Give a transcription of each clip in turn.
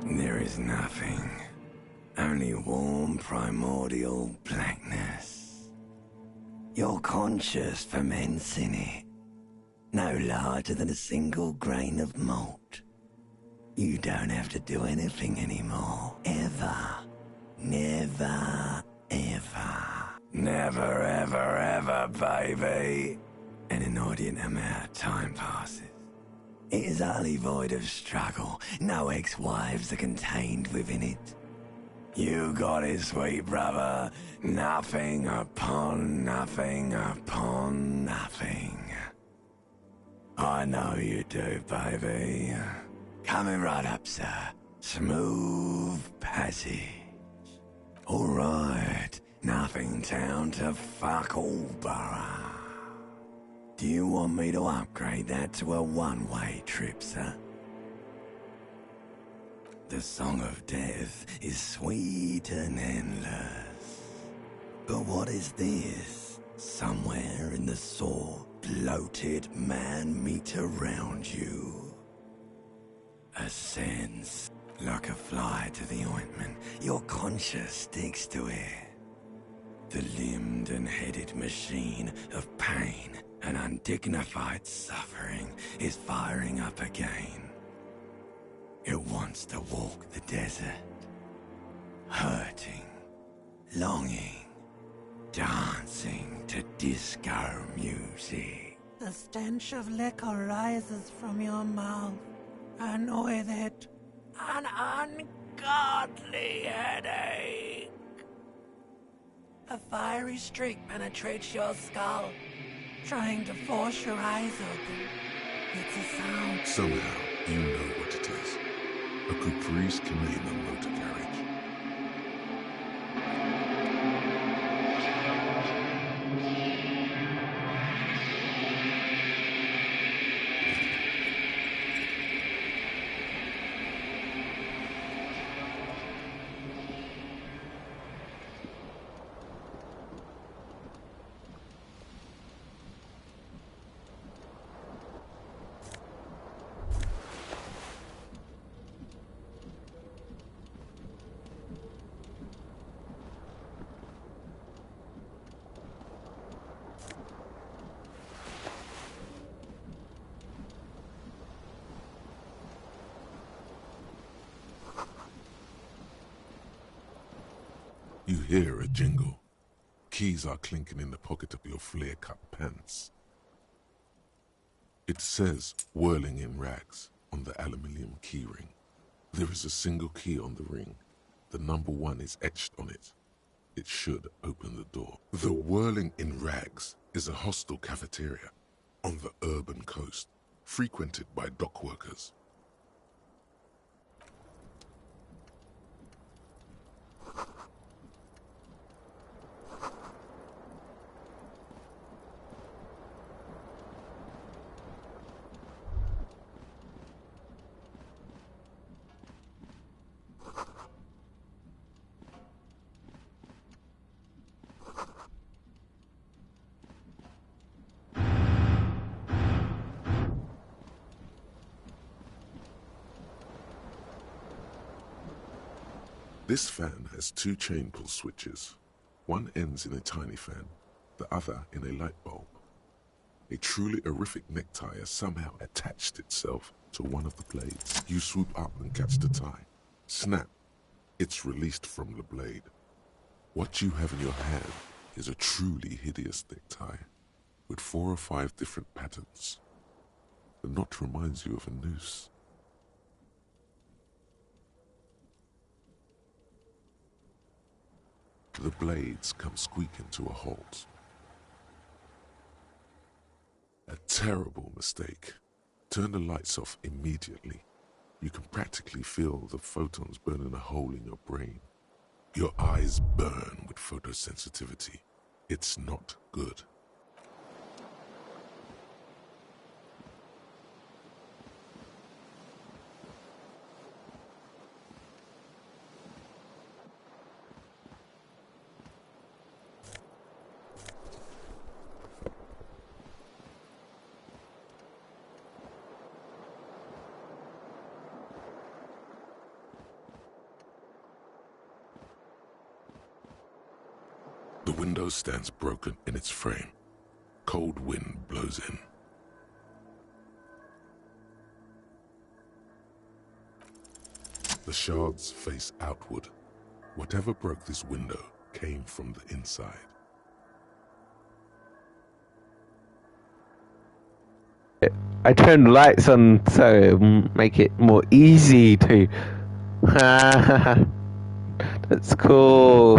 There is nothing. Only warm primordial blackness. Your conscious ferments in it. No larger than a single grain of malt. You don't have to do anything anymore. Ever. Never, ever. Never, ever, ever, baby. An inordinate amount of time passes. It is utterly void of struggle. No ex-wives are contained within it. You got it, sweet brother. Nothing upon nothing upon nothing. I know you do, baby. Coming right up, sir. Smooth passage. All right. Nothing town to fuck all borough. Do you want me to upgrade that to a one-way trip, sir? The song of death is sweet and endless. But what is this? Somewhere in the sore, bloated man meet around you. A sense, like a fly to the ointment, your conscience sticks to it. The limbed and headed machine of pain and undignified suffering is firing up again. It wants to walk the desert, hurting, longing, dancing to disco music. The stench of liquor rises from your mouth, and with it, an ungodly headache. A fiery streak penetrates your skull, trying to force your eyes open. It's a sound. Somehow, you know what it is. A caprice commune in a motor carriage. You hear a jingle. Keys are clinking in the pocket of your flare-cut pants. It says, whirling in rags, on the aluminium keyring. There is a single key on the ring. The number 1 is etched on it. It should open the door. The whirling in rags is a hostel cafeteria on the urban coast, frequented by dock workers. This fan has 2 chain pull switches. One ends in a tiny fan, the other in a light bulb. A truly horrific necktie has somehow attached itself to one of the blades. You swoop up and catch the tie. Snap! It's released from the blade. What you have in your hand is a truly hideous necktie, with 4 or 5 different patterns. The knot reminds you of a noose. The blades come squeaking to a halt. A terrible mistake. Turn the lights off immediately. You can practically feel the photons burning a hole in your brain. Your eyes burn with photosensitivity. It's not good. window stands broken in its frame. Cold wind blows in. The shards face outward. Whatever broke this window came from the inside. I turned the lights on so it'll make it more easy to... That's cool.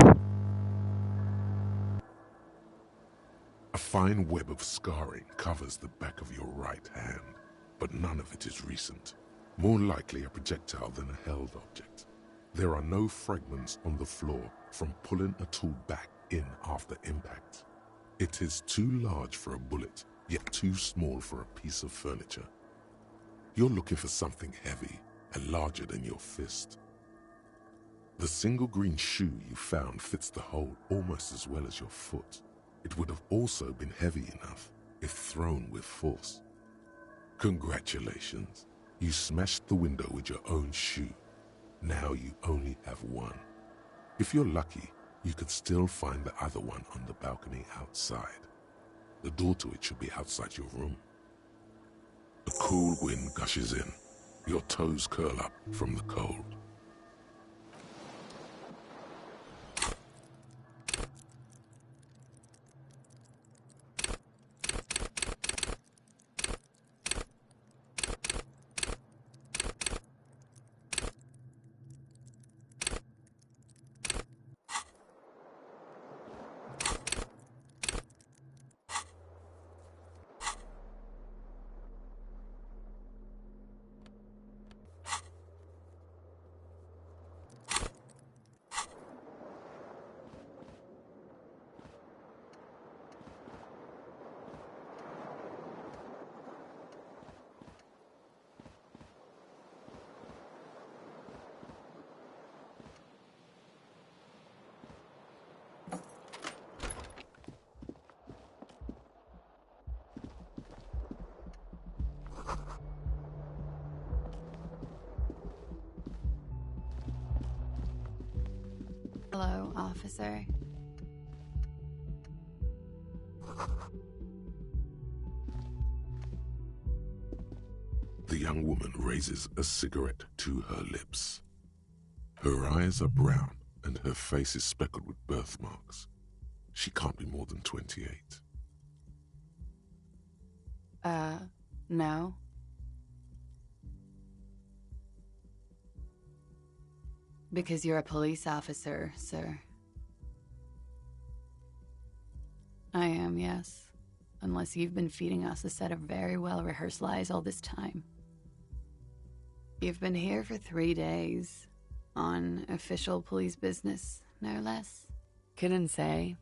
A fine web of scarring covers the back of your right hand, but none of it is recent. More likely a projectile than a held object. There are no fragments on the floor from pulling a tool back in after impact. It is too large for a bullet, yet too small for a piece of furniture. You're looking for something heavy and larger than your fist. The single green shoe you found fits the hole almost as well as your foot. It would have also been heavy enough if thrown with force. Congratulations, you smashed the window with your own shoe. Now you only have one. If you're lucky, you could still find the other one on the balcony outside. The door to it should be outside your room. The cool wind gushes in. Your toes curl up from the cold. Hello, officer. The young woman raises a cigarette to her lips. Her eyes are brown and her face is speckled with birthmarks. She can't be more than 28. No. Because you're a police officer, sir. I am, yes. Unless you've been feeding us a set of very well-rehearsed lies all this time. You've been here for 3 days. On official police business, no less. Couldn't say.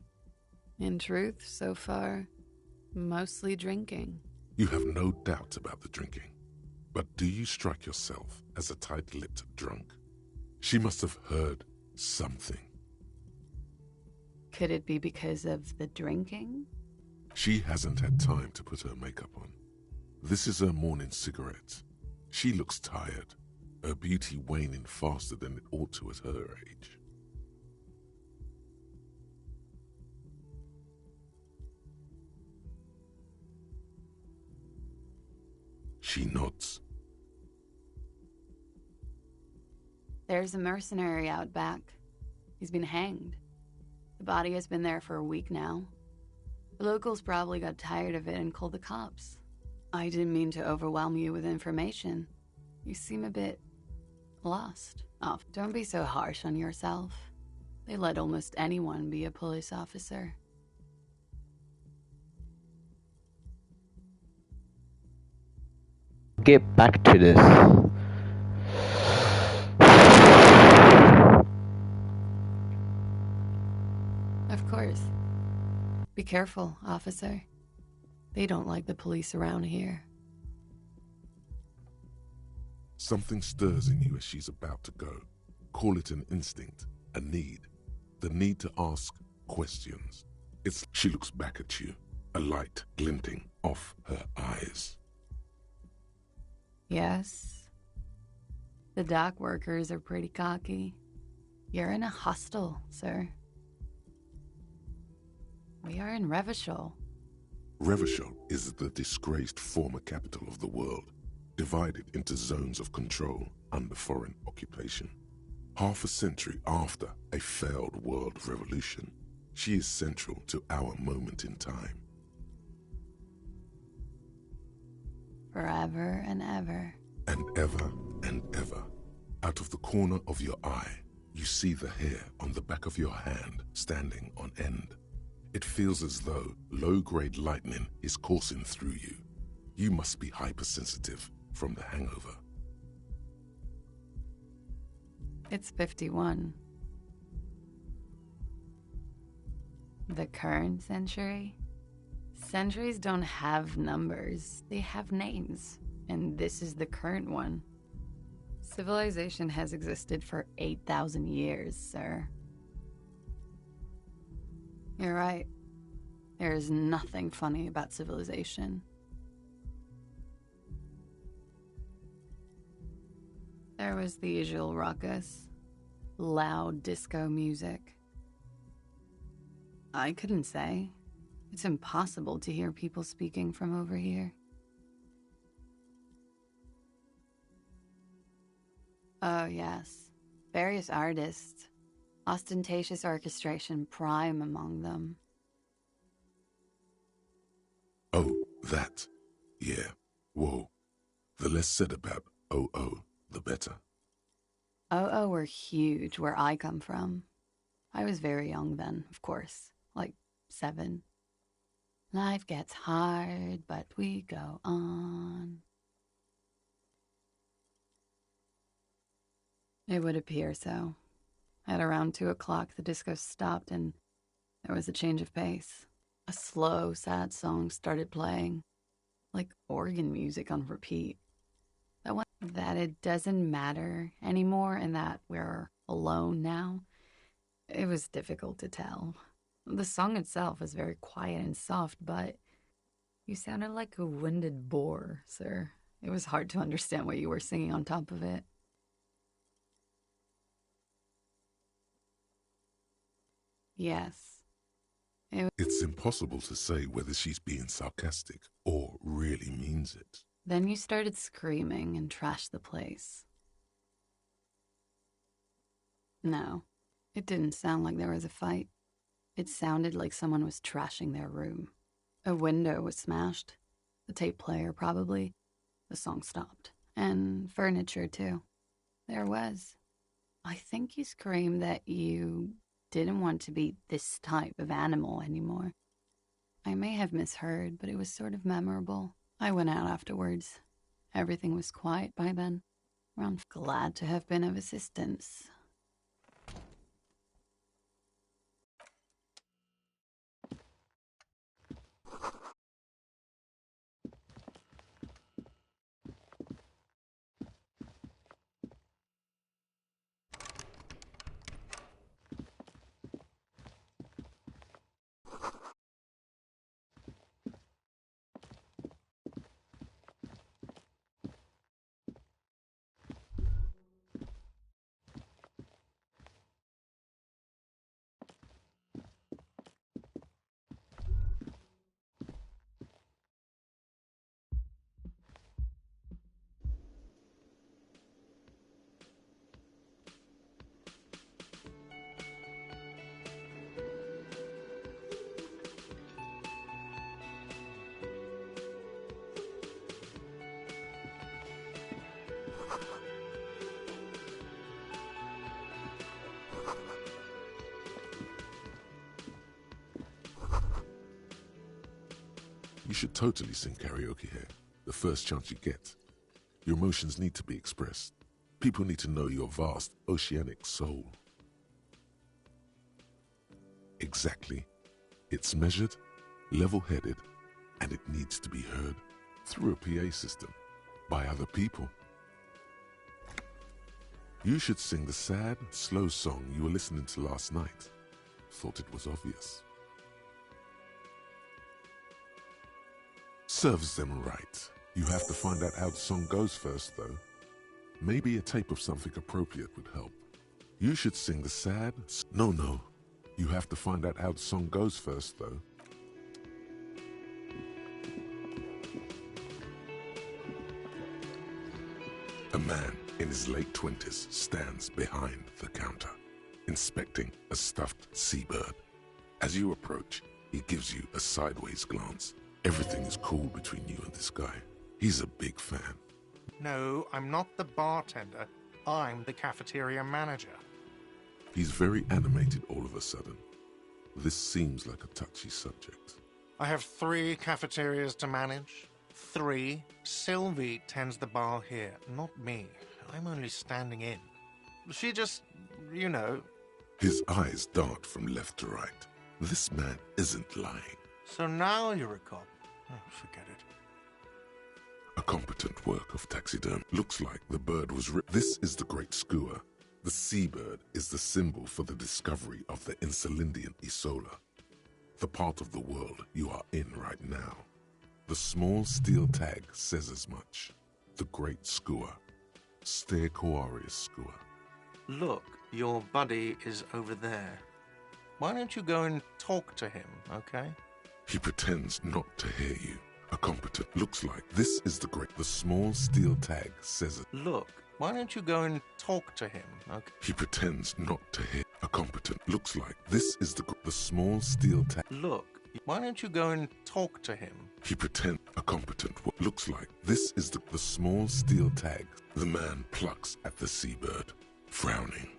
In truth, so far, mostly drinking. You have no doubt about the drinking. But do you strike yourself as a tight-lipped drunk? She must have heard something. Could it be because of the drinking? She hasn't had time to put her makeup on. This is her morning cigarette. She looks tired, her beauty waning faster than it ought to at her age. She nods. There's a mercenary out back. He's been hanged. The body has been there for a week now. The locals probably got tired of it and called the cops. I didn't mean to overwhelm you with information. You seem a bit lost. Oh, don't be so harsh on yourself. They let almost anyone be a police officer. Get back to this. Of course. Be careful, officer. They don't like the police around here. Something stirs in you as she's about to go. Call it an instinct, a need. The need to ask questions. She looks back at you, a light glinting off her eyes. Yes. The dock workers are pretty cocky. You're in a hostel, sir. We are in Revachol. Revachol is the disgraced former capital of the world, divided into zones of control under foreign occupation. Half a century after a failed world revolution, she is central to our moment in time. Forever and ever. And ever and ever. Out of the corner of your eye, you see the hair on the back of your hand standing on end. It feels as though low-grade lightning is coursing through you. You must be hypersensitive from the hangover. It's 51. The current century? Centuries don't have numbers, they have names. And this is the current one. Civilization has existed for 8,000 years, sir. You're right. There is nothing funny about civilization. There was the usual ruckus. Loud disco music. I couldn't say. It's impossible to hear people speaking from over here. Oh, yes. Various artists. Ostentatious orchestration prime among them. Oh, that. Yeah. Whoa. The less said about OO, the better. OO were huge where I come from. I was very young then, of course. Like 7. Life gets hard, but we go on. It would appear so. At around 2 o'clock, the disco stopped and there was a change of pace. A slow, sad song started playing, like organ music on repeat. That it doesn't matter anymore and that we're alone now, it was difficult to tell. The song itself was very quiet and soft, but you sounded like a winded boar, sir. It was hard to understand what you were singing on top of it. Yes. It's impossible to say whether she's being sarcastic or really means it. Then you started screaming and trashed the place. No, it didn't sound like there was a fight. It sounded like someone was trashing their room. A window was smashed. The tape player, probably. The song stopped. And furniture, too. There was. I think you screamed that you didn't want to be this type of animal anymore. I may have misheard, but it was sort of memorable. I went out afterwards. Everything was quiet by then. I'm glad to have been of assistance. You should totally sing karaoke here, the first chance you get. Your emotions need to be expressed. People need to know your vast, oceanic soul. Exactly. It's measured, level-headed, and it needs to be heard through a PA system by other people. You should sing the sad, slow song you were listening to last night. Thought it was obvious. Serves them right. You have to find out how the song goes first, though. Maybe a tape of something appropriate would help. You should sing the sad... No. You have to find out how the song goes first, though. A man in his late 20s stands behind the counter, inspecting a stuffed seabird. As you approach, he gives you a sideways glance. Everything is cool between you and this guy. He's a big fan. No, I'm not the bartender. I'm the cafeteria manager. He's very animated all of a sudden. This seems like a touchy subject. I have 3 cafeterias to manage. 3. Sylvie tends the bar here, not me. I'm only standing in. She just, you know. His eyes dart from left to right. This man isn't lying. So now you're a cop. Oh, forget it. A competent work of taxidermy. Looks like the bird was ripped. This is the great skua. The seabird is the symbol for the discovery of the Insulindian Isola, the part of the world you are in right now. The small steel tag says as much. The great skua. Stegosaurus skua. Look, your buddy is over there. Why don't you go and talk to him, okay? He pretends not to hear you. A competent looks like this is the great. The small steel tag says it. Look, why don't you go and talk to him, okay? He pretends not to hear. A competent looks like this is the small steel tag. Look, why don't you go and talk to him? He pretends. A competent looks like this is the small steel tag. The man plucks at the seabird, frowning.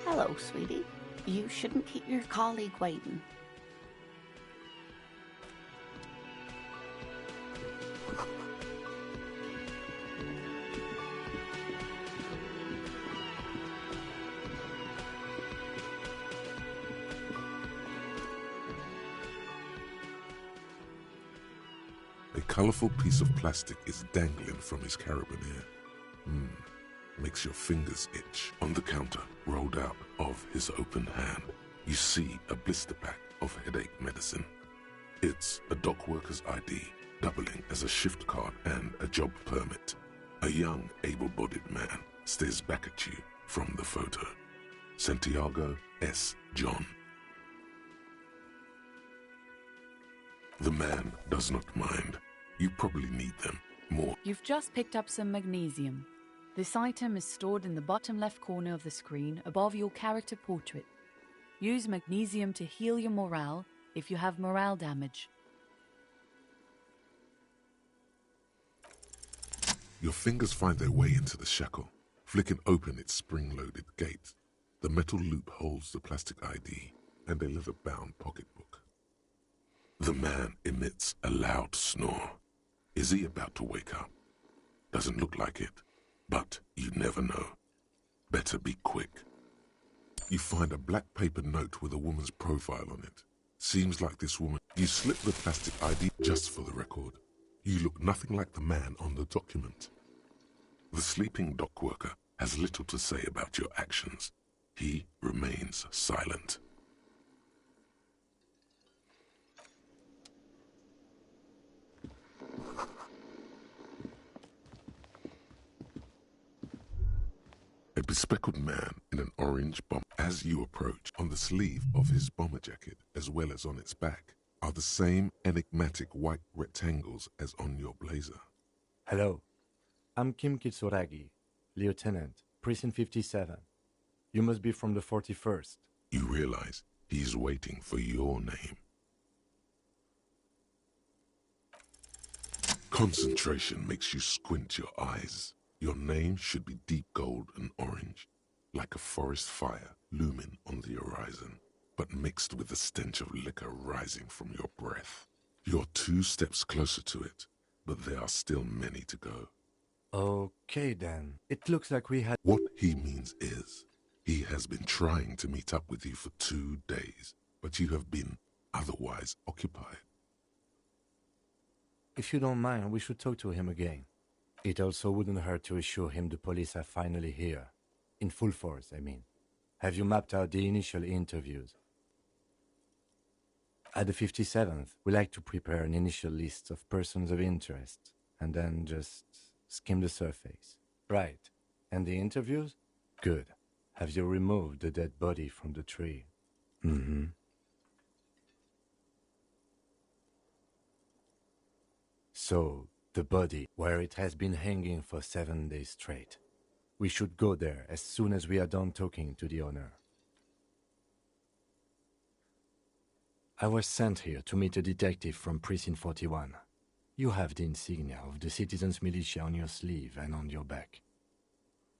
Hello, sweetie. You shouldn't keep your colleague waiting. A colorful piece of plastic is dangling from his carabiner. Makes your fingers itch. On the counter, rolled out of his open hand, you see a blister pack of headache medicine. It's a dock worker's ID, doubling as a shift card and a job permit. A young, able-bodied man stares back at you from the photo. Santiago S. John. The man does not mind. You probably need them more. You've just picked up some magnesium. This item is stored in the bottom left corner of the screen above your character portrait. Use magnesium to heal your morale if you have morale damage. Your fingers find their way into the shackle, flicking open its spring-loaded gate. The metal loop holds the plastic ID and a leather-bound pocketbook. The man emits a loud snore. Is he about to wake up? Doesn't look like it, but you never know. Better be quick. You find a black paper note with a woman's profile on it. Seems like this woman. You slip the plastic ID just for the record. You look nothing like the man on the document. The sleeping dock worker has little to say about your actions. He remains silent. A bespectacled man in an orange bomber. As you approach, on the sleeve of his bomber jacket, as well as on its back, are the same enigmatic white rectangles as on your blazer. Hello, I'm Kim Kitsuragi, Lieutenant, Precinct 57. You must be from the 41st. You realize he's waiting for your name. Concentration makes you squint your eyes. Your name should be deep gold and orange, like a forest fire looming on the horizon, but mixed with the stench of liquor rising from your breath. You're 2 steps closer to it, but there are still many to go. Okay then. It looks like we had... What he means is, he has been trying to meet up with you for 2 days, but you have been otherwise occupied. If you don't mind, we should talk to him again. It also wouldn't hurt to assure him the police are finally here. In full force, I mean. Have you mapped out the initial interviews? At the 57th, we like to prepare an initial list of persons of interest, and then just skim the surface. Right. And the interviews? Good. Have you removed the dead body from the tree? Mm-hmm. So, the body, where it has been hanging for 7 days straight. We should go there as soon as we are done talking to the owner. I was sent here to meet a detective from Precinct 41. You have the insignia of the citizens' militia on your sleeve and on your back.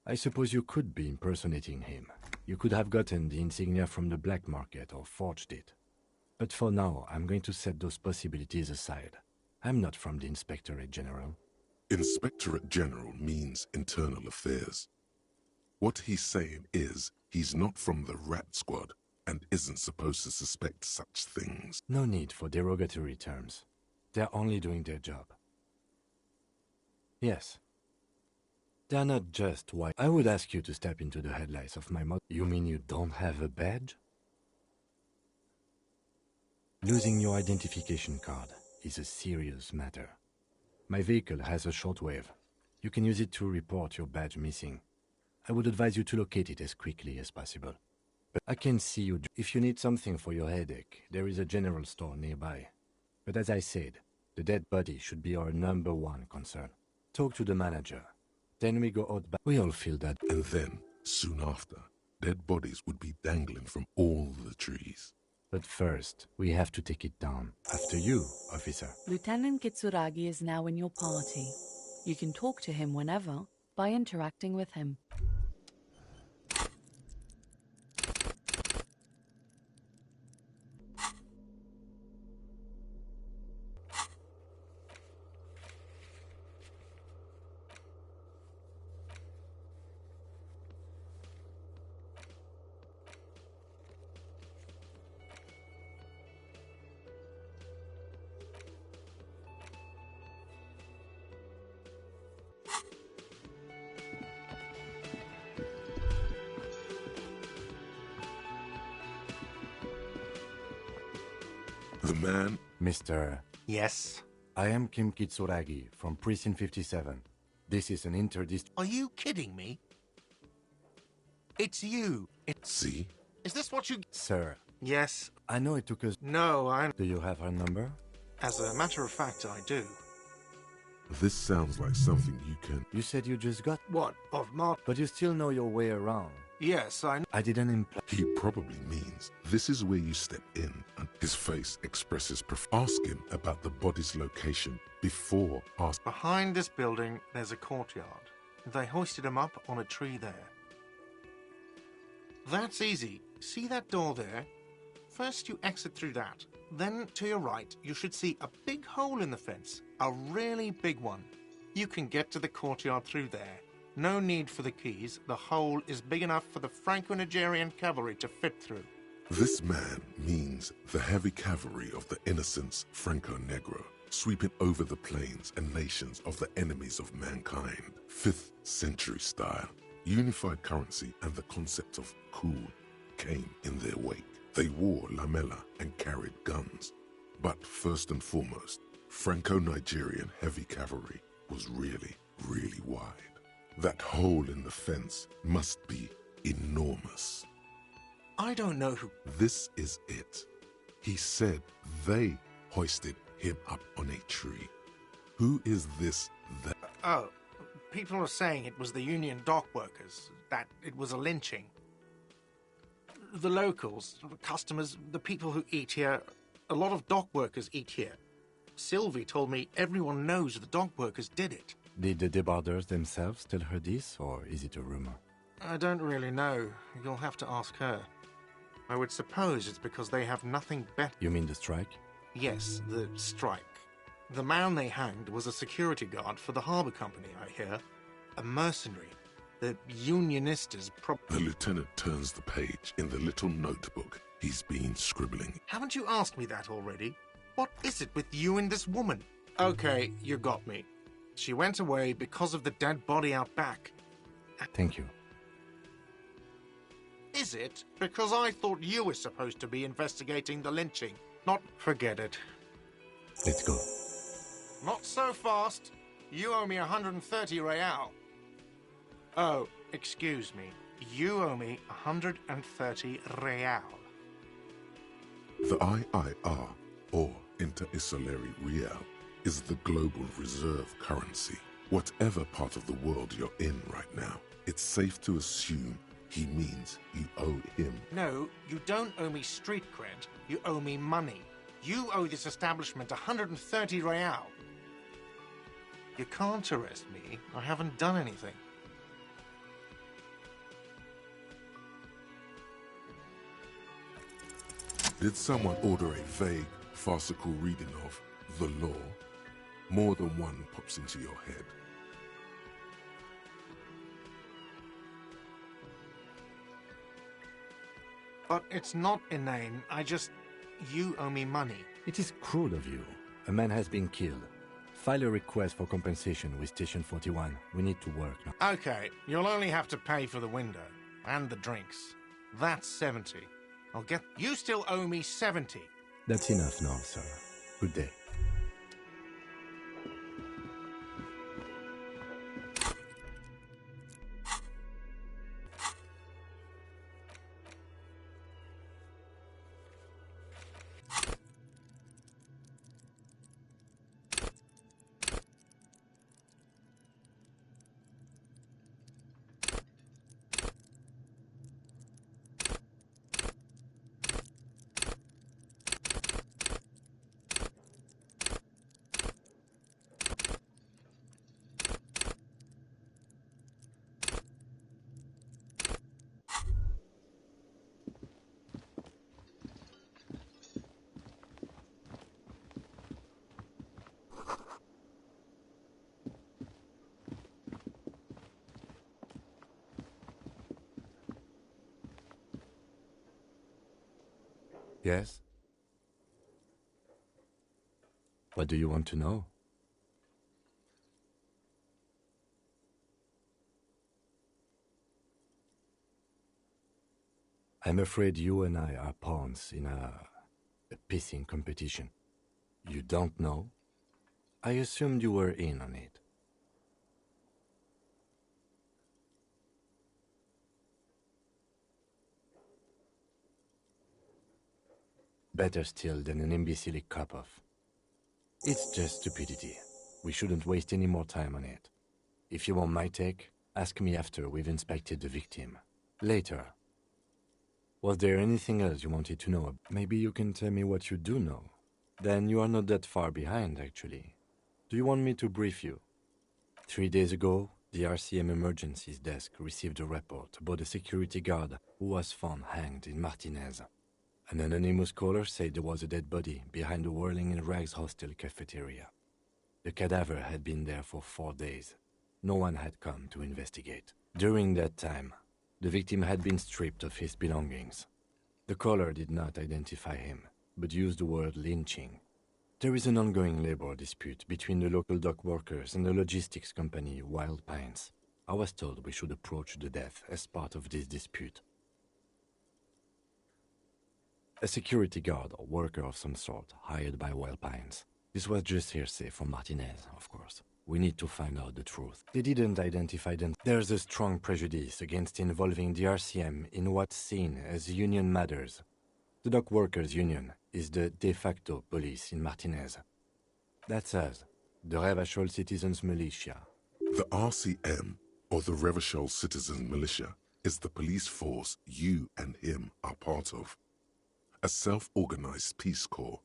I suppose you could be impersonating him. You could have gotten the insignia from the black market or forged it. But for now, I'm going to set those possibilities aside. I'm not from the Inspectorate General. Inspectorate General means internal affairs. What he's saying is he's not from the Rat Squad and isn't supposed to suspect such things. No need for derogatory terms. They're only doing their job. Yes. They're not just white. I would ask you to step into the headlights of my motor. You mean you don't have a badge? Losing your identification card is a serious matter. My vehicle has a shortwave. You can use it to report your badge missing. I would advise you to locate it as quickly as possible. But I can see you. If you need something for your headache, there is a general store nearby. But as I said, the dead body should be our #1 concern. Talk to the manager. Then we go out back. We all feel that. And then, soon after, dead bodies would be dangling from all the trees. But first, we have to take it down. After you, officer. Lieutenant Kitsuragi is now in your party. You can talk to him whenever by interacting with him. The man... Mr. Yes? I am Kim Kitsuragi from Precinct 57. This is an interdist... Are you kidding me? It's you. See? Is this what you... Sir, Yes. I know it took us... No, Do you have her number? As a matter of fact, I do. This sounds like something you can... You said you just got... What? Of Mark? But you still know your way around. Yes, I know. I didn't imply... He probably means this is where you step in, and his face expresses Ask him about the body's location before ask... Behind this building, there's a courtyard. They hoisted him up on a tree there. That's easy. See that door there? First you exit through that. Then, to your right, you should see a big hole in the fence. A really big one. You can get to the courtyard through there. No need for the keys. The hole is big enough for the Franco-Nigerian cavalry to fit through. This man means the heavy cavalry of the innocents Franco-Negro, sweeping over the plains and nations of the enemies of mankind. 5th century style. Unified currency and the concept of cool came in their wake. They wore lamella and carried guns. But first and foremost, Franco-Nigerian heavy cavalry was really, really wide. That hole in the fence must be enormous. I don't know who... This is it. He said they hoisted him up on a tree. Who is this that? Oh, people are saying it was the Union dock workers, that it was a lynching. The locals, the customers, the people who eat here, a lot of dock workers eat here. Sylvie told me everyone knows the dock workers did it. Did the debarders themselves tell her this, or is it a rumor? I don't really know. You'll have to ask her. I would suppose it's because they have nothing better. You mean the strike? Yes, the strike. The man they hanged was a security guard for the harbour company, I hear. A mercenary. The Unionistas The lieutenant turns the page in the little notebook he's been scribbling. Haven't you asked me that already? What is it with you and this woman? Okay, you got me. She went away because of the dead body out back. Thank you. Is it? Because I thought you were supposed to be investigating the lynching. Not... Forget it. Let's go. Not so fast. You owe me 130 real. Oh, excuse me. You owe me 130 real. The IIR, or Inter-Isolary Real, is the global reserve currency. Whatever part of the world you're in right now, it's safe to assume he means you owe him. No, you don't owe me street cred. You owe me money. You owe this establishment 130 real. You can't arrest me. I haven't done anything. Did someone order a vague, farcical reading of the law? More than one pops into your head. But it's not inane. You owe me money. It is cruel of you. A man has been killed. File a request for compensation with Station 41. We need to work now. Okay, you'll only have to pay for the window. And the drinks. That's 70. I'll get... You still owe me 70. That's enough now, sir. Good day. Yes? What do you want to know? I'm afraid you and I are pawns in a pissing competition. You don't know? I assumed you were in on it. Better still than an imbecile cop-off. It's just stupidity. We shouldn't waste any more time on it. If you want my take, ask me after we've inspected the victim. Later. Was there anything else you wanted to know? Maybe you can tell me what you do know. Then you are not that far behind, actually. Do you want me to brief you? 3 days ago, the RCM Emergencies Desk received a report about a security guard who was found hanged in Martinez. An anonymous caller said there was a dead body behind the Whirling in Rags hostel cafeteria. The cadaver had been there for 4 days. No one had come to investigate. During that time, the victim had been stripped of his belongings. The caller did not identify him, but used the word lynching. There is an ongoing labor dispute between the local dock workers and the logistics company Wild Pines. I was told we should approach the death as part of this dispute. A security guard or worker of some sort hired by Wild Pines. This was just hearsay from Martinez, of course. We need to find out the truth. They didn't identify them. There's a strong prejudice against involving the RCM in what's seen as union matters. The dock workers' union is the de facto police in Martinez. That's us, the Revachol Citizens Militia. The RCM, or the Revachol Citizens Militia, is the police force you and him are part of. A self-organized peace corps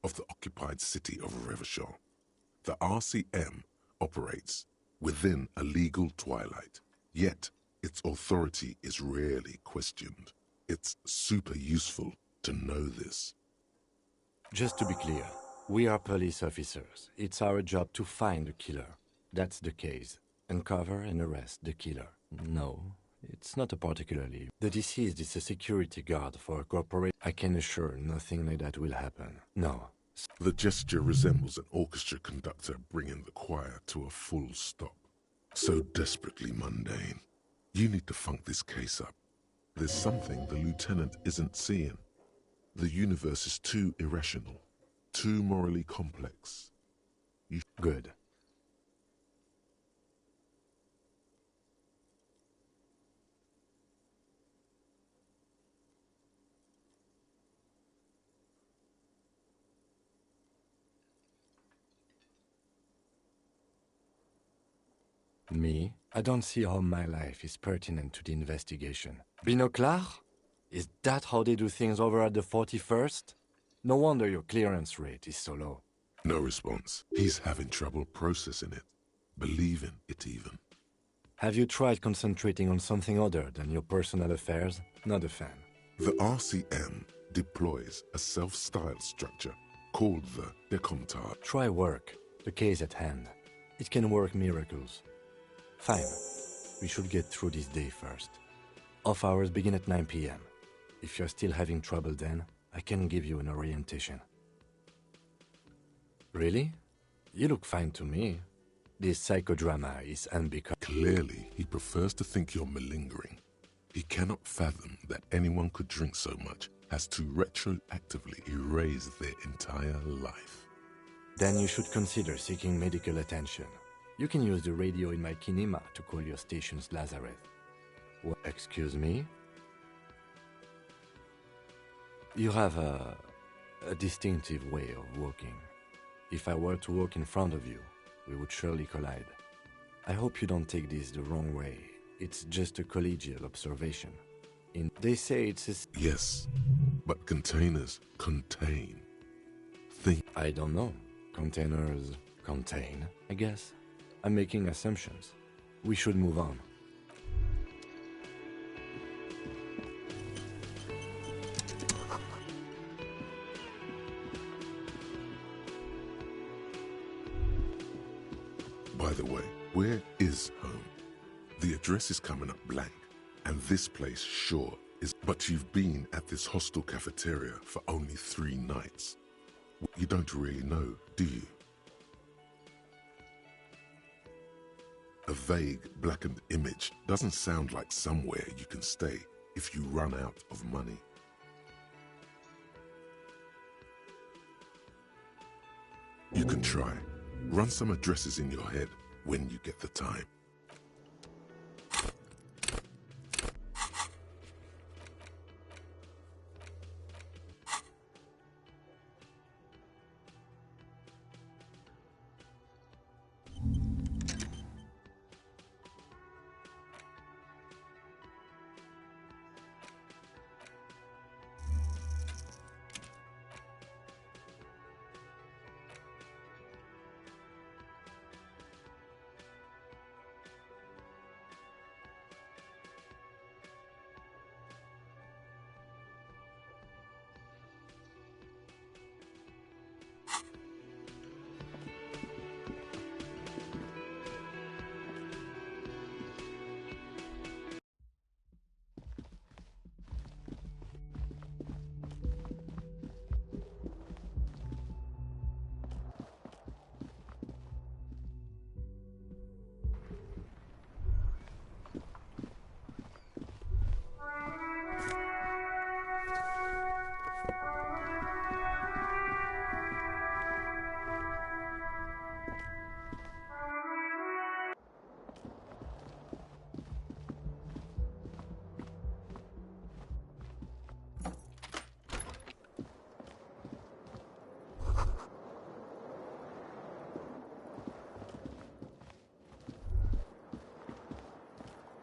of the occupied city of Revachol. The RCM operates within a legal twilight, yet its authority is rarely questioned. It's super useful to know this. Just to be clear, we are police officers. It's our job to find the killer. That's the case. Uncover and arrest the killer. No, it's not a particularly. The deceased is a security guard for a corporation. I can assure nothing like that will happen. No. The gesture resembles an orchestra conductor bringing the choir to a full stop. So desperately mundane. You need to funk this case up. There's something the lieutenant isn't seeing. The universe is too irrational, too morally complex. Good. Me? I don't see how my life is pertinent to the investigation. Binocular? Is that how they do things over at the 41st? No wonder your clearance rate is so low. No response. He's having trouble processing it, believing it even. Have you tried concentrating on something other than your personal affairs? Not a fan. The RCM deploys a self-styled structure called the Decomptage. Try work. The case at hand. It can work miracles. Fine. We should get through this day first. Off hours begin at 9 p.m. If you're still having trouble then, I can give you an orientation. Really? You look fine to me. This psychodrama is unbecoming. Clearly, he prefers to think you're malingering. He cannot fathom that anyone could drink so much as to retroactively erase their entire life. Then you should consider seeking medical attention. You can use the radio in my kinema to call your station's Lazareth. What, excuse me? You have a distinctive way of walking. If I were to walk in front of you, we would surely collide. I hope you don't take this the wrong way. It's just a collegial observation. They say it's a... Yes, but containers contain. I don't know. Containers contain, I guess. I'm making assumptions. We should move on. By the way, where is home? The address is coming up blank, and this place sure is. But you've been at this hostel cafeteria for only 3 nights. You don't really know, do you? A vague, blackened image doesn't sound like somewhere you can stay if you run out of money. You can try. Run some addresses in your head when you get the time.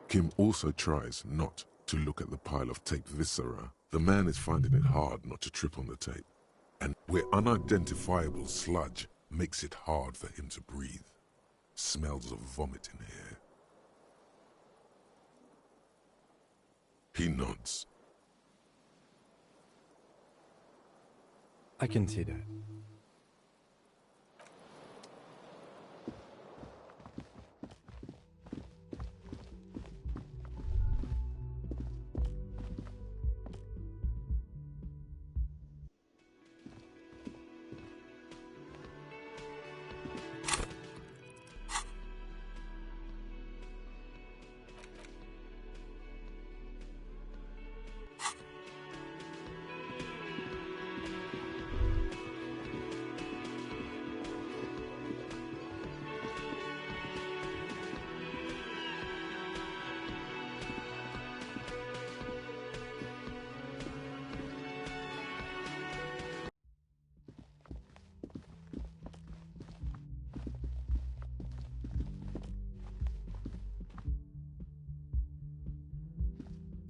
Kim also tries not to look at the pile of tape viscera. The man is finding it hard not to trip on the tape, and where unidentifiable sludge makes it hard for him to breathe. Smells of vomit in here. He nods. I can see that.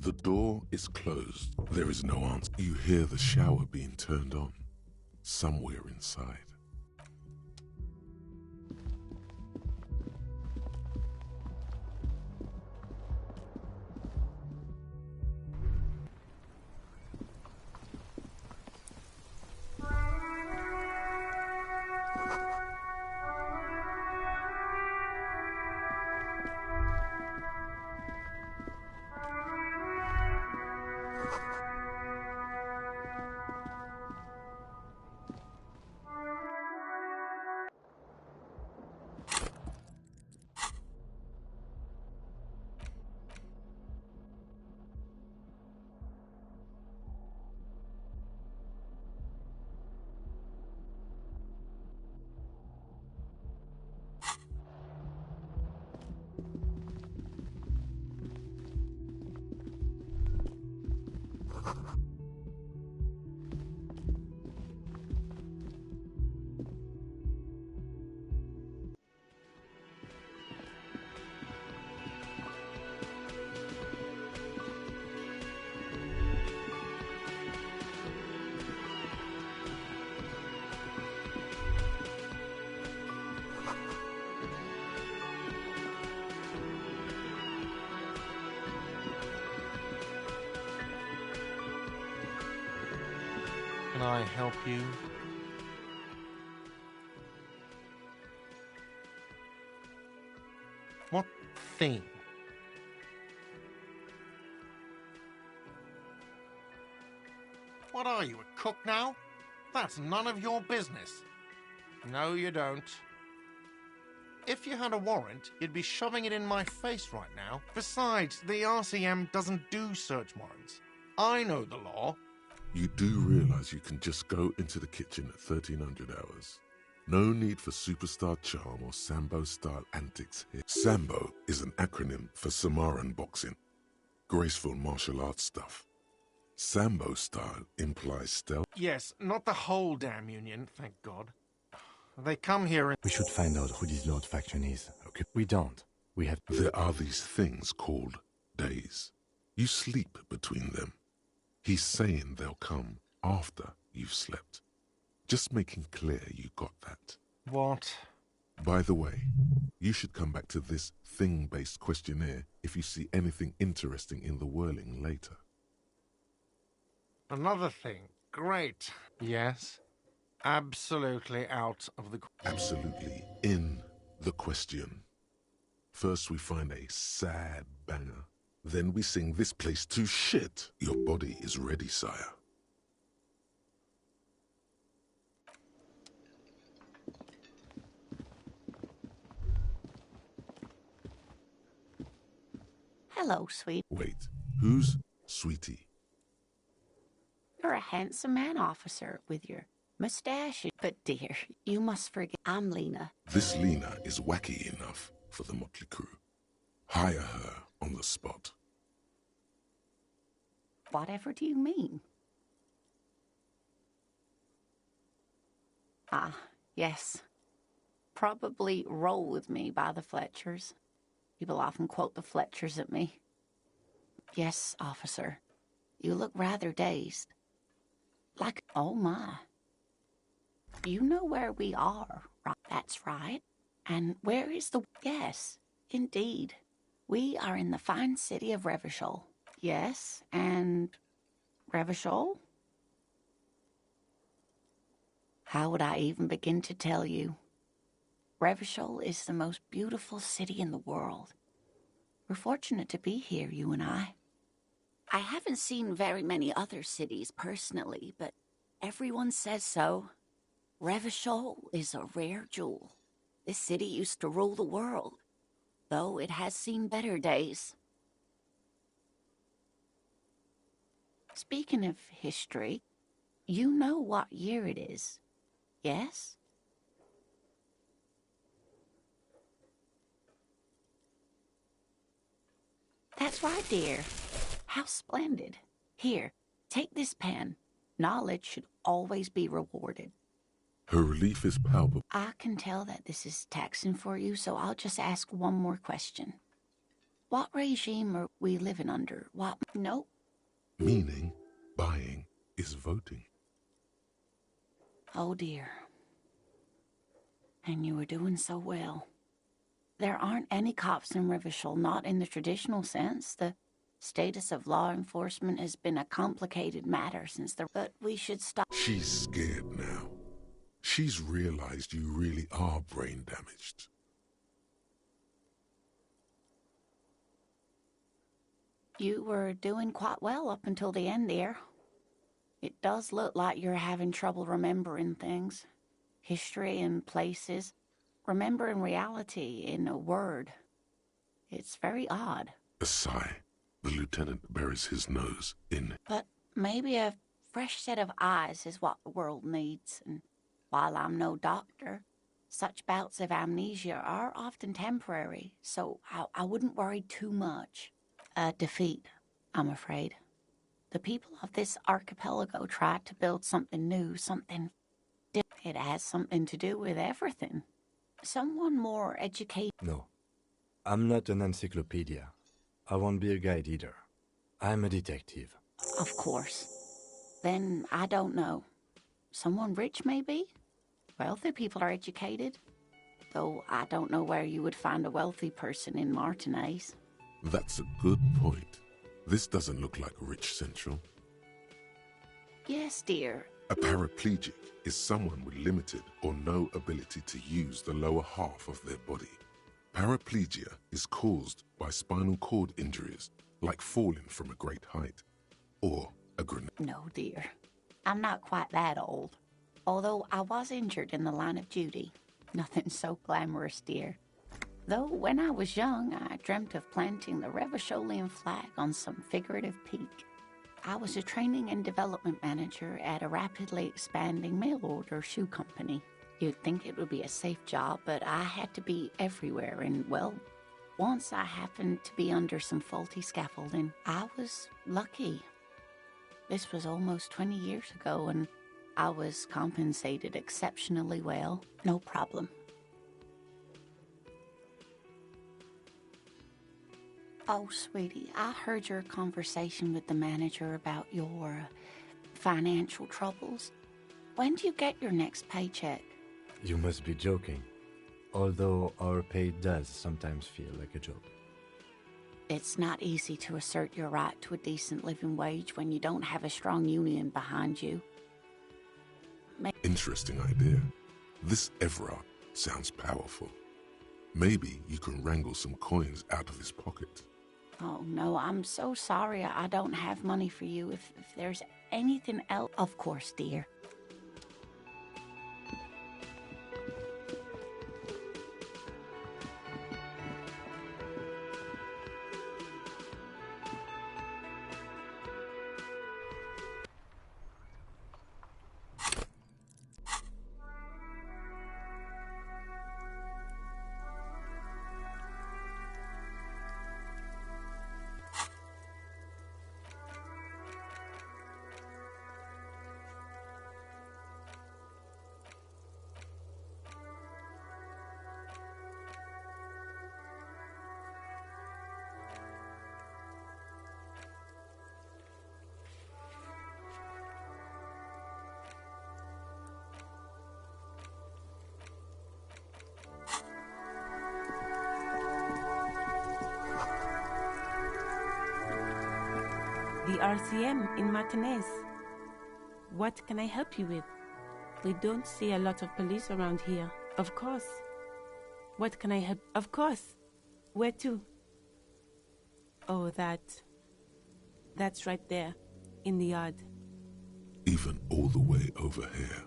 The door is closed. There is no answer. You hear the shower being turned on somewhere inside. Can I help you? What thing? What are you, a cook now? That's none of your business. No, you don't. If you had a warrant, you'd be shoving it in my face right now. Besides, the RCM doesn't do search warrants. I know the law. You do realize you can just go into the kitchen at 1300 hours. No need for superstar charm or Sambo-style antics here. Sambo is an acronym for Samaran boxing. Graceful martial arts stuff. Sambo style implies stealth. Yes, not the whole damn union, thank God. They come here and... We should find out who this Lord faction is, okay? We don't. We have... There are these things called days. You sleep between them. He's saying they'll come after you've slept. Just making clear you got that. What? By the way, you should come back to this thing-based questionnaire if you see anything interesting in the whirling later. Another thing. Great. Yes. Absolutely out of the... Absolutely in the question. First we find a sad banger. Then we sing this place to shit. Your body is ready, sire. Hello, sweet. Wait, who's Sweetie? You're a handsome man, officer, with your mustache. But dear, you must forget I'm Lena. This Lena is wacky enough for the motley crew. Hire her on the spot. Whatever do you mean? Ah, yes. Probably Roll With Me by the Fletchers. People often quote the Fletchers at me. Yes, officer. You look rather dazed. Like, oh my. You know where we are, right? That's right. And where is the... Yes, indeed. We are in the fine city of Revachol. Yes, and... Revachol? How would I even begin to tell you? Revachol is the most beautiful city in the world. We're fortunate to be here, you and I. I haven't seen very many other cities personally, but everyone says so. Revachol is a rare jewel. This city used to rule the world, though it has seen better days. Speaking of history, you know what year it is, yes? That's right, dear. How splendid. Here, take this pen. Knowledge should always be rewarded. Her relief is palpable. I can tell that this is taxing for you, so I'll just ask one more question. What regime are we living under? What? Nope. Meaning, buying is voting. Oh dear. And you were doing so well. There aren't any cops in Rivershall, not in the traditional sense. The status of law enforcement has been a complicated matter since the... But we should stop... She's scared now. She's realized you really are brain damaged. You were doing quite well up until the end there. It does look like you're having trouble remembering things. History and places. Remembering reality in a word. It's very odd. A sigh. The lieutenant buries his nose in... But maybe a fresh set of eyes is what the world needs. And while I'm no doctor, such bouts of amnesia are often temporary, so I wouldn't worry too much. A defeat, I'm afraid. The people of this archipelago tried to build something new, something different. It has something to do with everything. Someone more educated. No. I'm not an encyclopedia. I won't be a guide either. I'm a detective. Of course. Then I don't know. Someone rich, maybe? Wealthy people are educated. Though I don't know where you would find a wealthy person in Martinez. That's a good point. This doesn't look like Rich Central. Yes, dear. A paraplegic is someone with limited or no ability to use the lower half of their body. Paraplegia is caused by spinal cord injuries, like falling from a great height, or a grenade. No, dear. I'm not quite that old. Although I was injured in the line of duty. Nothing so glamorous, dear. Though when I was young, I dreamt of planting the Revacholian flag on some figurative peak. I was a training and development manager at a rapidly expanding mail-order shoe company. You'd think it would be a safe job, but I had to be everywhere, and, well, once I happened to be under some faulty scaffolding. I was lucky. This was almost 20 years ago, and I was compensated exceptionally well. No problem. Oh, sweetie, I heard your conversation with the manager about your financial troubles. When do you get your next paycheck? You must be joking. Although our pay does sometimes feel like a joke. It's not easy to assert your right to a decent living wage when you don't have a strong union behind you. Interesting idea. This Everard sounds powerful. Maybe you can wrangle some coins out of his pocket. Oh, no, I'm so sorry I don't have money for you. If there's anything else... Of course, dear. The RCM in Martinez. What can I help you with? We don't see a lot of police around here. Of course. What can I help? Of course. Where to? Oh, that's right there, in the yard. Even all the way over here,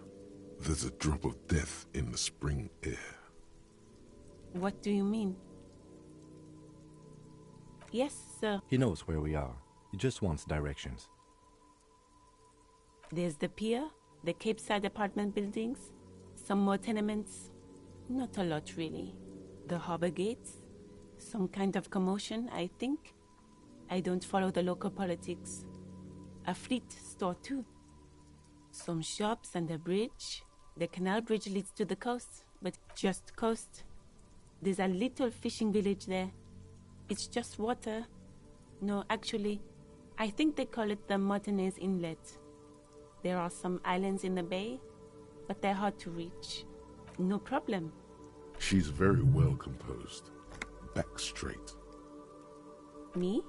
there's a drop of death in the spring air. What do you mean? Yes, sir. He knows where we are. He just wants directions. There's the pier, the Cape Side apartment buildings, some more tenements. Not a lot, really. The harbor gates, some kind of commotion, I think. I don't follow the local politics. A fleet store, too. Some shops and a bridge. The canal bridge leads to the coast, but just coast. There's a little fishing village there. It's just water. No, actually, I think they call it the Martinez Inlet. There are some islands in the bay, but they're hard to reach. No problem. She's very well composed. Back straight. Me?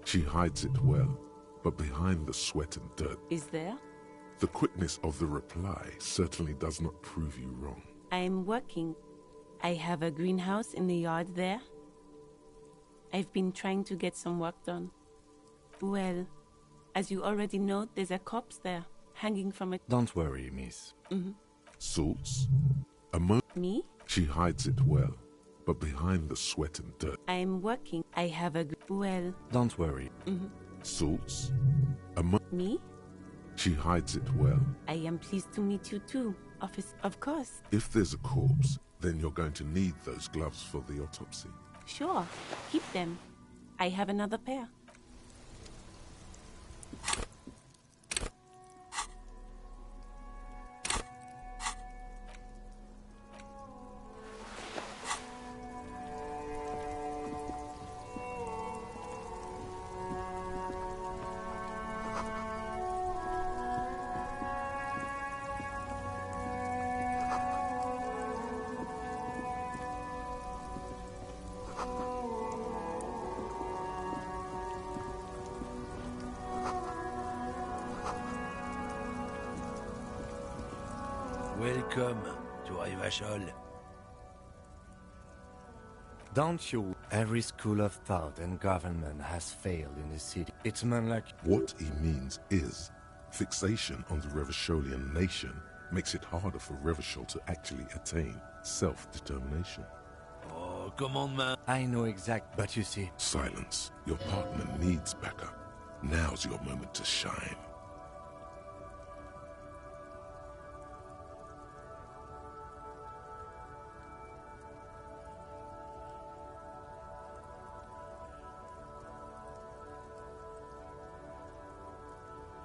She hides it well, but behind the sweat and dirt. Is there? The quickness of the reply certainly does not prove you wrong. I'm working. I have a greenhouse in the yard there. I've been trying to get some work done. Well, as you already know, there's a corpse there, hanging from a... Don't worry, miss. Salts? Me? She hides it well, but behind the sweat and dirt. I'm working. I have a... Well... Don't worry. Salts? Me? She hides it well. I am pleased to meet you too, of course. If there's a corpse, then you're going to need those gloves for the autopsy. Sure, keep them. I have another pair. Welcome to Rivachol. Don't you? Every school of thought and government has failed in the city. It's men like... What he means is, fixation on the Revacholian nation makes it harder for Revachol to actually attain self-determination. Oh, come on, man. I know exact, but you see... Silence. Your partner needs backup. Now's your moment to shine.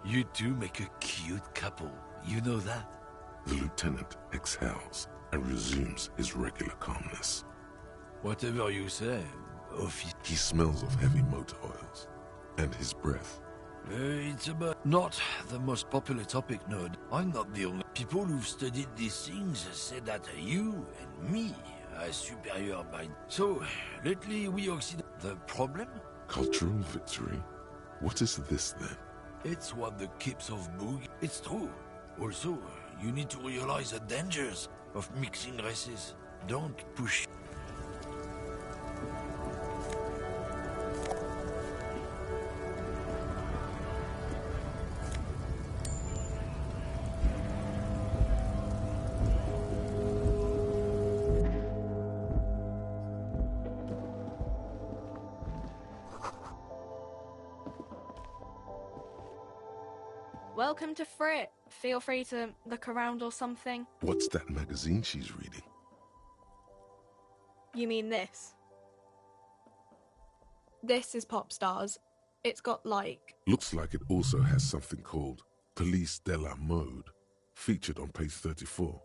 You two make a cute couple. You know that? The lieutenant exhales and resumes his regular calmness. Whatever you say, office. He smells of heavy motor oils, and his breath. It's about not the most popular topic, Nod. I'm not the only. People who've studied these things say that you and me are superior mind. So, lately we Occident. The problem? Cultural victory? What is this then? It's what the keeps of Boog. It's true. Also, you need to realize the dangers of mixing races. Don't push. Welcome to Frit. Feel free to look around or something. What's that magazine she's reading? You mean this? This is Pop Stars. It's got like... Looks like it also has something called Police de la Mode, featured on page 34.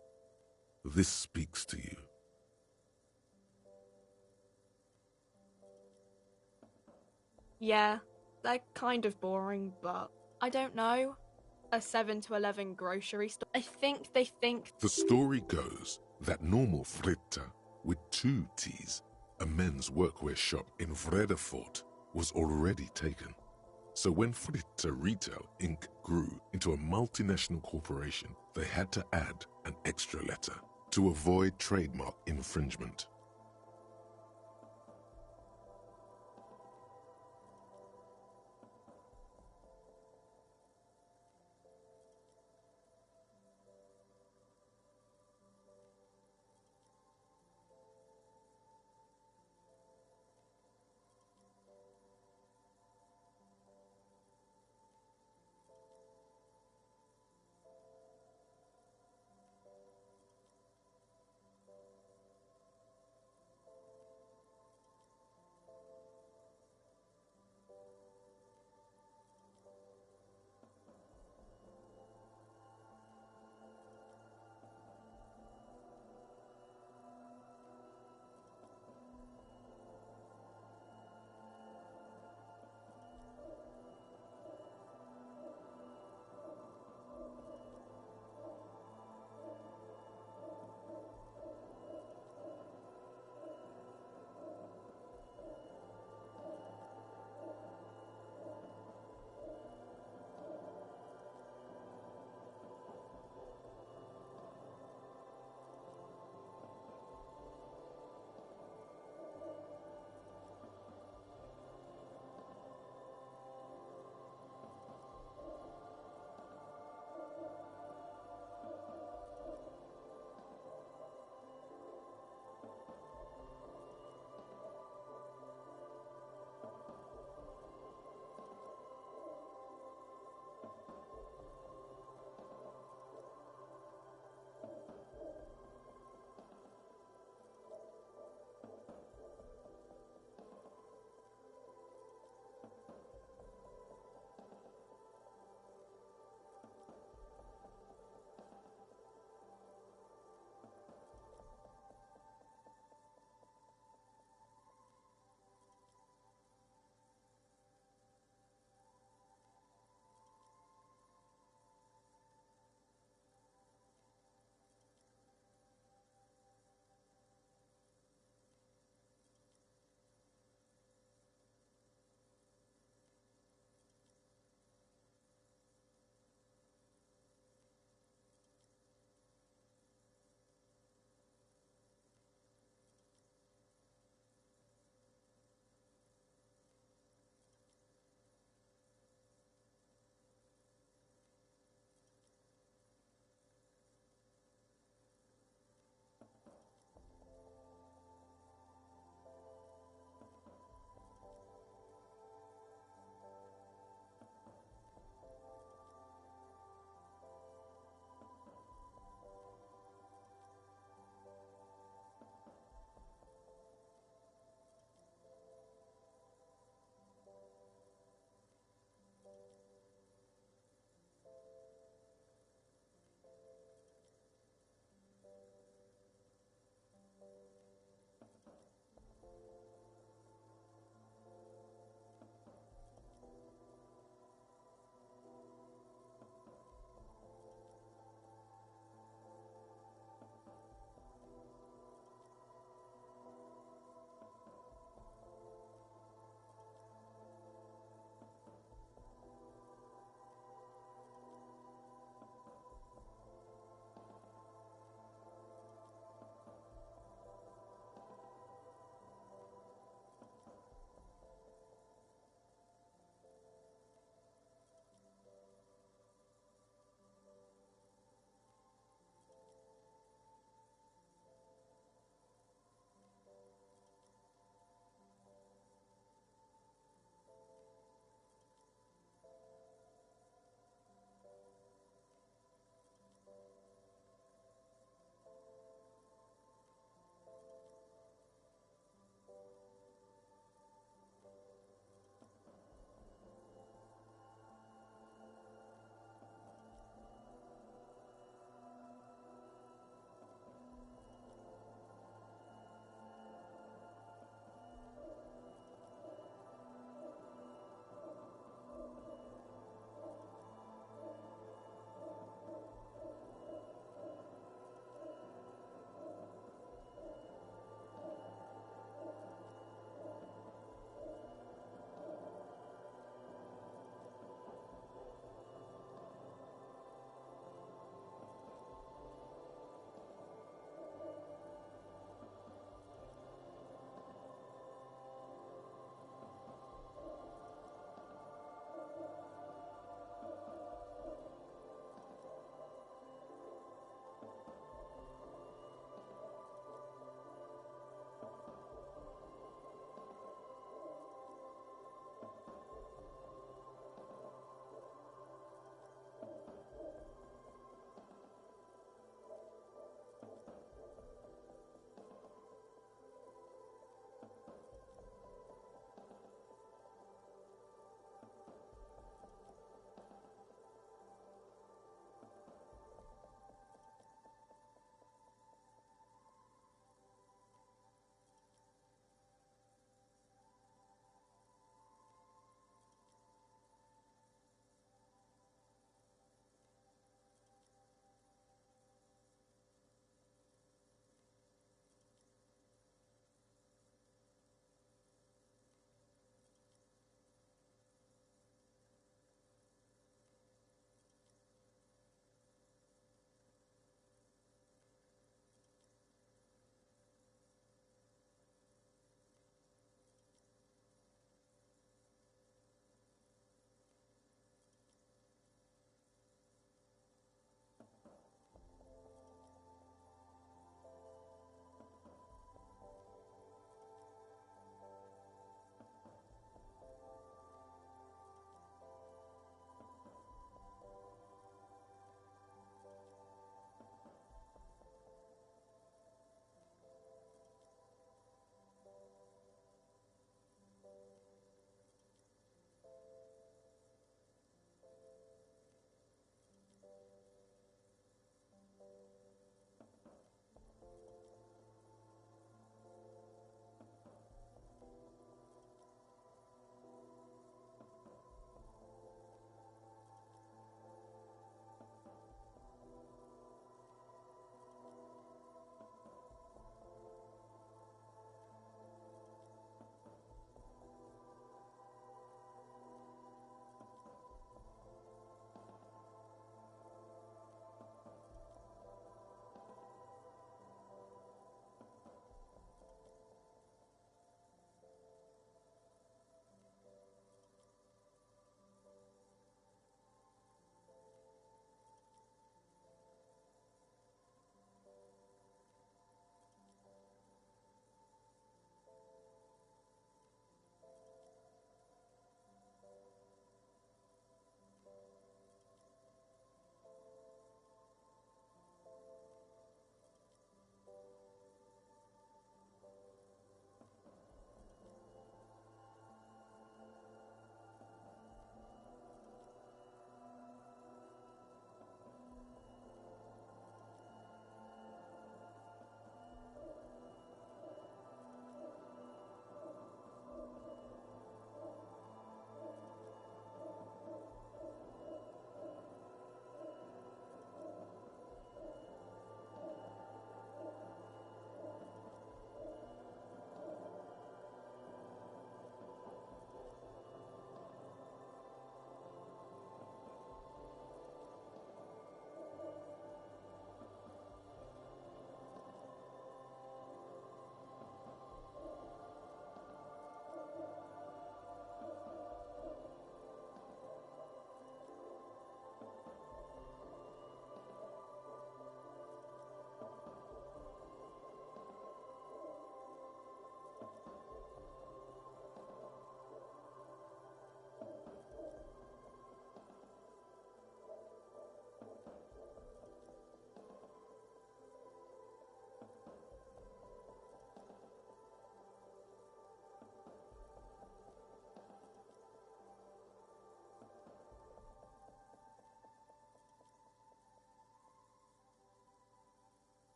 This speaks to you. Yeah, they're kind of boring, but I don't know. A 7 to 11 grocery store. I think they think... The story goes that normal Fritta, with 2 T's, a men's workwear shop in Vredefort, was already taken. So when Fritta Retail Inc. grew into a multinational corporation, they had to add an extra letter to avoid trademark infringement.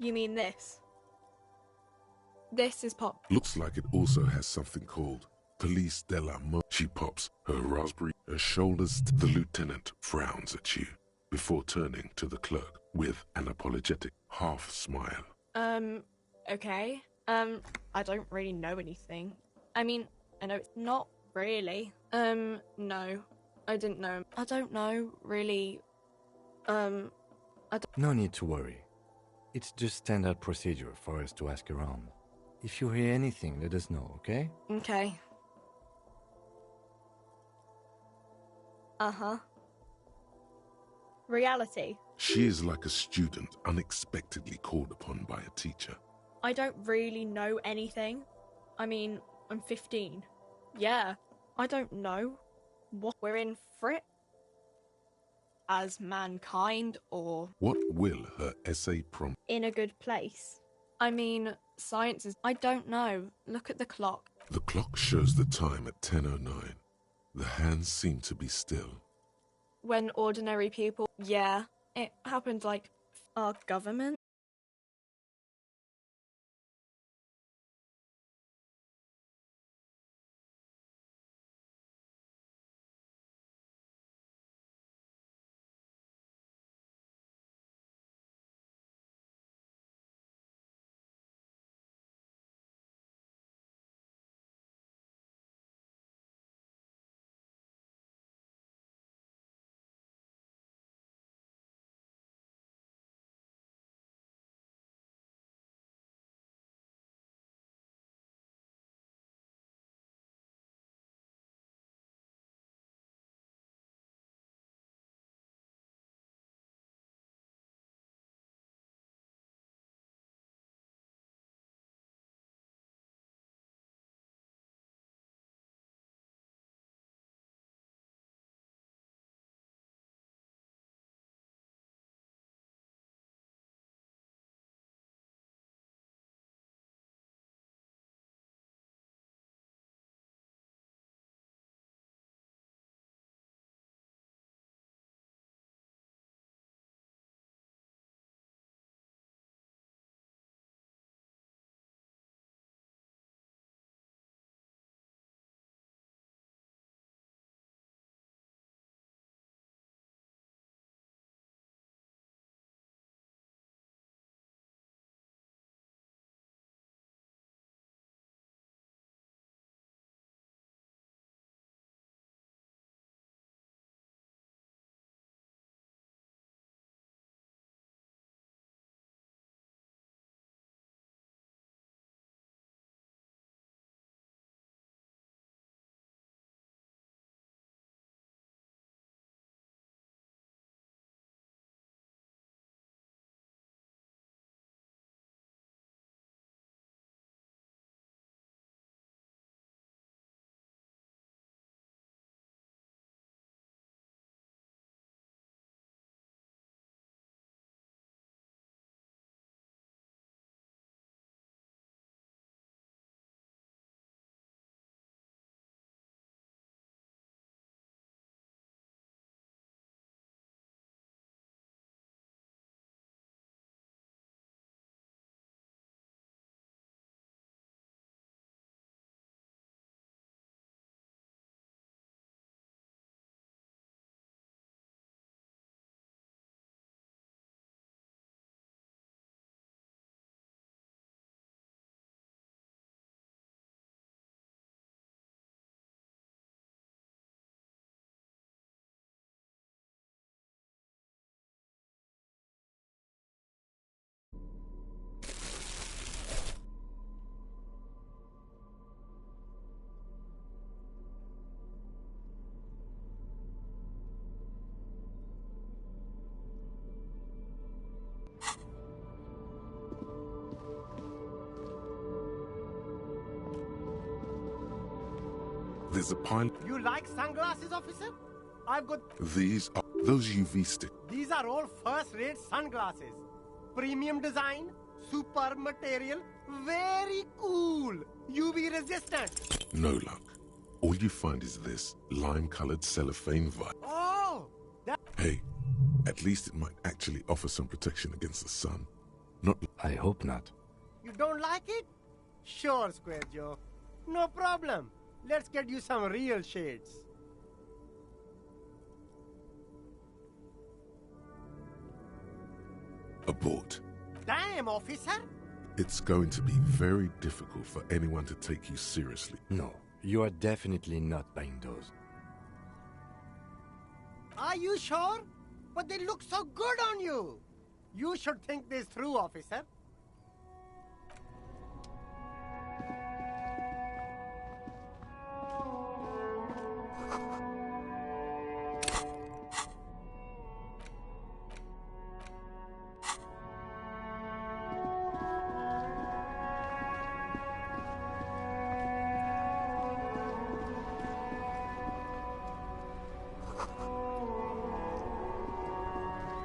You mean this? This is pop. Looks like it also has something called Police de la Mo. She pops her raspberry, her shoulders. The lieutenant frowns at you before turning to the clerk with an apologetic half smile. Okay. I don't really know anything. I mean, I know it's not really. No. I didn't know. I don't know, really. No need to worry. It's just standard procedure for us to ask around. If you hear anything, let us know, okay? Okay. Uh-huh. Reality. She is like a student unexpectedly called upon by a teacher. I don't really know anything. I mean, I'm 15. Yeah, I don't know what we're in for it as mankind or What will her essay prompt? in a good place. I mean, science is... I don't know. Look at the clock. The clock shows the time at 10:09. The hands seem to be still. When ordinary people... Yeah, it happened like our government. There's a pile. You like sunglasses, officer? I've got... These are those UV sticks. These are all first-rate sunglasses. Premium design, super material, very cool. UV resistant. No luck. All you find is this lime-colored cellophane vial. Oh! Hey, at least it might actually offer some protection against the sun. Not... I hope not. You don't like it? Sure, Square Joe. No problem. Let's get you some real shades. Abort. Damn, officer! It's going to be very difficult for anyone to take you seriously. No, you are definitely not buying those. Are you sure? But they look so good on you. You should think this through, officer.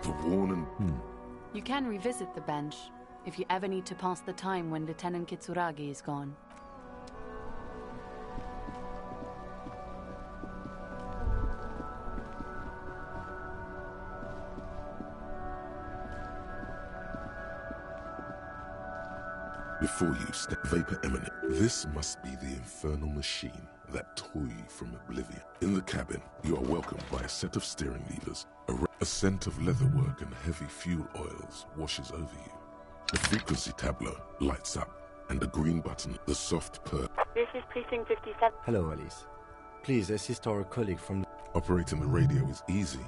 The worn and... You can revisit the bench if you ever need to pass the time when Lieutenant Kitsuragi is gone. Before you step vapor eminent, this must be the infernal machine that tore you from oblivion. In the cabin, you are welcomed by a set of steering levers. A scent of leatherwork and heavy fuel oils washes over you. The frequency tableau lights up, and the green button, the soft purr. This is Precinct 57. Hello, Alice. Please assist our colleague from the... Operating the radio is easy.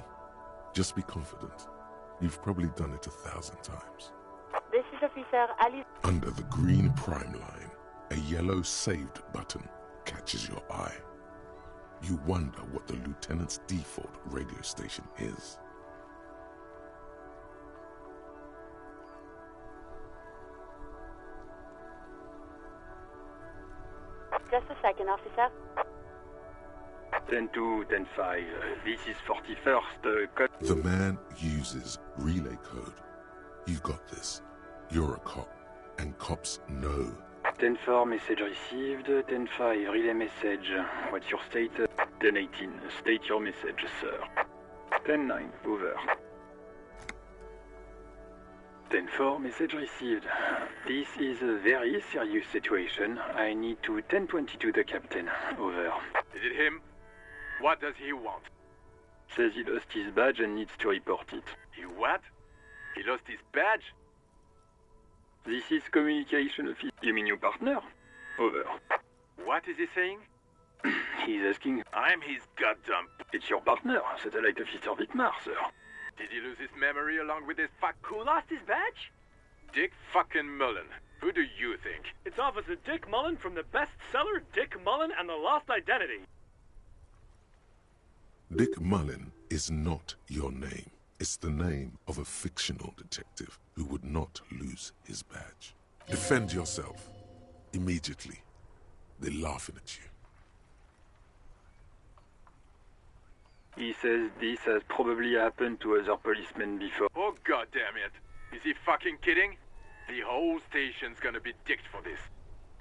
Just be confident. You've probably done it 1,000 times. This is Officer Alice. Under the green prime line, a yellow saved button catches your eye. You wonder what the lieutenant's default radio station is. Just a second, officer. 10-2, 10-5. This is 41st code. The man uses relay code. You got this. You're a cop, and cops know. 10-4, message received. 10-5, relay message. What's your state? 10-18, state your message, sir. 10-9, over. 10-4, message received. This is a very serious situation. I need to 10-22 the captain. Over. Is it him? What does he want? Says he lost his badge and needs to report it. He what? He lost his badge? This is communication officer. You mean your partner? Over. What is he saying? He's asking... I'm his goddamn... It's your partner, Satellite Officer Vitmar, sir. Did he lose his memory along with his Who lost his badge? Dick fucking Mullen. Who do you think? It's Officer Dick Mullen from the bestseller Dick Mullen and the Lost Identity. Dick Mullen is not your name. It's the name of a fictional detective who would not lose his badge. Defend yourself. Immediately. They're laughing at you. He says this has probably happened to other policemen before. Oh, goddamn it. Is he fucking kidding? The whole station's gonna be dicked for this.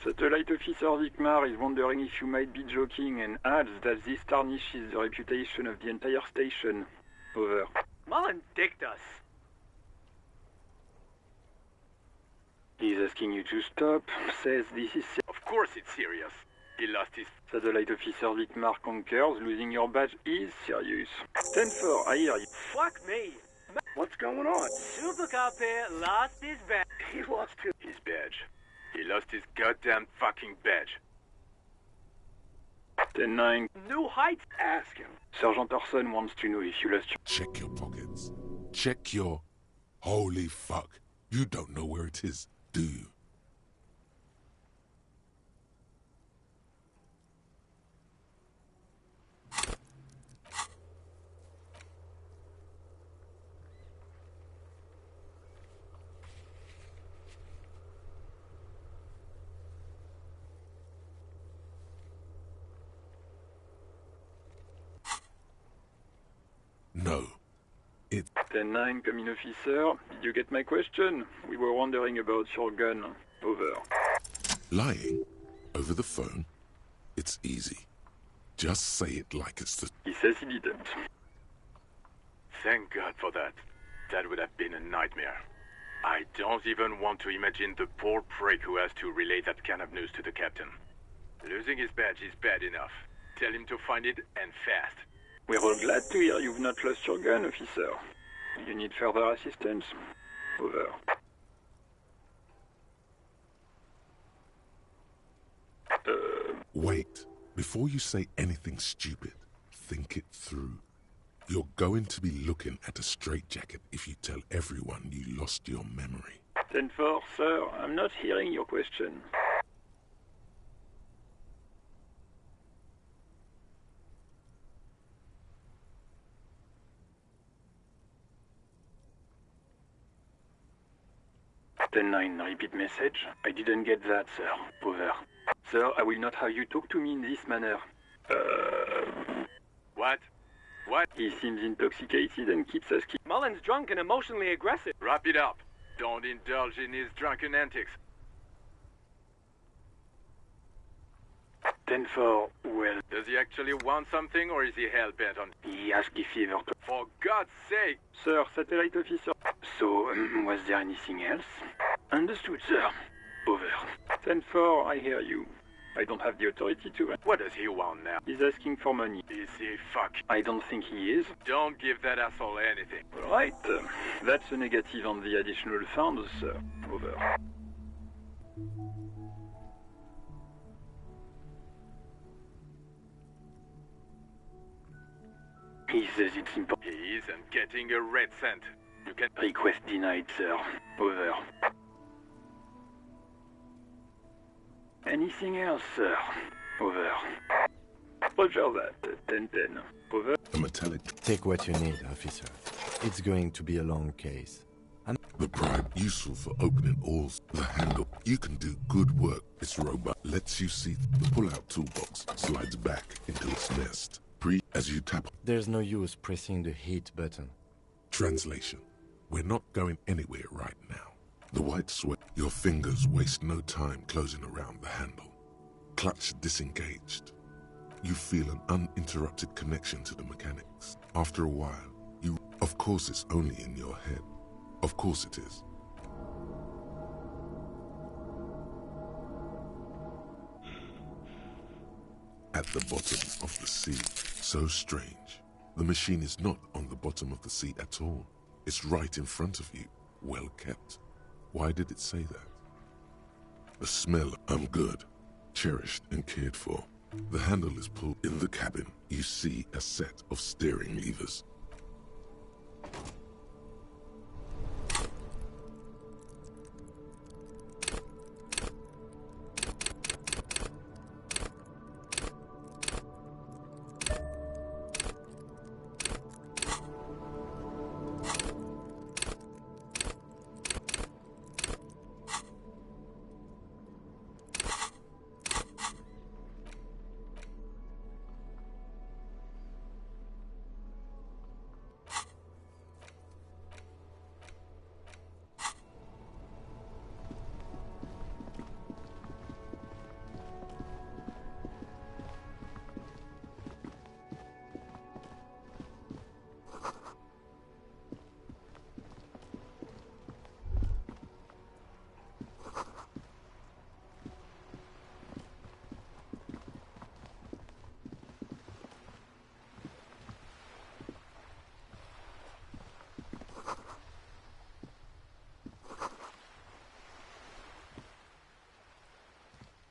Satellite Officer Vikmar is wondering if you might be joking and adds that this tarnishes the reputation of the entire station. Over. Mullen dicked us. He's asking you to stop. Says this is... Of course it's serious. He lost his... Satellite Officer Vikmar concurs. Losing your badge is serious. 10-4, I hear you. Fuck me. What's going on? Super Cop here lost his badge. He lost his badge. He lost his goddamn fucking badge. 10-9. New heights. Ask him. Sergeant Orson wants to know if you lost your... Check your pockets. Check your... Holy fuck. You don't know where it is, do you? No. 10-9, coming officer. Did you get my question? We were wondering about your gun. Over. Lying? Over the phone? It's easy. Just say it like it's the... He says he didn't. Thank God for that. That would have been a nightmare. I don't even want to imagine the poor prick who has to relay that kind of news to the captain. Losing his badge is bad enough. Tell him to find it, and fast. We're all glad to hear you've not lost your gun, officer. You need further assistance? Over. Wait. Before you say anything stupid, think it through. You're going to be looking at a straitjacket if you tell everyone you lost your memory. 10-4, sir. I'm not hearing your question. Ten-9, repeat message. I didn't get that, sir. Over. Sir, I will not have you talk to me in this manner. What? What? He seems intoxicated and keeps asking. Mullen's drunk and emotionally aggressive. Wrap it up. Don't indulge in his drunken antics. 10-4, well... Does he actually want something, or is he hell-bent on... He asked if he ever... For God's sake! Sir, satellite officer. So, was there anything else? Understood, sir. Over. 10-4, I hear you. I don't have the authority to... What does he want now? He's asking for money. Is he fuck? I don't think he is. Don't give that asshole anything. All right. That's a negative on the additional funds, sir. Over. He says it's important. He isn't getting a red cent. You can... Request denied, sir. Over. Anything else, sir? Over. Roger that. 10-10. Over. A metallic... Take what you need, officer. It's going to be a long case. The bribe useful for opening all the handle. You can do good work. It's robust. Lets you see the pull-out toolbox. Slides back into its nest. As you tap. There's no use pressing the hit button. Translation. We're not going anywhere right now. The white sweat. Your fingers waste no time closing around the handle. Clutch disengaged. You feel an uninterrupted connection to the mechanics. After a while, you... Of course it's only in your head. Of course it is. At the bottom of the sea. So strange. The machine is not on the bottom of the sea at all. It's right in front of you. Well kept. Why did it say that? The smell, I'm good. Cherished and cared for. The handle is pulled in the cabin. You see a set of steering levers.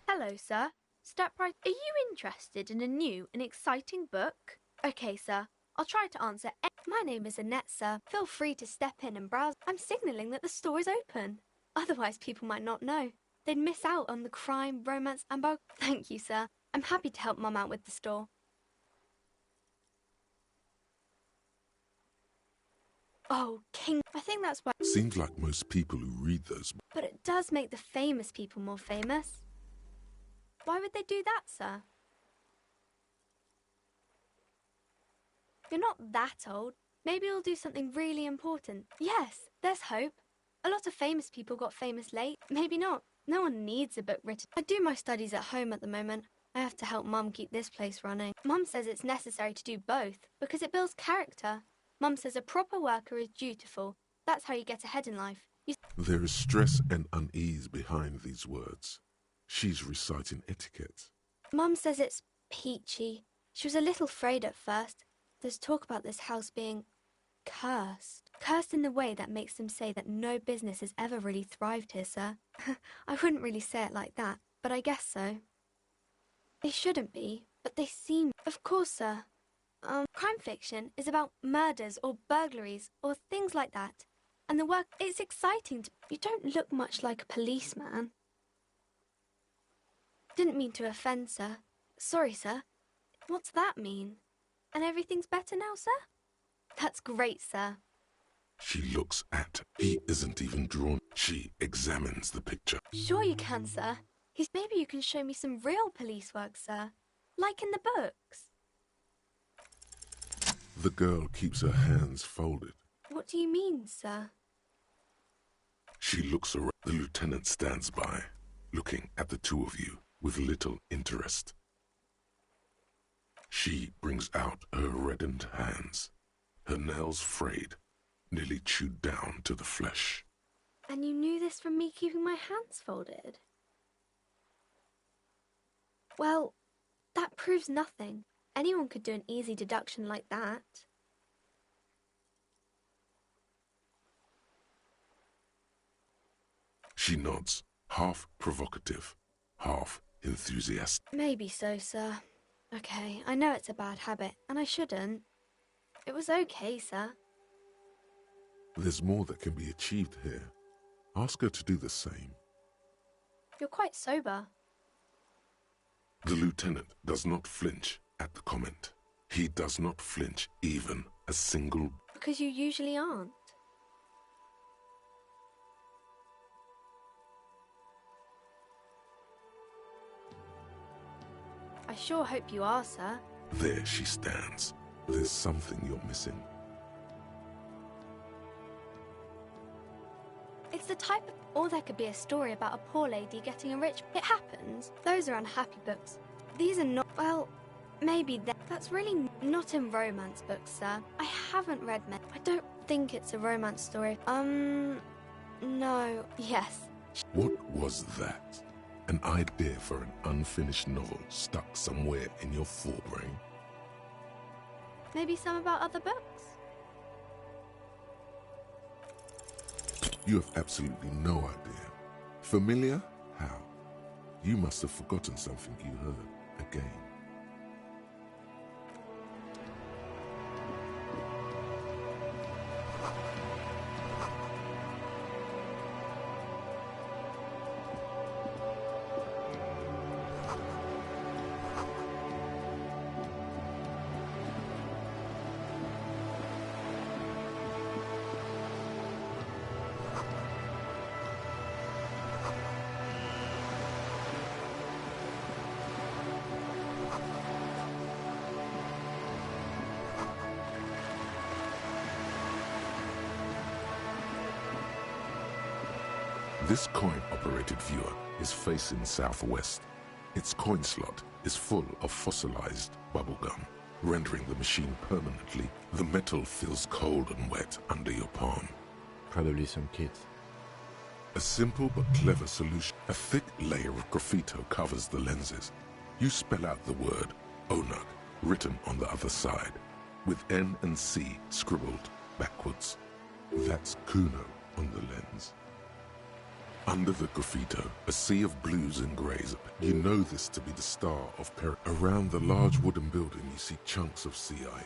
Hello, sir. Step right. Are you interested in a new and exciting book? Okay, sir. I'll try to answer. My name is Annette, sir. Feel free to step in and browse. I'm signalling that the store is open. Otherwise, people might not know. They'd miss out on the crime, romance, and Thank you, sir. I'm happy to help Mum out with the store. Oh, King. I think that's why. Seems like most people who read those. But it does make the famous people more famous. Why would they do that, sir? You're not that old. Maybe you'll do something really important. Yes, there's hope. A lot of famous people got famous late. Maybe not. No one needs a book written. I do my studies at home at the moment. I have to help Mum keep this place running. Mum says it's necessary to do both because it builds character. Mum says a proper worker is dutiful. That's how you get ahead in life. There is stress and unease behind these words. She's reciting etiquette. Mum says it's peachy. She was a little afraid at first. There's talk about this house being cursed. Cursed in the way that makes them say that no business has ever really thrived here, sir. I wouldn't really say it like that, but I guess so. They shouldn't be, but they seem... Of course, sir. Crime fiction is about murders or burglaries or things like that. And the work, it's exciting. You don't look much like a policeman. Didn't mean to offend, sir. Sorry, sir. What's that mean? And everything's better now, sir? That's great, sir. She looks at. He isn't even drawn. She examines the picture. Sure you can, sir. Maybe you can show me some real police work, sir. Like in the books. The girl keeps her hands folded. What do you mean, sir? She looks around. The lieutenant stands by, looking at the two of you with little interest. She brings out her reddened hands, her nails frayed, nearly chewed down to the flesh. And you knew this from me keeping my hands folded? Well, that proves nothing. Anyone could do an easy deduction like that. She nods, half provocative, half enthusiastic. Maybe so, sir. Okay, I know it's a bad habit, and I shouldn't. It was okay, sir. There's more that can be achieved here. Ask her to do the same. You're quite sober. The lieutenant does not flinch at the comment. He does not flinch even a single... Because you usually aren't. I sure hope you are, sir. There she stands. There's something you're missing. It's the type of... Or there could be a story about a poor lady getting a rich... It happens. Those are unhappy books. These are not... Well, maybe that's really not in romance books, sir. I haven't read many. I don't think it's a romance story. No. Yes. What was that? An idea for an unfinished novel stuck somewhere in your forebrain? Maybe some about other books? You have absolutely no idea. Familiar? How? You must have forgotten something you heard again. This coin-operated viewer is facing southwest. Its coin slot is full of fossilized bubblegum, rendering the machine permanently. The metal feels cold and wet under your palm. Probably some kids. A simple but clever solution. A thick layer of graffito covers the lenses. You spell out the word Onug, written on the other side, with N and C scribbled backwards. That's Kuno on the lens. Under the graffito, a sea of blues and greys. You know this to be the star of Perry. Around the large wooden building, you see chunks of sea ice.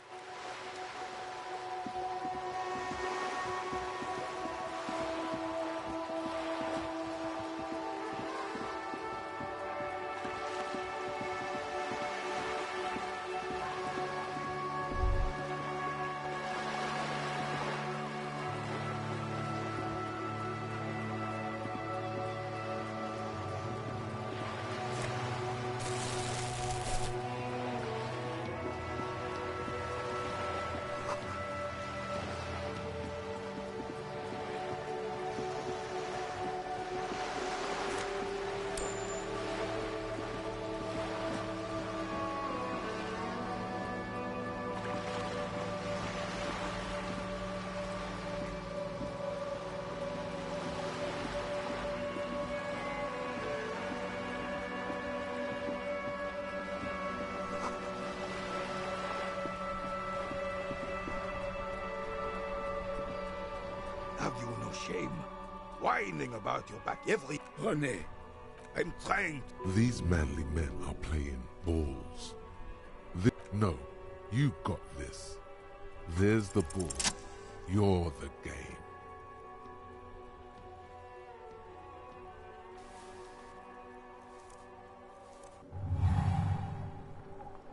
Have you no shame? Whining about your back every... René, I'm trying... These manly men are playing balls. No, you got this. There's the ball. You're the game.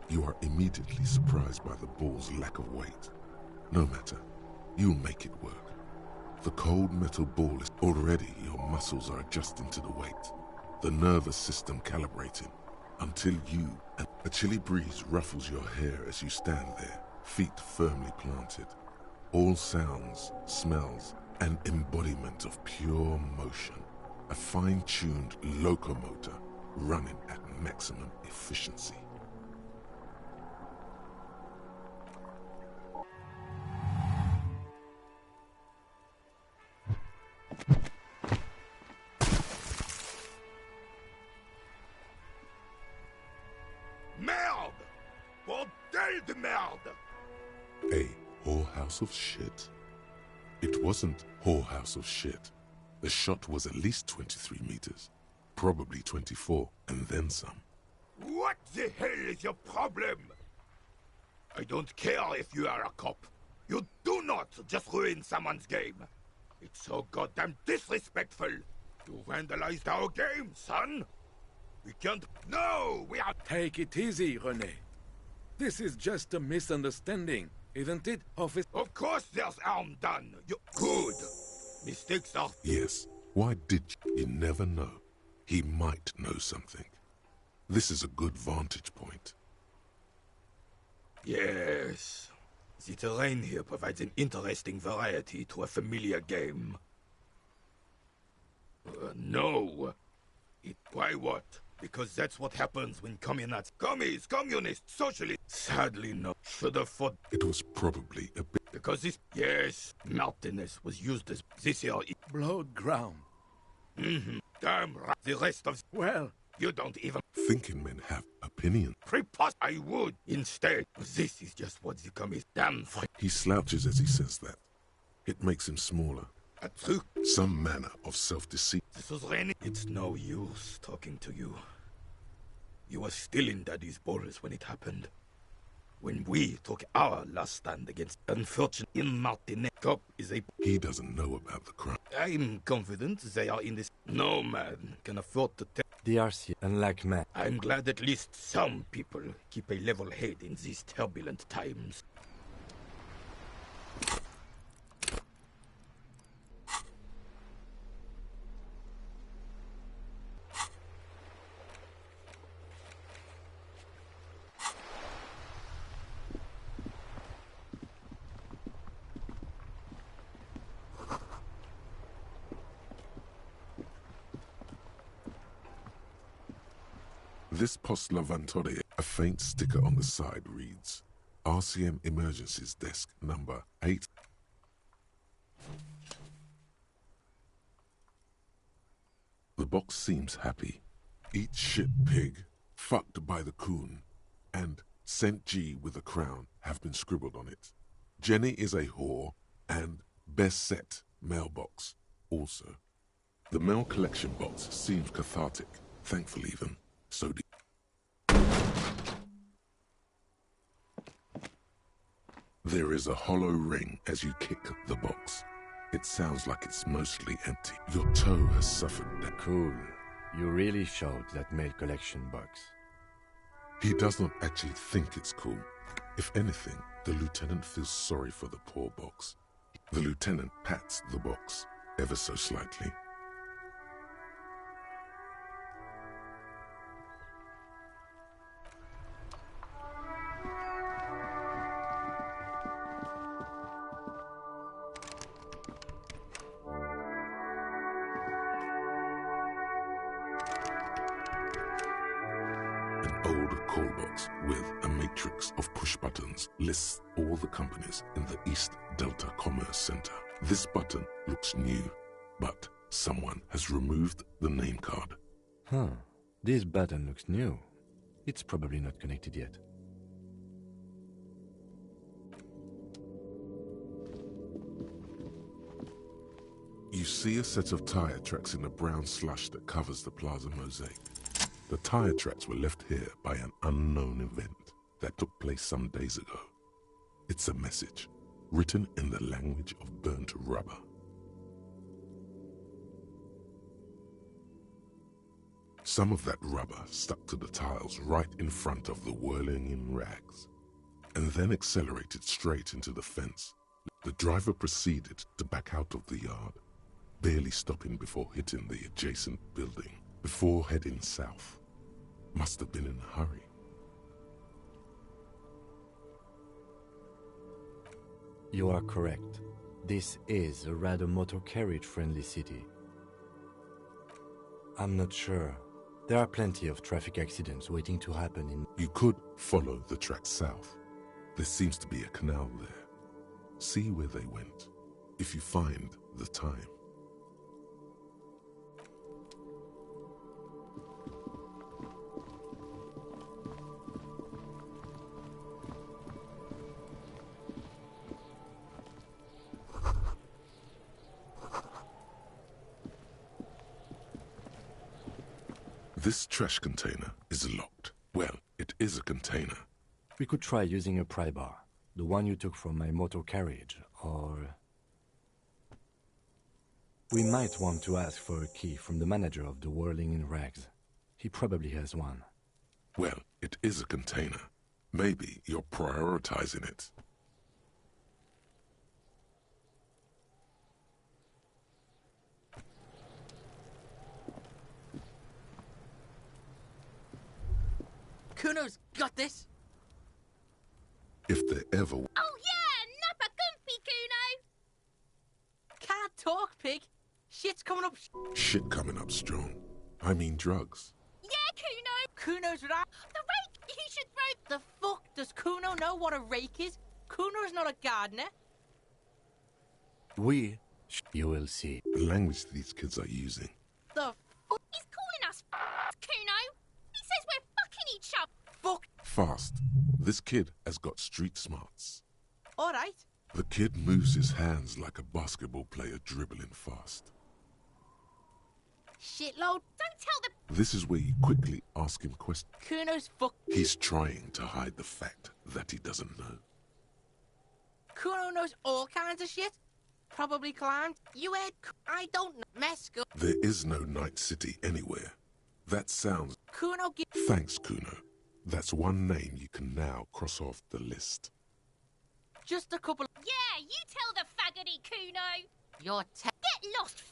You are immediately surprised by the ball's lack of weight. No matter, you'll make it work. The cold metal ball is already your muscles are adjusting to the weight, the nervous system calibrating, until a chilly breeze ruffles your hair as you stand there, feet firmly planted. All sounds, smells, an embodiment of pure motion, a fine-tuned locomotor running at maximum efficiency. Merde! Bordel de merde! A whorehouse of shit? It wasn't whorehouse of shit. The shot was at least 23 meters, probably 24, and then some. What the hell is your problem? I don't care if you are a cop. You do not just ruin someone's game. It's so goddamn disrespectful. You vandalized our game, son. We can't... No, we are... Take it easy, René. This is just a misunderstanding, isn't it, officer? Of course there's harm done. You... Good. Mistakes are... Yes, why did you never know? He might know something. This is a good vantage point. Yes. The terrain here provides an interesting variety to a familiar game. No. Why what? Because that's what happens when communists, communists, socialists. Sadly, no. Should have fought. It was probably a bit. Because this, yes, Martinez was used as this year. Blood ground. Damn right. The rest of. Well, you don't even. Thinking men have opinion. I would. Instead, this is just what the communists. Damn. He slouches as he says that. It makes him smaller. Some manner of self-deceit. It's no use talking to you. You were still in Daddy's balls when it happened. When we took our last stand against unfortunate Martinez. Cop is a... He doesn't know about the crime. I'm confident they are in this... No man can afford to tell... DRC, unlike man. I'm glad at least some people keep a level head in these turbulent times. This Post Lavantore, a faint sticker on the side reads, RCM Emergencies Desk number 8. The box seems happy. Eat shit pig, fucked by the coon, and St. G with a crown have been scribbled on it. Jenny is a whore, and best set mailbox also. The mail collection box seems cathartic, thankful even. So there is a hollow ring as you kick the box. It sounds like it's mostly empty. Your toe has suffered that. Cool. You really showed that mail collection box. He does not actually think it's cool. If anything, the lieutenant feels sorry for the poor box. The lieutenant pats the box, ever so slightly. Call box with a matrix of push buttons lists all the companies in the East Delta Commerce Center. This button looks new, but someone has removed the name card. Huh. This button looks new. It's probably not connected yet. see a set of tire tracks in the brown slush that covers the plaza mosaic. The tire tracks were left here by an unknown event that took place some days ago. It's a message, written in the language of burnt rubber. Some of that rubber stuck to the tiles right in front of the whirling-in rags, and then accelerated straight into the fence. The driver proceeded to back out of the yard, barely stopping before hitting the adjacent building, before heading south. Must have been in a hurry. You are correct. This is a rather motor carriage-friendly city. I'm not sure. There are plenty of traffic accidents waiting to happen in... You could follow the tracks south. There seems to be a canal there. See where they went, if you find the time. This trash container is locked. Well, it is a container. We could try using a pry bar. The one you took from my motor carriage, or... We might want to ask for a key from the manager of the Whirling in Rags. He probably has one. Well, it is a container. Maybe you're prioritizing it. Kuno's got this! If there ever... Oh yeah, Nappa Gumpy, Kuno! Can't talk, pig! Shit's coming up... Shit coming up strong. I mean drugs. Yeah, Kuno! Kuno's right. The rake! You should throw... The fuck? Does Kuno know what a rake is? Kuno's not a gardener. You will see. The language these kids are using. The fuck? He's calling us Kuno! He says we're fucking each other! Fuck! Fast. This kid has got street smarts. Alright. The kid moves his hands like a basketball player dribbling fast. Shitload. Don't tell the... This is where you quickly ask him questions. Kuno's fuck... He's trying to hide the fact that he doesn't know. Kuno knows all kinds of shit. Probably climbed. You heard... I don't know. Mesco. There is no Night City anywhere. That sounds... Kuno gi... Thanks, Kuno. That's one name you can now cross off the list. Just a couple... Yeah, you tell the faggoty, Kuno! You're Get lost,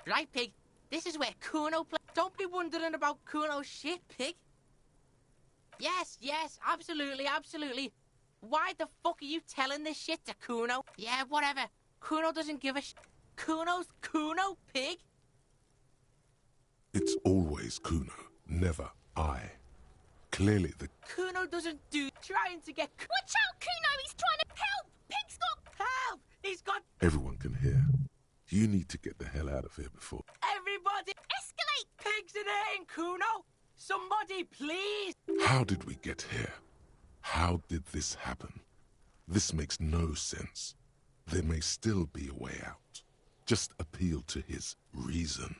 Right, pig. This is where Kuno plays. Don't be wondering about Kuno's shit, pig. Yes, absolutely, absolutely. Why the fuck are you telling this shit to Kuno? Yeah, whatever. Kuno doesn't give a shit. Kuno's Kuno, pig. It's always Kuno, never I. Clearly the... Kuno doesn't do... Trying to get... Watch out, Kuno! He's trying to help! Pig's got... Help! He's got... Everyone can hear. You need to get the hell out of here before... Everybody... Escalate! Pigs in here, Kuno! Somebody, please! How did we get here? How did this happen? This makes no sense. There may still be a way out. Just appeal to his reason.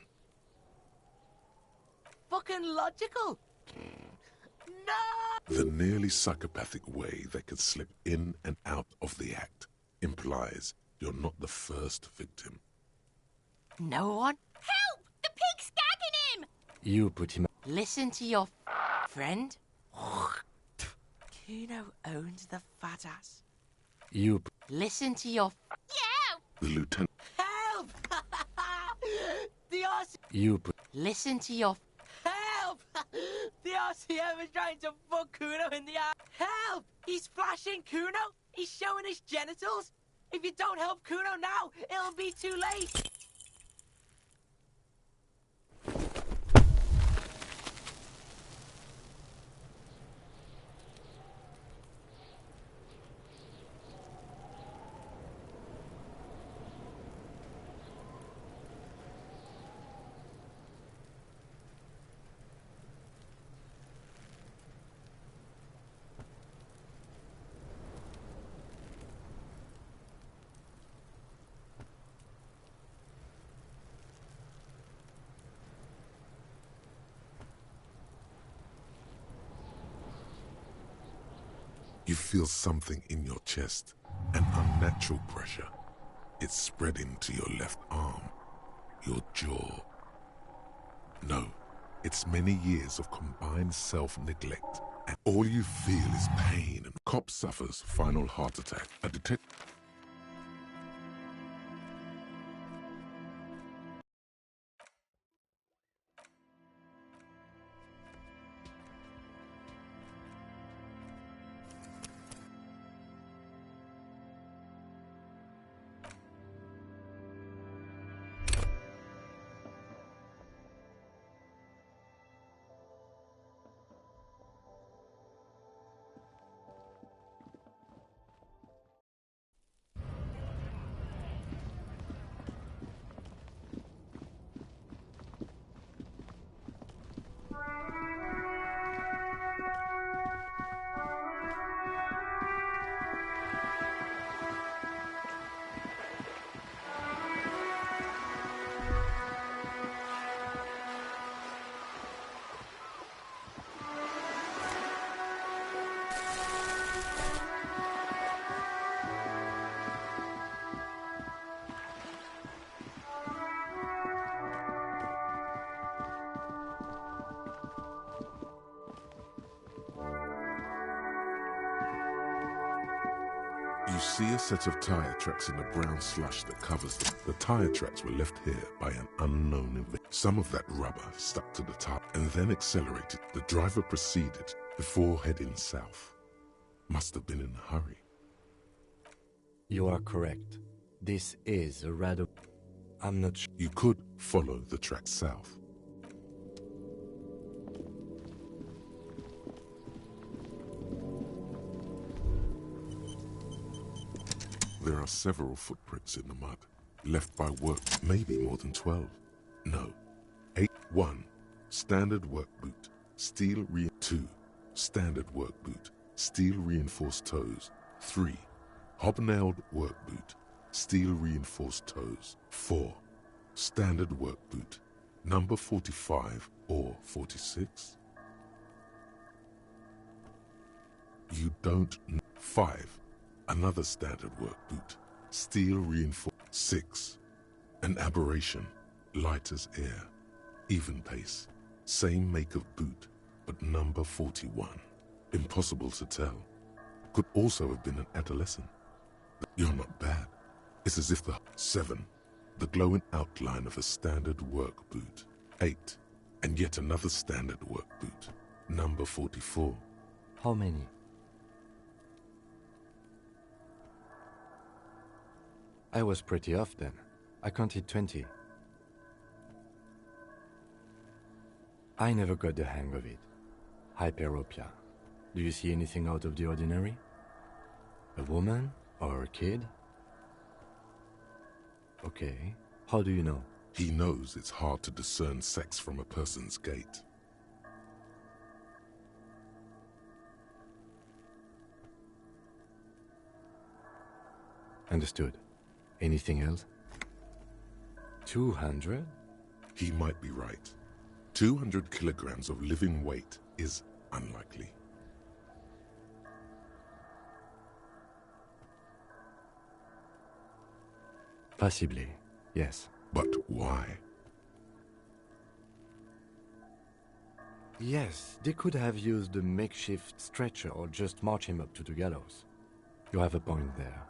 Fucking logical. No! The nearly psychopathic way they could slip in and out of the act implies you're not the first victim. No one? Help! The pig's gagging him! You put him... Listen to your friend. Kuno owns the fat ass. You... Listen to your... Yeah! The lieutenant... Help! The RC... You put... Listen to your... Help! The RCM is trying to fuck Kuno in the eye. Help! He's flashing Kuno. He's showing his genitals. If you don't help Kuno now, it'll be too late. You feel something in your chest, an unnatural pressure. It's spreading to your left arm, your jaw. No, it's many years of combined self-neglect, and all you feel is pain. And cop suffers final heart attack. A detective. You see a set of tire tracks in the brown slush that covers them. The tire tracks were left here by an unknown invader. Some of that rubber stuck to the tire and then accelerated. The driver proceeded before heading south. Must have been in a hurry. You are correct. This is a rather... I'm not sure. You could follow the track south. There are several footprints in the mud, left by work, maybe more than 12. No. 8. 1. Standard work boot, steel 2. Standard work boot, steel reinforced toes. 3. Hobnailed work boot, steel reinforced toes. 4. Standard work boot, number 45 or 46. You don't know. 5. Another standard work boot, steel reinforced. 6. An aberration, light as air, even pace, same make of boot, but number 41. Impossible to tell. Could also have been an adolescent. You're not bad. It's as if the 7. The glowing outline of a standard work boot. 8. And yet another standard work boot, number 44. How many? I was pretty off then. I counted 20. I never got the hang of it. Hyperopia. Do you see anything out of the ordinary? A woman or a kid? Okay. How do you know? He knows it's hard to discern sex from a person's gait. Understood. Anything else? 200? He might be right. 200 kilograms of living weight is unlikely. Possibly, yes. But why? Yes, they could have used a makeshift stretcher or just march him up to the gallows. You have a point there.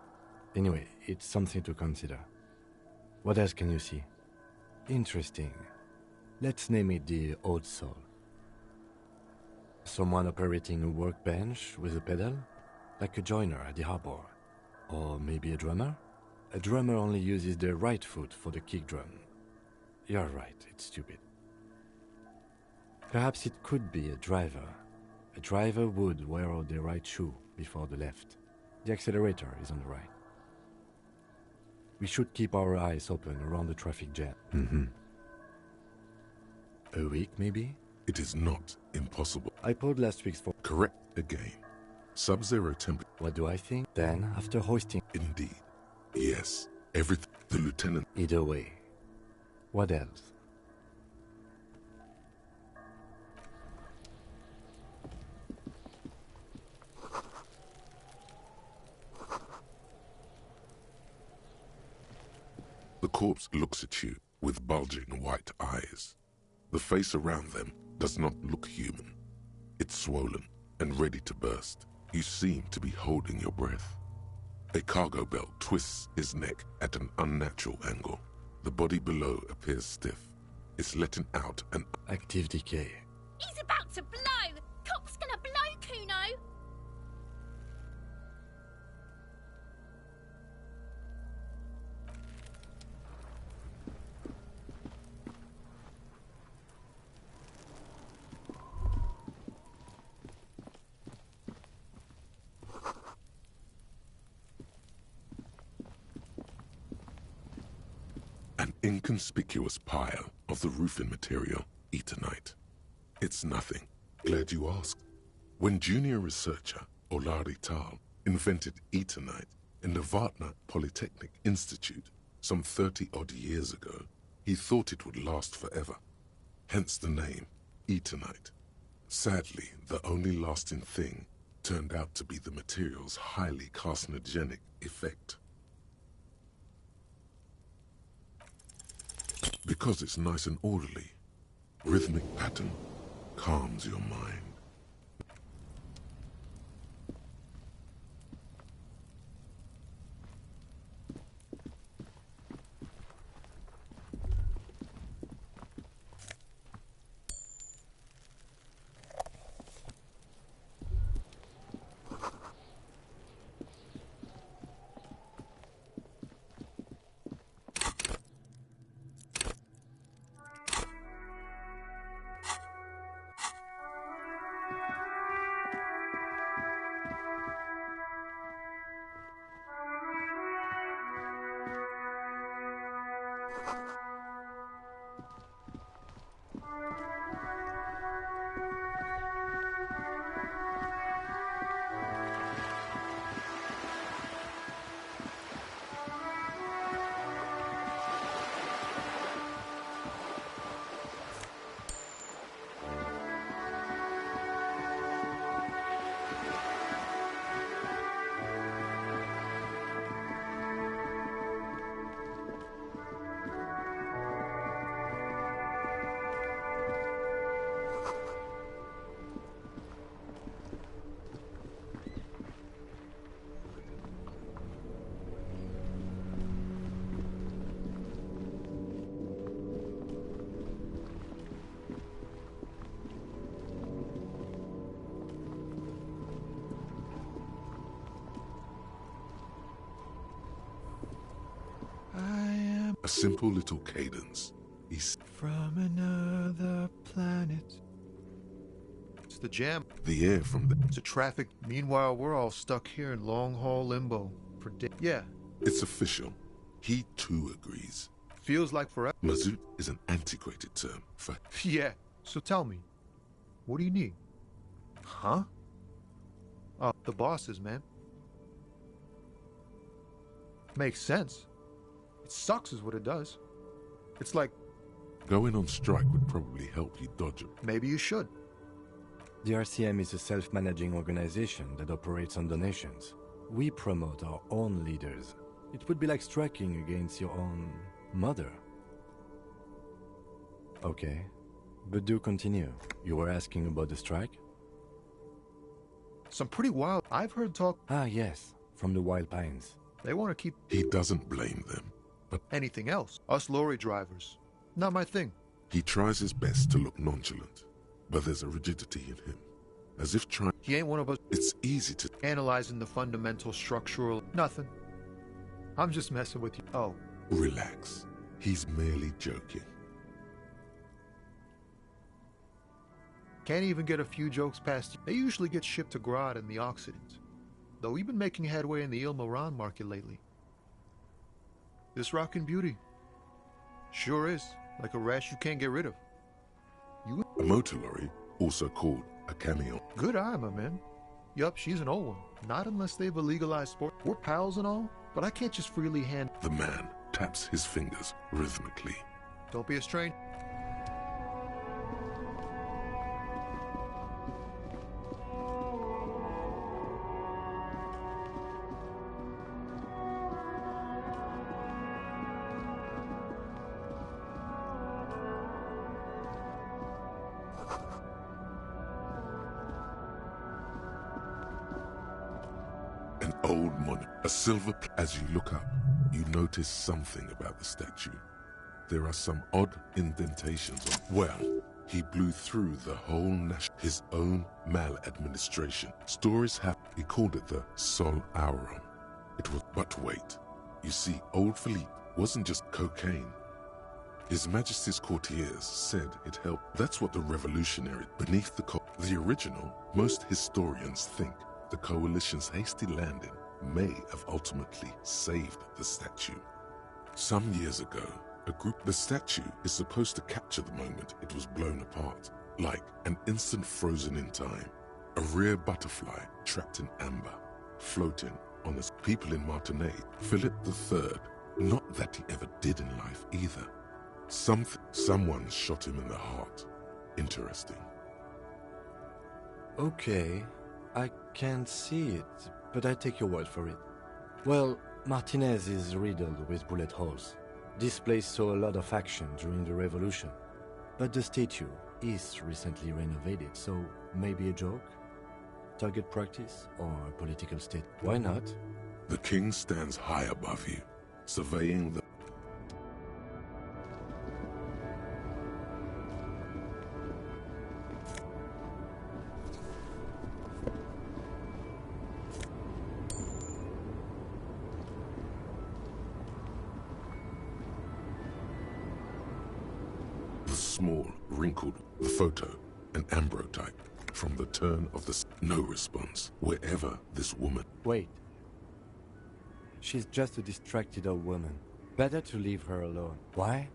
Anyway, it's something to consider. What else can you see? Interesting. Let's name it the Old Soul. Someone operating a workbench with a pedal? Like a joiner at the harbor. Or maybe a drummer? A drummer only uses their right foot for the kick drum. You're right, it's stupid. Perhaps it could be a driver. A driver would wear the right shoe before the left. The accelerator is on the right. We should keep our eyes open around the traffic jam. A week, maybe? It is not impossible. I pulled last week's for... Correct again. Sub-zero temperature. What do I think? Then, after hoisting... Indeed. Yes. Everything. The lieutenant... Either way. What else? corpse looks at you with bulging white eyes. The face around them does not look human. It's swollen and ready to burst. You seem to be holding your breath. A cargo belt twists his neck at an unnatural angle. The body below appears stiff. It's letting out an active decay. He's about to blow! Cop's gonna blow, Kuno! an inconspicuous pile of the roofing material, Eternite. It's nothing. Glad you asked. When junior researcher Olari Tal invented Eternite in the Vartna Polytechnic Institute some 30-odd years ago, he thought it would last forever. Hence the name, Eternite. Sadly, the only lasting thing turned out to be the material's highly carcinogenic effect. Because it's nice and orderly, rhythmic pattern calms your mind. A simple little cadence. He's from another planet. It's the jam. The air from the... It's a traffic. Meanwhile, we're all stuck here in long-haul limbo. Yeah. It's official. He too agrees. Feels like forever. Mazout is an antiquated term for... Yeah. So tell me, what do you need? Huh? Oh, the bosses, man. Makes sense. It sucks is what it does. It's like... Going on strike would probably help you dodge it. Maybe you should. The RCM is a self-managing organization that operates on donations. We promote our own leaders. It would be like striking against your own mother. Okay, but do continue. You were asking about the strike? Some pretty wild... I've heard talk... Ah, yes, from the Wild Pines. They want to keep... He doesn't blame them, but... Anything else. Us lorry drivers. Not my thing. He tries his best to look nonchalant, but there's a rigidity in him. As if trying... He ain't one of us. It's easy to... Analyzing the fundamental structural... Nothing. I'm just messing with you. Oh. Relax. He's merely joking. Can't even get a few jokes past you. They usually get shipped to Grad in the Occident. Though we've been making headway in the Il-Moran market lately. This rockin' beauty. Sure is. Like a rash you can't get rid of. A motor lorry, also called a camion. Good eye, my man. Yup, she's an old one. Not unless they've a legalized sport. We're pals and all, but I can't just freely hand... The man taps his fingers rhythmically. Don't be a stranger. old monument. A silver... As you look up, you notice something about the statue. There are some odd indentations on... Well, he blew through the whole his own maladministration. Stories have... He called it the Sol Auron. It was... But wait. You see, old Philippe wasn't just cocaine. His Majesty's courtiers said it helped. That's what the revolutionary... Beneath the original, most historians think the coalition's hasty landing may have ultimately saved the statue. Some years ago, the statue is supposed to capture the moment it was blown apart, like an instant frozen in time. A rare butterfly trapped in amber, floating on the people in Martinique. Philip III, not that he ever did in life either. Someone shot him in the heart. Interesting. Okay, I can't see it, but I take your word for it. Well, Martinez is riddled with bullet holes. This place saw a lot of action during the revolution, but the statue is recently renovated, so maybe a joke? Target practice or a political state? Why not? The king stands high above you, surveying the... small, wrinkled photo, an ambrotype from the turn of the... No response, wherever this woman... Wait. She's just a distracted old woman. Better to leave her alone. Why?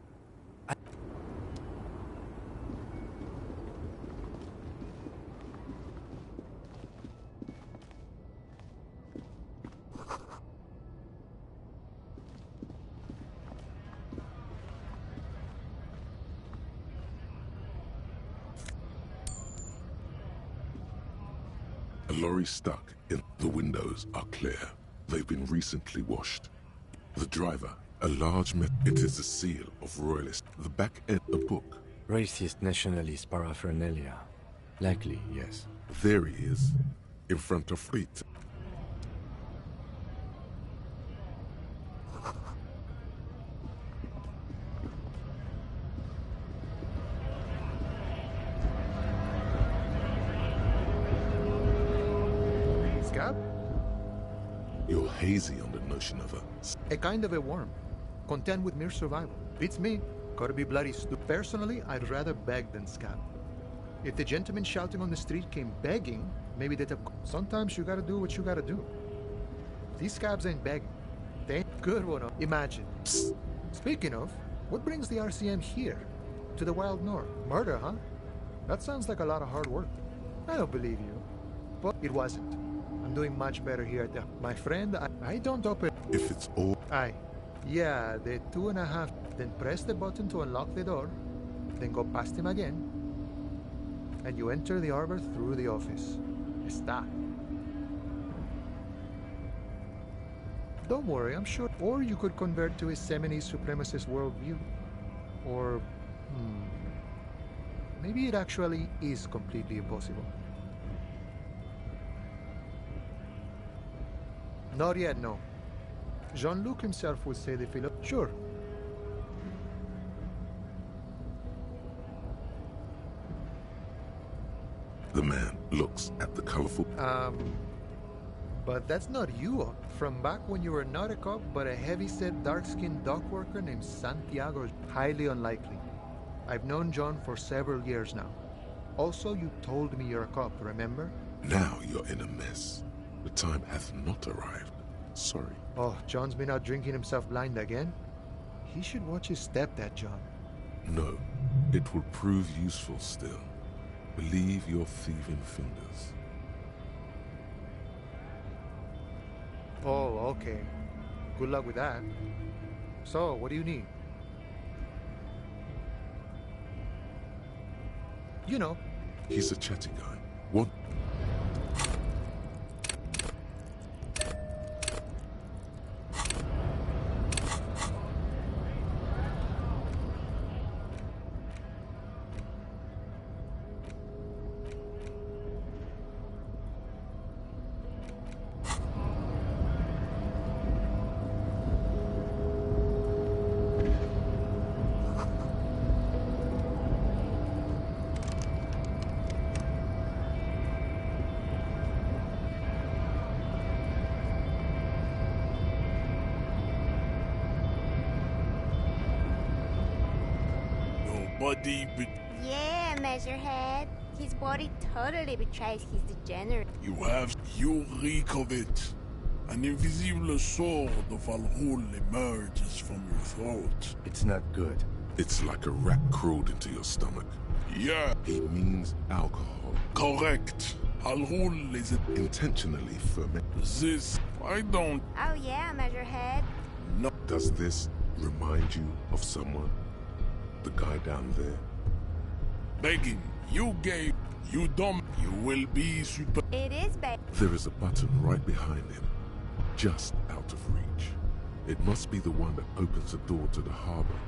A lorry stuck in the windows are clear. They've been recently washed. The driver, a large it is a seal of royalist. The back end, a book. Racist nationalist paraphernalia. Likely, yes. There he is, in front of Frit. You're hazy on the notion of a kind of a worm, content with mere survival. Beats me. Gotta be bloody stupid. Personally, I'd rather beg than scab. If the gentleman shouting on the street came begging, maybe they'd have... Sometimes you gotta do what you gotta do. These scabs ain't begging. They ain't good one. Imagine. Psst. Speaking of, what brings the RCM here? To the wild north? Murder, huh? That sounds like a lot of hard work. I don't believe you. But it wasn't. I'm doing much better here at the... My friend, I don't open... If it's all... Aye. Yeah, the 2.5... Then press the button to unlock the door. Then go past him again. And you enter the arbor through the office. Está. Don't worry, I'm sure. Or you could convert to his Semini supremacist worldview. Or... maybe it actually is completely impossible. Not yet, no. Jean-Luc himself would say the philo... Sure. The man looks at the colorful... But that's not you. From back when you were not a cop, but a heavy-set, dark-skinned dock worker named Santiago. Highly unlikely. I've known John for several years now. Also, you told me you're a cop, remember? Now you're in a mess. The time hath not arrived. Sorry. Oh, John's been out drinking himself blind again? He should watch his step, that John. No, it will prove useful still. Believe your thieving fingers. Oh, okay. Good luck with that. So, what do you need? You know. He's a chatty guy. What? body, but Yeah, Measurehead. His body totally betrays his degenerate. you have your reek of it. An invisible sword of Al-Ghul emerges from your throat. It's not good. It's like a rat crawled into your stomach. Yeah. He means alcohol. Correct. Al-Ghul is intentionally ferment. This, I don't... Oh yeah, Measurehead. No. Does this remind you of someone? The guy down there? Begging, you gave, you dumb, you will be super... It is bad. There is a button right behind him, just out of reach. It must be the one that opens the door to the harbor.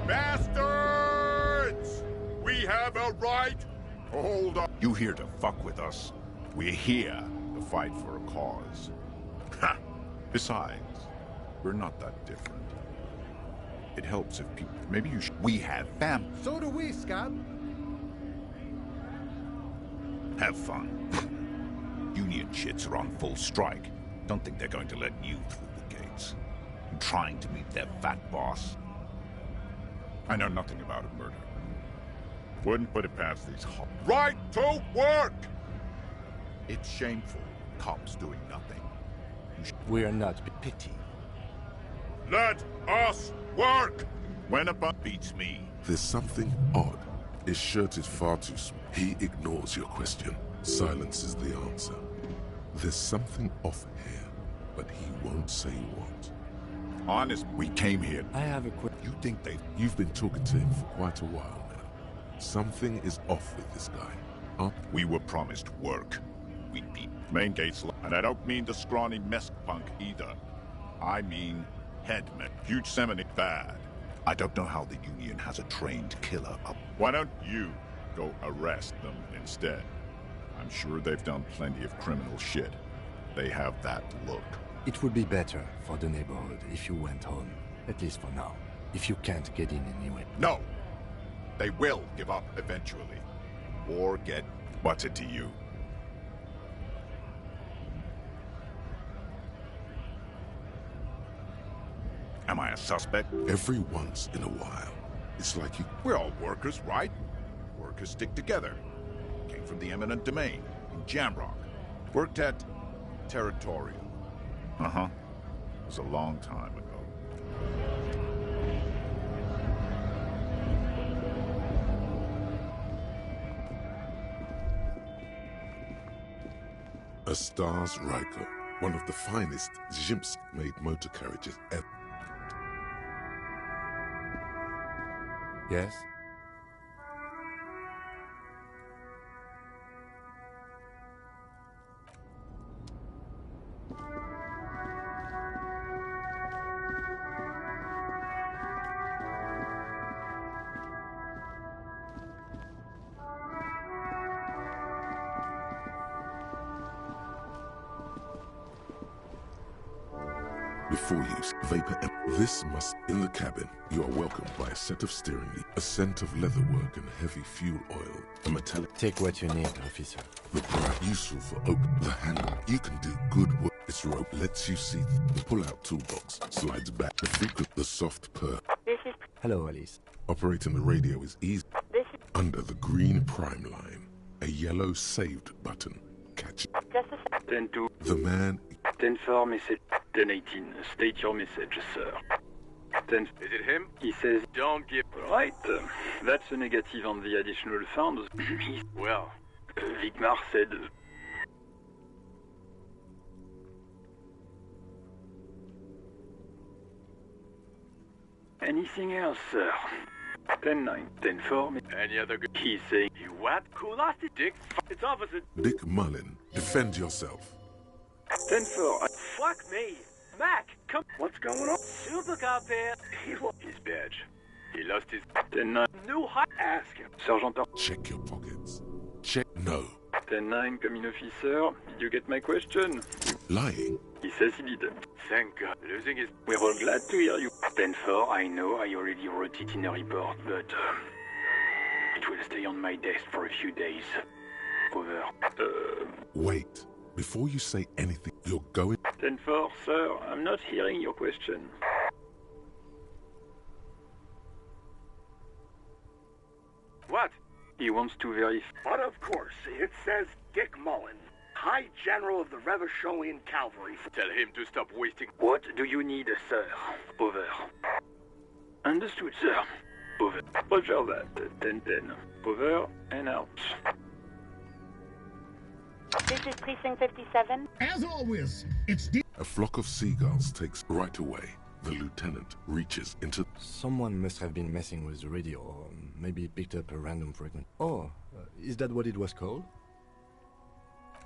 Bastards! We have a right. Hold up. You here to fuck with us? We're here to fight for a cause. Ha! Besides, we're not that different. It helps if people... Maybe you should... We have fam... So do we, Scott. Have fun. Union shits are on full strike. Don't think they're going to let you through the gates. I'm trying to meet their fat boss. I know nothing about a murder. Wouldn't put it past these Right to work! It's shameful. Cops doing nothing. We are not pity. Let us work! When a buck beats me. There's something odd. His shirt is far too small. He ignores your question. Silence is the answer. There's something off here, but he won't say what. Honest, we came here. I have a question. You think they... You've been talking to him for quite a while now. Something is off with this guy. Huh? We were promised work. We'd be main gates, and I don't mean the scrawny mess punk either. I mean headman. Huge Seminic bad. I don't know how the Union has a trained killer up. Why don't you go arrest them instead? I'm sure they've done plenty of criminal shit. They have that look. It would be better for the neighborhood if you went home, at least for now. If you can't get in anyway. No! They will give up eventually. Or get... What's it to you? Am I a suspect? Every once in a while. It's like you... We're all workers, right? Workers stick together. Came from the eminent domain in Jamrock. Worked at Territorial. Uh-huh. It was a long time ago. A Stars Riker, one of the finest Zhimsk-made motor carriages ever. Yes? Before use, vapor. This must in the cabin. You are welcomed by a set of steering wheels, a scent of leatherwork and heavy fuel oil, a metallic. Take what you need, officer. The bright, useful for open the handle. You can do good work. Its rope lets you see the pull-out toolbox. Slides back. The frequent, the soft purr. Hello, Alice. Operating the radio is easy. Under the green prime line, a yellow saved button. Catch it. 10-2. The man. 10-4 message. 10-18. State your message, sir. 10. Is it him? He says, don't give... Right. That's a negative on the additional funds. Well... Vigmar said... Anything else, sir? 10-9. 10-4. Any other good... He's saying... You what? Cool off the dick. It's opposite. Dick Mullen, defend yourself. 10-4. Fuck me. Mac, come... What's going on? Super Cop here. His badge. He lost his... 10-9. No hot ask. Sergeant Check your pockets. Check. No. 10-9, coming officer. Did you get my question? Lying? He says he did. Thank God. Losing his... We're all glad to hear you. 10-4, I know I already wrote it in a report, but it will stay on my desk for a few days. Over. Wait. Before you say anything, you're going... 10-4, sir, I'm not hearing your question. What? He wants to verify. But of course, it says Dick Mullen, High General of the Revacholian Cavalry. Tell him to stop wasting... What do you need, sir? Over. Understood, sir. Over. Roger that. 10-10. Over and out. This is Precinct 57. As always, it's... A flock of seagulls takes right away. The lieutenant reaches into... Someone must have been messing with the radio, or maybe picked up a random fragment. Oh, is that what it was called?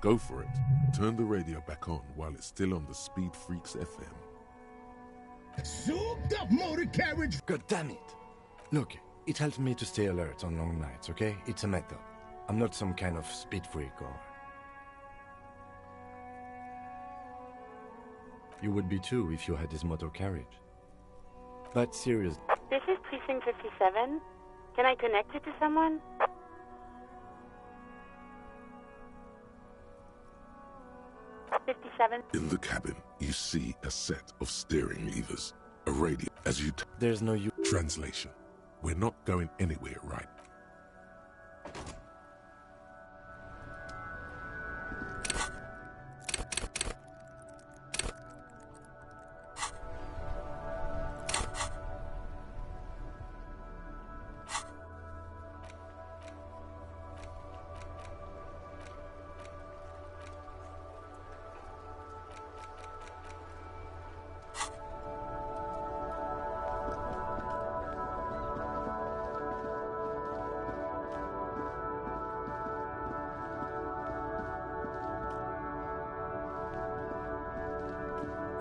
Go for it. Turn the radio back on while it's still on the Speed Freaks FM. Souped up motor carriage! God damn it! Look, it helps me to stay alert on long nights, okay? It's a method. I'm not some kind of speed freak or... You would be too if you had this motor carriage. But seriously... This is Precinct 57. Can I connect it to someone? In the cabin, you see a set of steering levers, a radio. As you... There's no you... Translation. We're not going anywhere, right?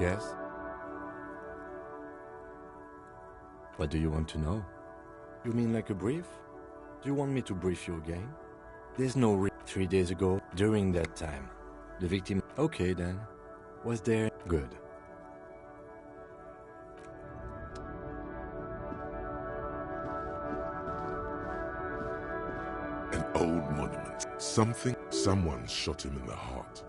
Yes? What do you want to know? You mean like a brief? Do you want me to brief you again? There's no 3 days ago, during that time. The victim... Okay then. Was there... Good. An old monument. Someone shot him in the heart.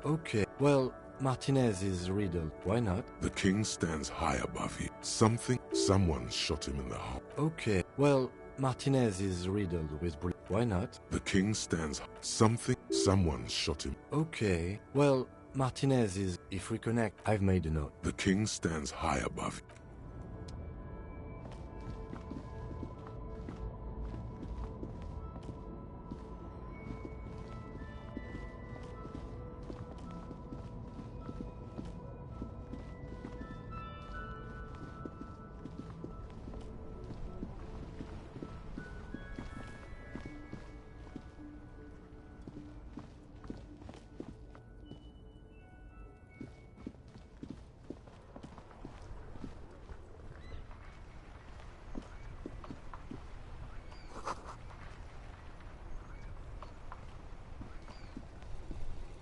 Okay, well... Martinez is riddled. Why not? The king stands high above you. Someone shot him in the heart. Okay, well, Martinez is riddled with bullets. Why not? The king stands... Someone shot him. Okay, well, Martinez is... If we connect, I've made a note. The king stands high above you.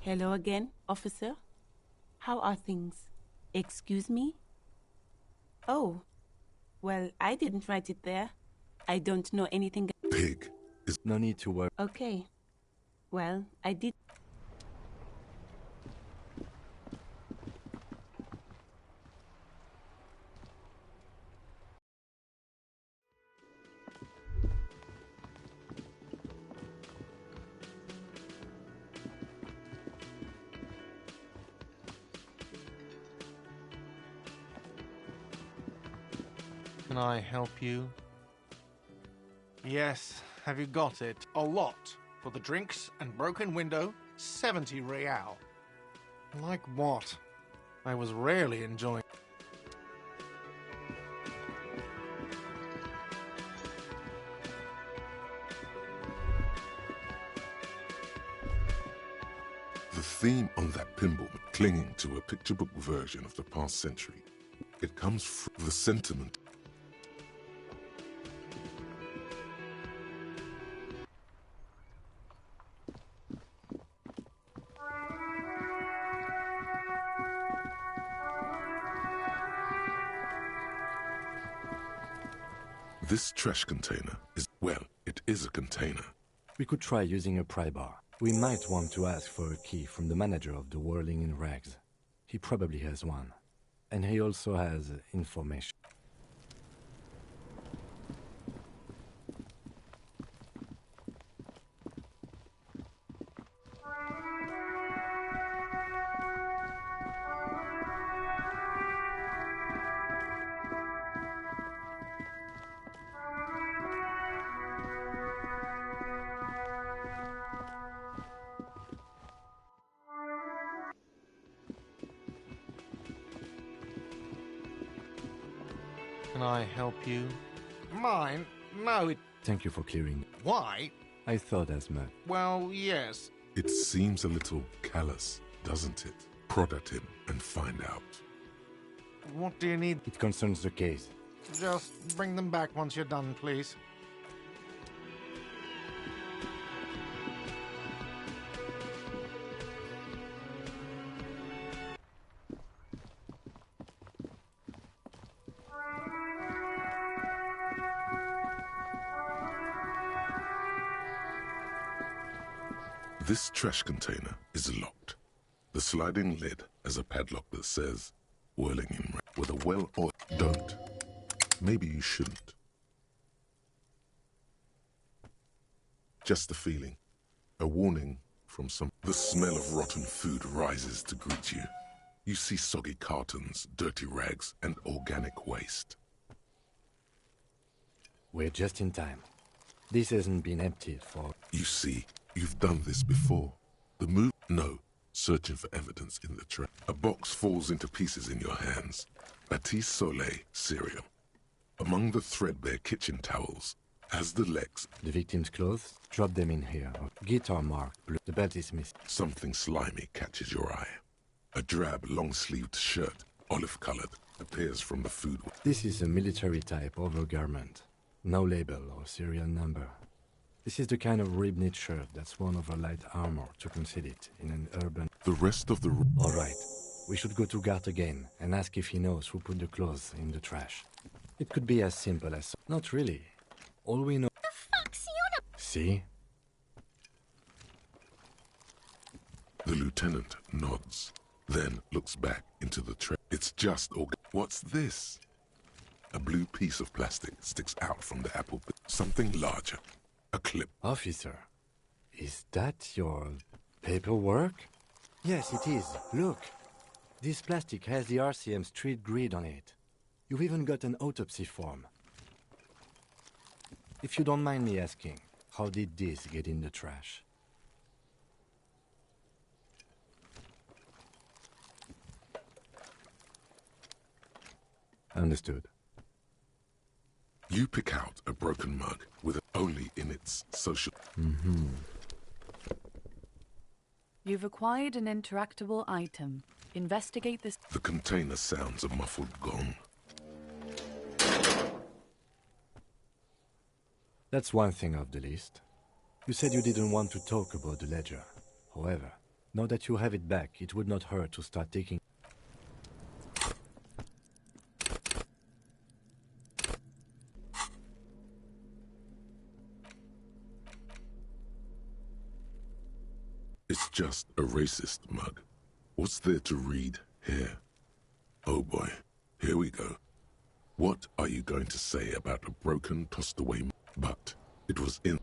Hello again, officer. How are things? Excuse me? Oh, well, I didn't write it there. I don't know anything. Pig is... No need to worry. Okay. Well, I did... Can I help you? Yes, have you got it? A lot. For the drinks and broken window, 70 real. Like what? I was rarely enjoying... The theme on that pinball, clinging to a picture book version of the past century. It comes from the sentiment. This trash container is, well, it is a container. We could try using a pry bar. We might want to ask for a key from the manager of the Whirling in Rags. He probably has one. And he also has information. Can I help you? Mine? No, it... Thank you for clearing. Why? I thought as much. Well, yes. It seems a little callous, doesn't it? Prod at him and find out. What do you need? It concerns the case. Just bring them back once you're done, please. This trash container is locked. The sliding lid has a padlock that says, Whirling in Rags, with a well-oiled... Don't. Maybe you shouldn't. Just a feeling. A warning from some... The smell of rotten food rises to greet you. You see soggy cartons, dirty rags, and organic waste. We're just in time. This hasn't been emptied for... You see, you've done this before. The move... No. Searching for evidence in the trash. A box falls into pieces in your hands. Batiste Soleil cereal. Among the threadbare kitchen towels, as the legs... The victim's clothes? Drop them in here. Guitar marked blue. The belt is missing. Something slimy catches your eye. A drab, long-sleeved shirt, olive-colored, appears from the food. This is a military-type overgarment. No label or serial number. This is the kind of rib-knit shirt that's worn over light armor to conceal it in an urban... The rest of the... All right. We should go to Gart again and ask if he knows who put the clothes in the trash. It could be as simple as... Not really. All we know... The fuck's he on a... See? The lieutenant nods, then looks back into the trash. It's just... What's this? A blue piece of plastic sticks out from the apple... Something larger. A clip. Officer, is that your paperwork? Yes, it is. Look. This plastic has the RCM street grid on it. You've even got an autopsy form. If you don't mind me asking, how did this get in the trash? Understood. You pick out a broken mug with only in its social... You've acquired an interactable item. Investigate this... The container sounds a muffled gong. That's one thing off the list. You said you didn't want to talk about the ledger. However, now that you have it back, it would not hurt to start taking... It's just a racist mug. What's there to read here? Oh boy, here we go. What are you going to say about a broken, tossed away But it was in...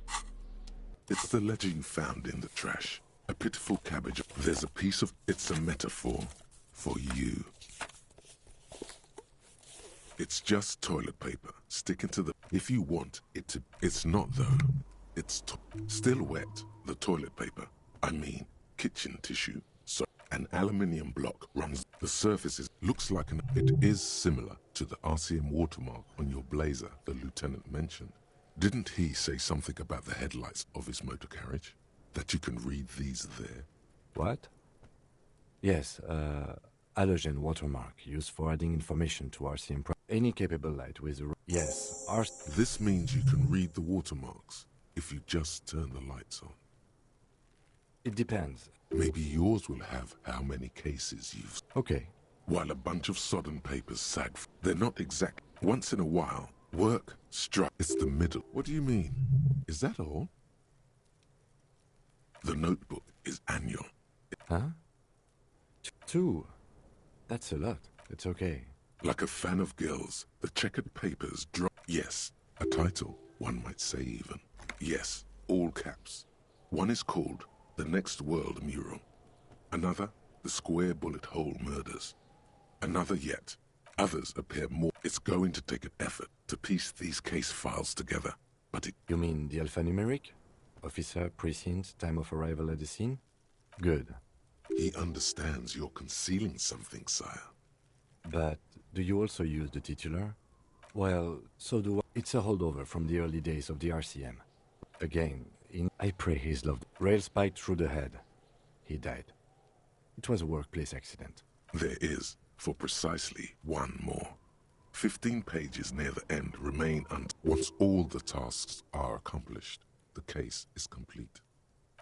It's the ledger you found in the trash. A pitiful cabbage. There's a piece of... It's a metaphor for you. It's just toilet paper. Stick into the... If you want it to... It's not though. It's still wet, the toilet paper. I mean, kitchen tissue. So an aluminium block runs. The surface looks like an... It is similar to the RCM watermark on your blazer the lieutenant mentioned. Didn't he say something about the headlights of his motor carriage? That you can read these there? What? Yes, halogen watermark used for adding information to RCM. Any capable light with a... Yes, This means you can read the watermarks if you just turn the lights on. It depends. Maybe yours will have how many cases you've... Okay. While a bunch of sodden papers sag... They're not exact. Once in a while, Work, strike. It's the middle. What do you mean? Is that all? The notebook is annual. Huh? 2. That's a lot. It's okay. Like a fan of gills, the checkered papers drop. Yes, a title, one might say even. Yes, all caps. One is called The Next World Mural. Another, The Square Bullet Hole Murders. Another yet. Others appear more. It's going to take an effort to piece these case files together, but it... You mean the alphanumeric? Officer, precinct, time of arrival at the scene? Good. He understands you're concealing something, sire. But do you also use the titular? Well, so do I. It's a holdover from the early days of the RCM. Again, I pray he's loved. Rail spiked through the head. He died. It was a workplace accident. There is, for precisely one more. 15 pages near the end remain once all the tasks are accomplished, the case is complete.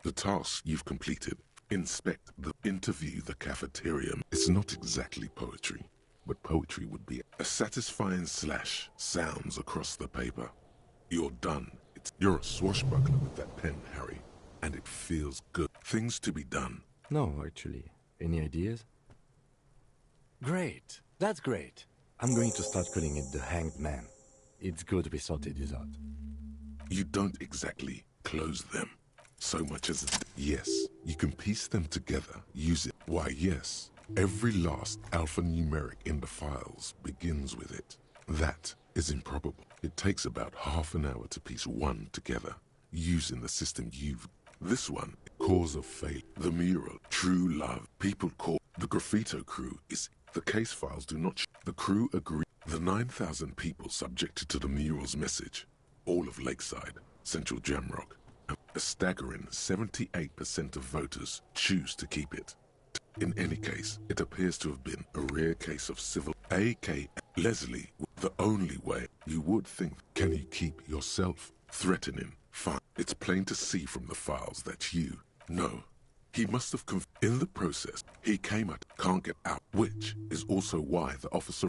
The tasks you've completed, inspect the interview the cafeteria. It's not exactly poetry, but poetry would be a satisfying slash sounds across the paper. You're done. You're a swashbuckler with that pen, Harry, and it feels good. Things to be done. No, actually. Any ideas? Great. That's great. I'm going to start calling it the Hanged Man. It's good we sorted it out. You don't exactly close them so much as yes, you can piece them together, use it. Why, yes, every last alphanumeric in the files begins with it. That is improbable. It takes about half an hour to piece one together, using the system you've... This one, cause of failure, the mural, true love, people call... The graffito crew is... The case files do not... The crew agree. The 9,000 people subjected to the mural's message, all of Lakeside, Central Jamrock, a staggering 78% of voters choose to keep it. In any case, it appears to have been a rare case of civil... A.K. Leslie, the only way you would think, can you keep yourself threatening? Fine. It's plain to see from the files that you... No. He must have in the process, he came at, can't get out, which is also why the officer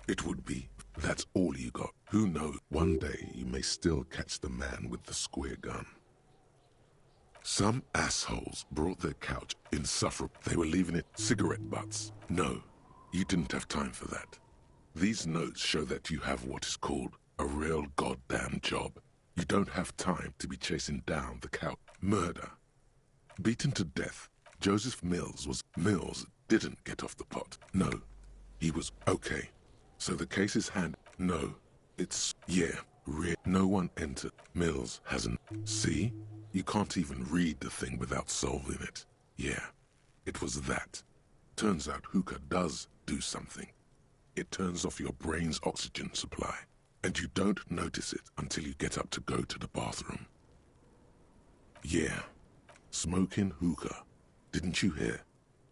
it would be, that's all you got. Who knows? One day you may still catch the man with the square gun. Some assholes brought their couch insufferable. They were leaving it cigarette butts. No, you didn't have time for that. These notes show that you have what is called a real goddamn job. You don't have time to be chasing down the couch. Murder. Beaten to death, Joseph Mills was... Mills didn't get off the pot. No, he was okay. So the case is No, it's... Yeah, no one entered. Mills hasn't... See? You can't even read the thing without solving it. Yeah, it was that. Turns out hookah does do something. It turns off your brain's oxygen supply, and you don't notice it until you get up to go to the bathroom. Yeah. Smoking hookah. Didn't you hear?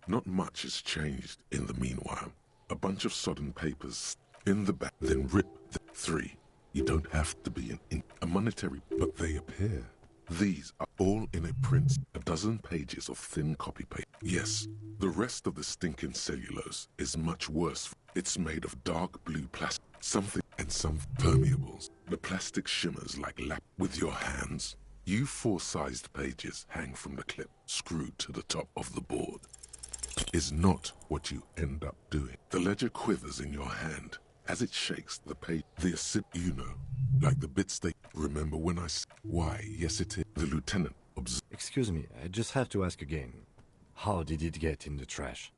Not much has changed in the meanwhile. A bunch of sodden papers in the back, then rip the 3. You don't have to be a monetary, but they appear. These are all in a print, a dozen pages of thin copy paper. Yes, the rest of the stinking cellulose is much worse. It's made of dark blue plastic, something and some permeables. The plastic shimmers like lap with your hands. You 4-sized pages hang from the clip, screwed to the top of the board. Is not what you end up doing. The ledger quivers in your hand. As it shakes the page, you know, like the bits they... Remember when I... Why, yes it is. The lieutenant Excuse me, I just have to ask again. How did it get in the trash?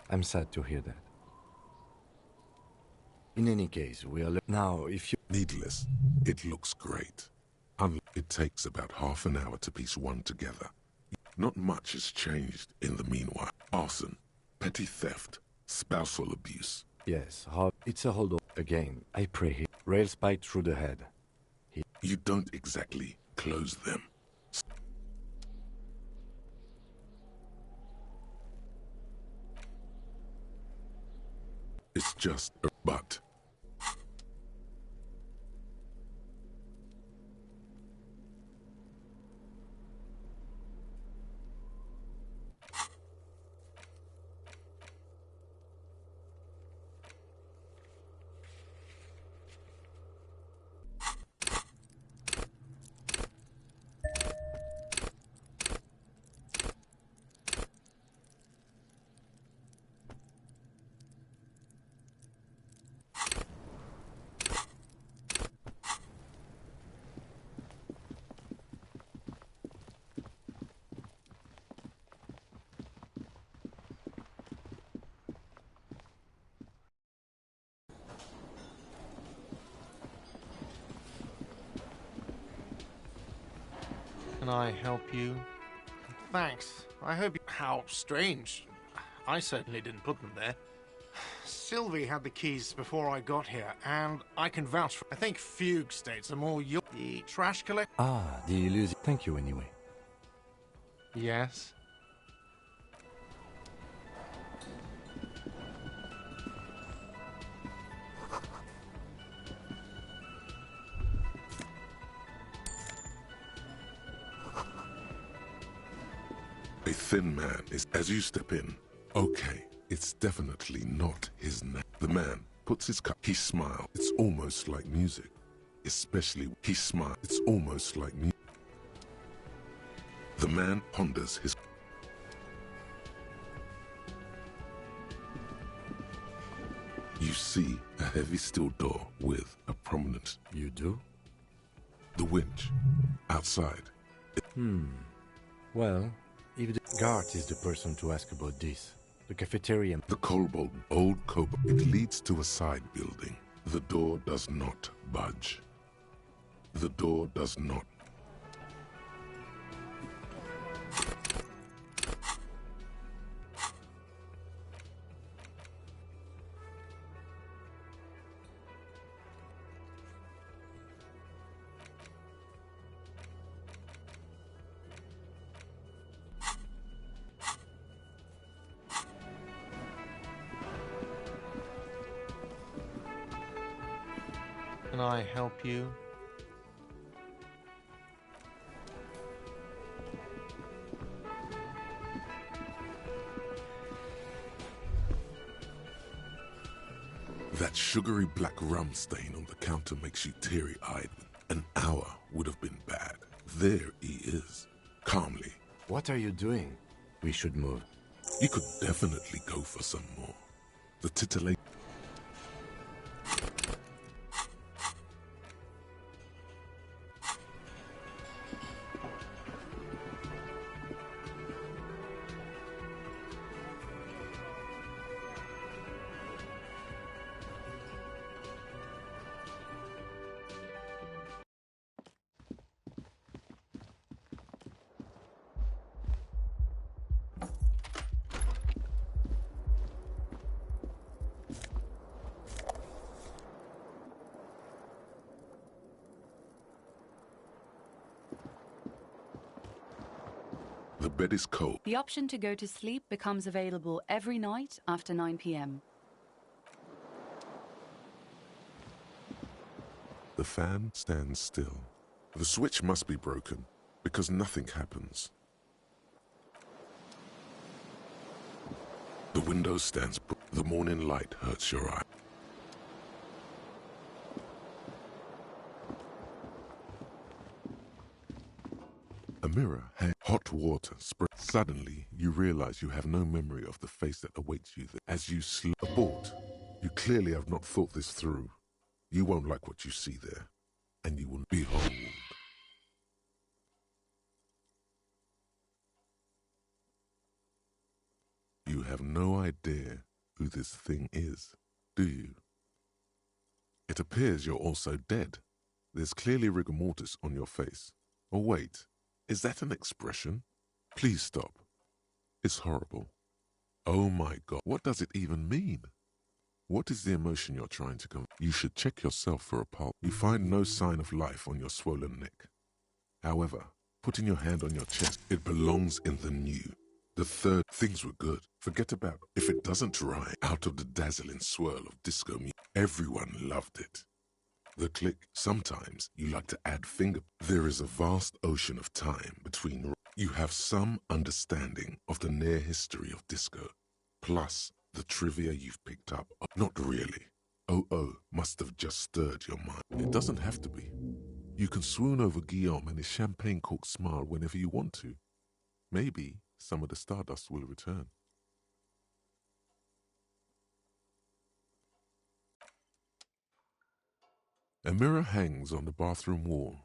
I'm sad to hear that. In any case, we are... Now, if you... Needless. It looks great. It takes about half an hour to piece one together. Not much has changed in the meanwhile. Arson, petty theft, spousal abuse. Yes, it's a holdover. Again, I pray he... Rail spiked through the head. You don't exactly close them. It's just a but. Can I help you? Thanks. I hope you... How strange. I certainly didn't put them there. Sylvie had the keys before I got here, and I can vouch for... I think Fugue states are more your... The trash collector... Ah, the Elysium. Thank you anyway. Yes? A thin man is as you step in. Okay, it's definitely not his name. The man puts his cup. He smiles. It's almost like music. Especially he smiles. It's almost like music. The man ponders his... You see a heavy steel door with a prominent... You do? The winch. Outside. Well, if the guard is the person to ask about this, the cafeteria... The kobold, old kobold. It leads to a side building. The door does not budge. The door does not. Can I help you? That sugary black rum stain on the counter makes you teary-eyed. An hour would have been bad. There he is, calmly. What are you doing? We should move. You could definitely go for some more. The titillation... The bed is cold. The option to go to sleep becomes available every night after 9 p.m. The fan stands still. The switch must be broken, because nothing happens. The window stands. The morning light hurts your eye. A mirror, hot water, spray. Suddenly, you realize you have no memory of the face that awaits you there. As you abort, you clearly have not thought this through. You won't like what you see there, and you will behold. You have no idea who this thing is, do you? It appears you're also dead. There's clearly rigor mortis on your face. Or wait. Is that an expression? Please stop. It's horrible. Oh my God. What does it even mean? What is the emotion you're trying to convey? You should check yourself for a pulse. You find no sign of life on your swollen neck. However, putting your hand on your chest, it belongs in the new. The third, things were good. Forget about it. If it doesn't dry out of the dazzling swirl of disco music, everyone loved it. The click, sometimes you like to add finger. There is a vast ocean of time between. You have some understanding of the near history of disco, plus the trivia you've picked up. Not really. Oh, must have just stirred your mind. It doesn't have to be. You can swoon over Guillaume and his champagne-corked smile whenever you want to. Maybe some of the stardust will return. A mirror hangs on the bathroom wall.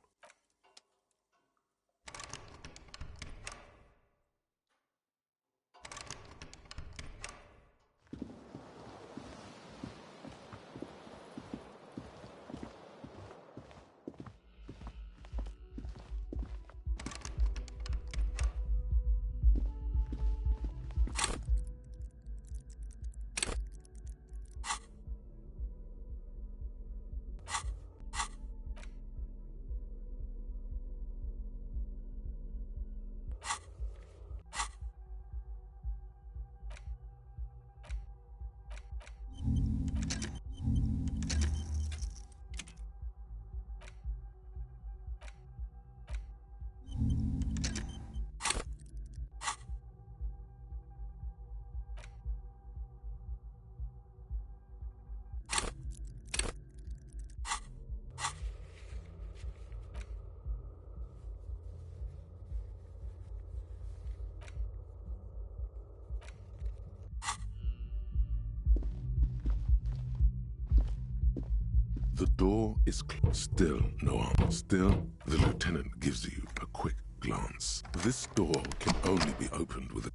The door is still no answer. Still, the lieutenant gives you a quick glance. This door can only be opened with a...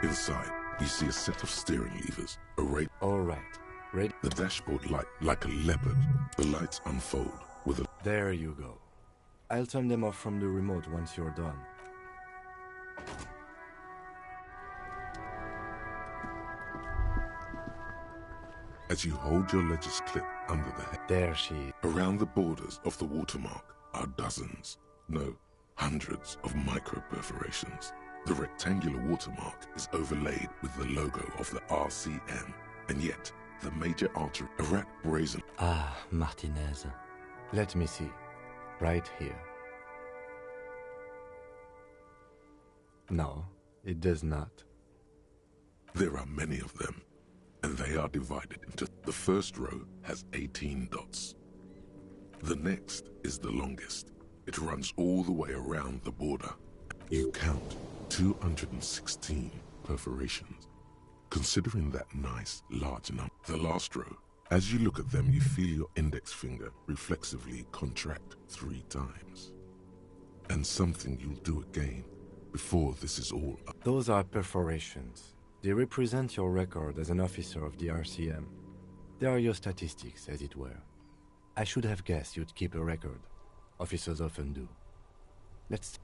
Inside, you see a set of steering levers, a rate. All right. Ready? The dashboard light like a leopard. The lights unfold with a... There you go. I'll turn them off from the remote once you're done. As you hold your ledger's clip under the head... There she is. Around the borders of the watermark are dozens, no, hundreds of micro-perforations. The rectangular watermark is overlaid with the logo of the RCM, and yet the major artery, a rat brazen... Ah, Martinez. Let me see. Right here. No, it does not. There are many of them, and they are divided into... The first row has 18 dots. The next is the longest. It runs all the way around the border. You count 216 perforations. Considering that nice, large number, the last row, as you look at them, you feel your index finger reflexively contract 3 times. And something you'll do again before this is all up. Those are perforations. They represent your record as an officer of the RCM. They are your statistics, as it were. I should have guessed you'd keep a record. Officers often do.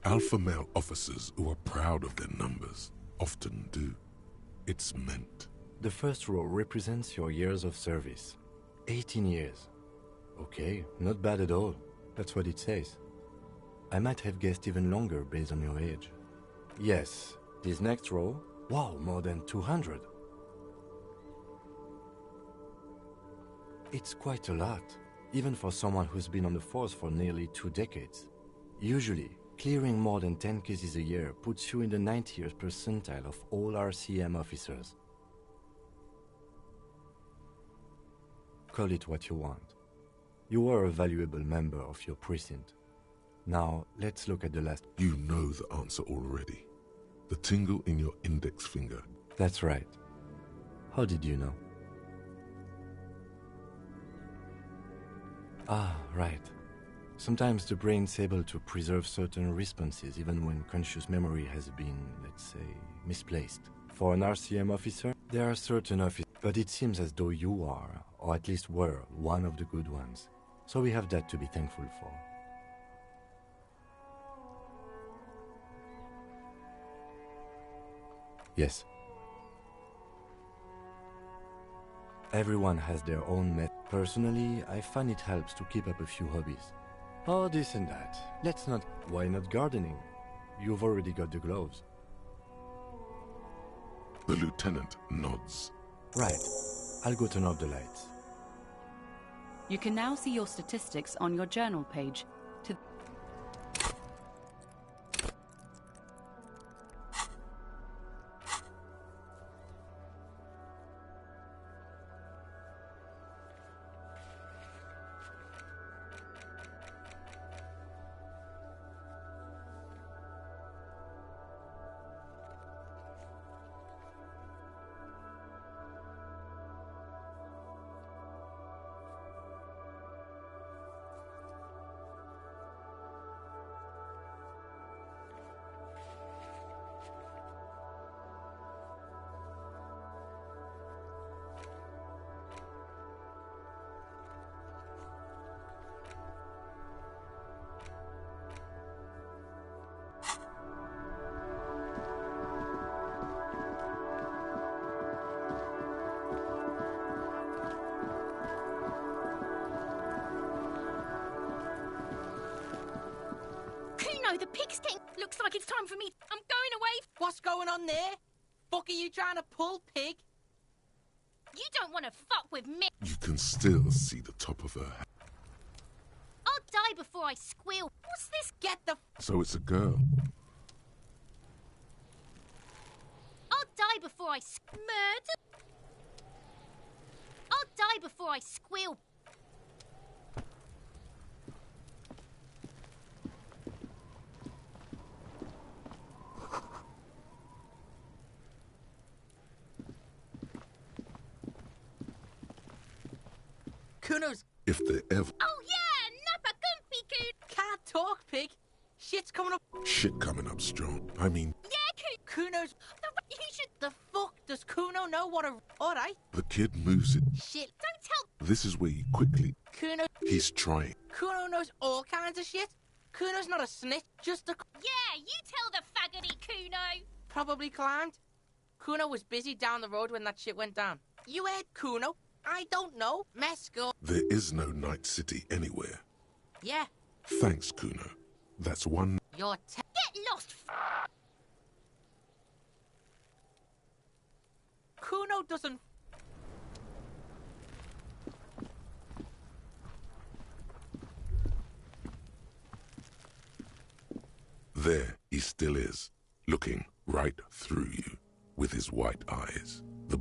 Alpha male officers who are proud of their numbers often do. It's meant. The first row represents your years of service. 18 years. Okay, not bad at all. That's what it says. I might have guessed even longer based on your age. Yes, this next row, wow, more than 200. It's quite a lot, even for someone who's been on the force for nearly 2 decades. Usually, clearing more than 10 cases a year puts you in the 90th percentile of all RCM officers. Call it what you want. You are a valuable member of your precinct. Now, let's look at the last... You know the answer already. The tingle in your index finger. That's right. How did you know? Ah, right. Sometimes the brain's able to preserve certain responses even when conscious memory has been, let's say, misplaced. For an RCM officer, there are certain officers, but it seems as though you are, or at least were, one of the good ones. So we have that to be thankful for. Yes. Everyone has their own method. Personally, I find it helps to keep up a few hobbies. Oh, this and that. Let's not... Why not gardening? You've already got the gloves. The lieutenant nods. Right. I'll go turn off the lights. You can now see your statistics on your journal page. It's time for me. I'm going away. What's going on there? Fuck are you trying to pull, pig? You don't want to fuck with me. You can still see the top of her head. I'll die before I squeal. What's this? Get the... So it's a girl. I'll die before I murder. I'll die before I squeal. Kuno's... If they ever... Oh yeah, Nappa Gumpy Coon. Can't talk, pig. Shit's coming up. Shit coming up strong. I mean... Yeah, Kuno's... You should... The fuck? Does Kuno know what a... Alright. The kid moves it. Shit. Don't tell... This is where you quickly... Kuno... He's trying. Kuno knows all kinds of shit. Kuno's not a snitch, just a... Yeah, you tell the faggoty, Kuno. Probably climbed. Kuno was busy down the road when that shit went down. You heard Kuno? I don't know. Mesco. There is no Night City anywhere. Yeah. Thanks, Kuno. That's one... You're Get lost, Kuno doesn't... There he still is, looking right through you with his white eyes. The...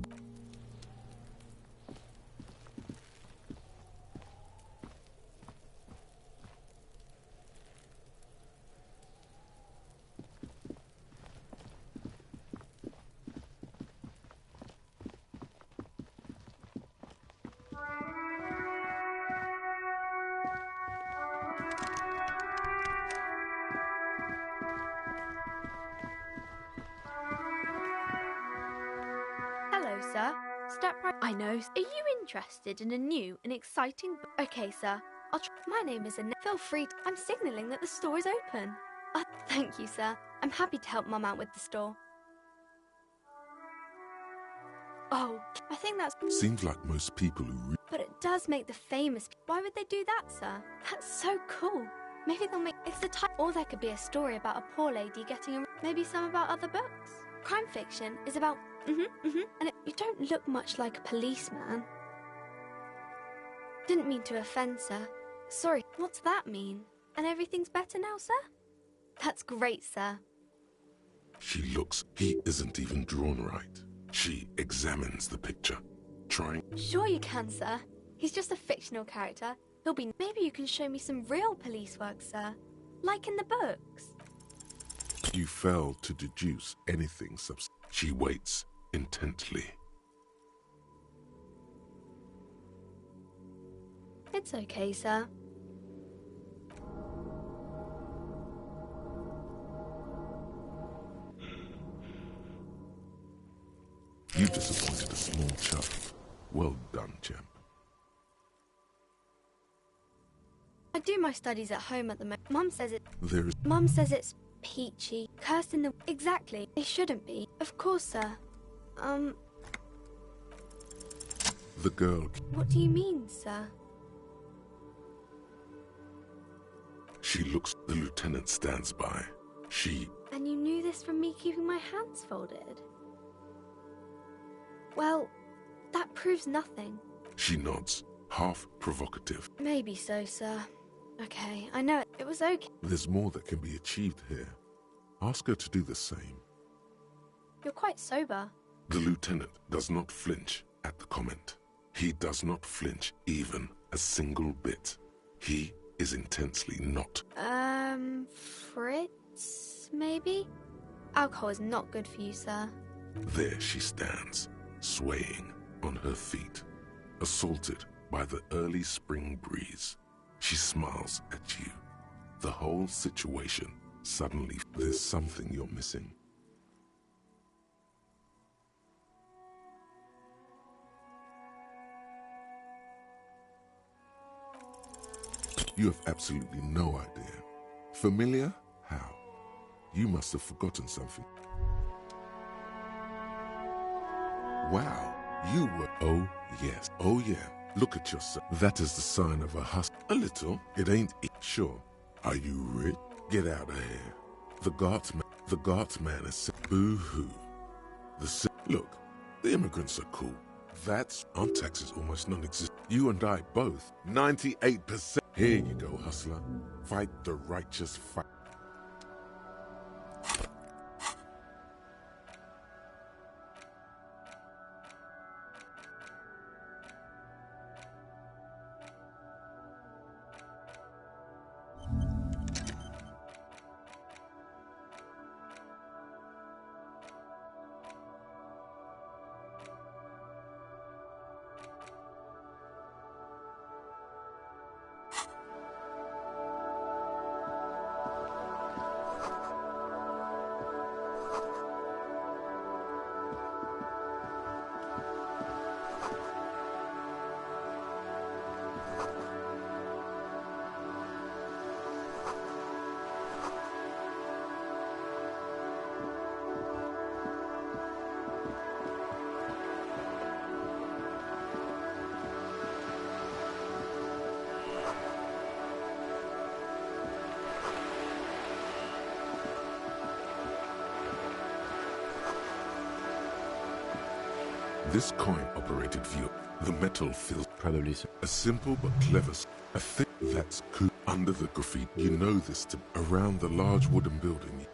Hello, sir. Step right. I know. Are you interested in a new and exciting book? Okay, sir. My name is Annette. Feel free to... I'm signalling that the store is open. Thank you, sir. I'm happy to help Mum out with the store. Oh, I think that's... Seems like most people who... But it does make the famous... Why would they do that, sir? That's so cool. Maybe they'll make... It's the type... Or there could be a story about a poor lady getting a... Maybe some about other books. Crime fiction is about... And you don't look much like a policeman. Didn't mean to offend, sir. Sorry, what's that mean? And everything's better now, sir? That's great, sir. She looks... He isn't even drawn right. She examines the picture, trying... Sure you can, sir. He's just a fictional character. He'll be... Maybe you can show me some real police work, sir. Like in the books. You fail to deduce anything substantial. She waits intently. It's okay, sir. You disappointed a small child. Well done, champ. I do my studies at home at the moment. Mum says it... There is... Mum says it's peachy. Cursed in the... Exactly. They shouldn't be. Of course, sir. The girl... What do you mean, sir? She looks... The lieutenant stands by. She... And you knew this from me keeping my hands folded? Well, that proves nothing. She nods, half provocative. Maybe so, sir. Okay, I know it was okay. There's more that can be achieved here. Ask her to do the same. You're quite sober. The lieutenant does not flinch at the comment. He does not flinch even a single bit. He is intensely not. Fritz, maybe? Alcohol is not good for you, sir. There she stands, swaying on her feet, assaulted by the early spring breeze. She smiles at you. The whole situation suddenly... There's something you're missing. You have absolutely no idea. Familiar? How? You must have forgotten something. Wow, you were... Oh, yes. Oh, yeah. Look at yourself. That is the sign of a hustle. A little. It ain't... Sure. Are you rich? Get out of here. The guardsman... The guardsman is sick. Boo-hoo. Look, the immigrants are cool. That's on taxes almost non-existent. You and I both, 98%. Here you go, hustler. Fight the righteous fight. This coin-operated view, the metal fills probably so. A simple but clever, a thing that's cool under the graffiti. You know this to around the large wooden building.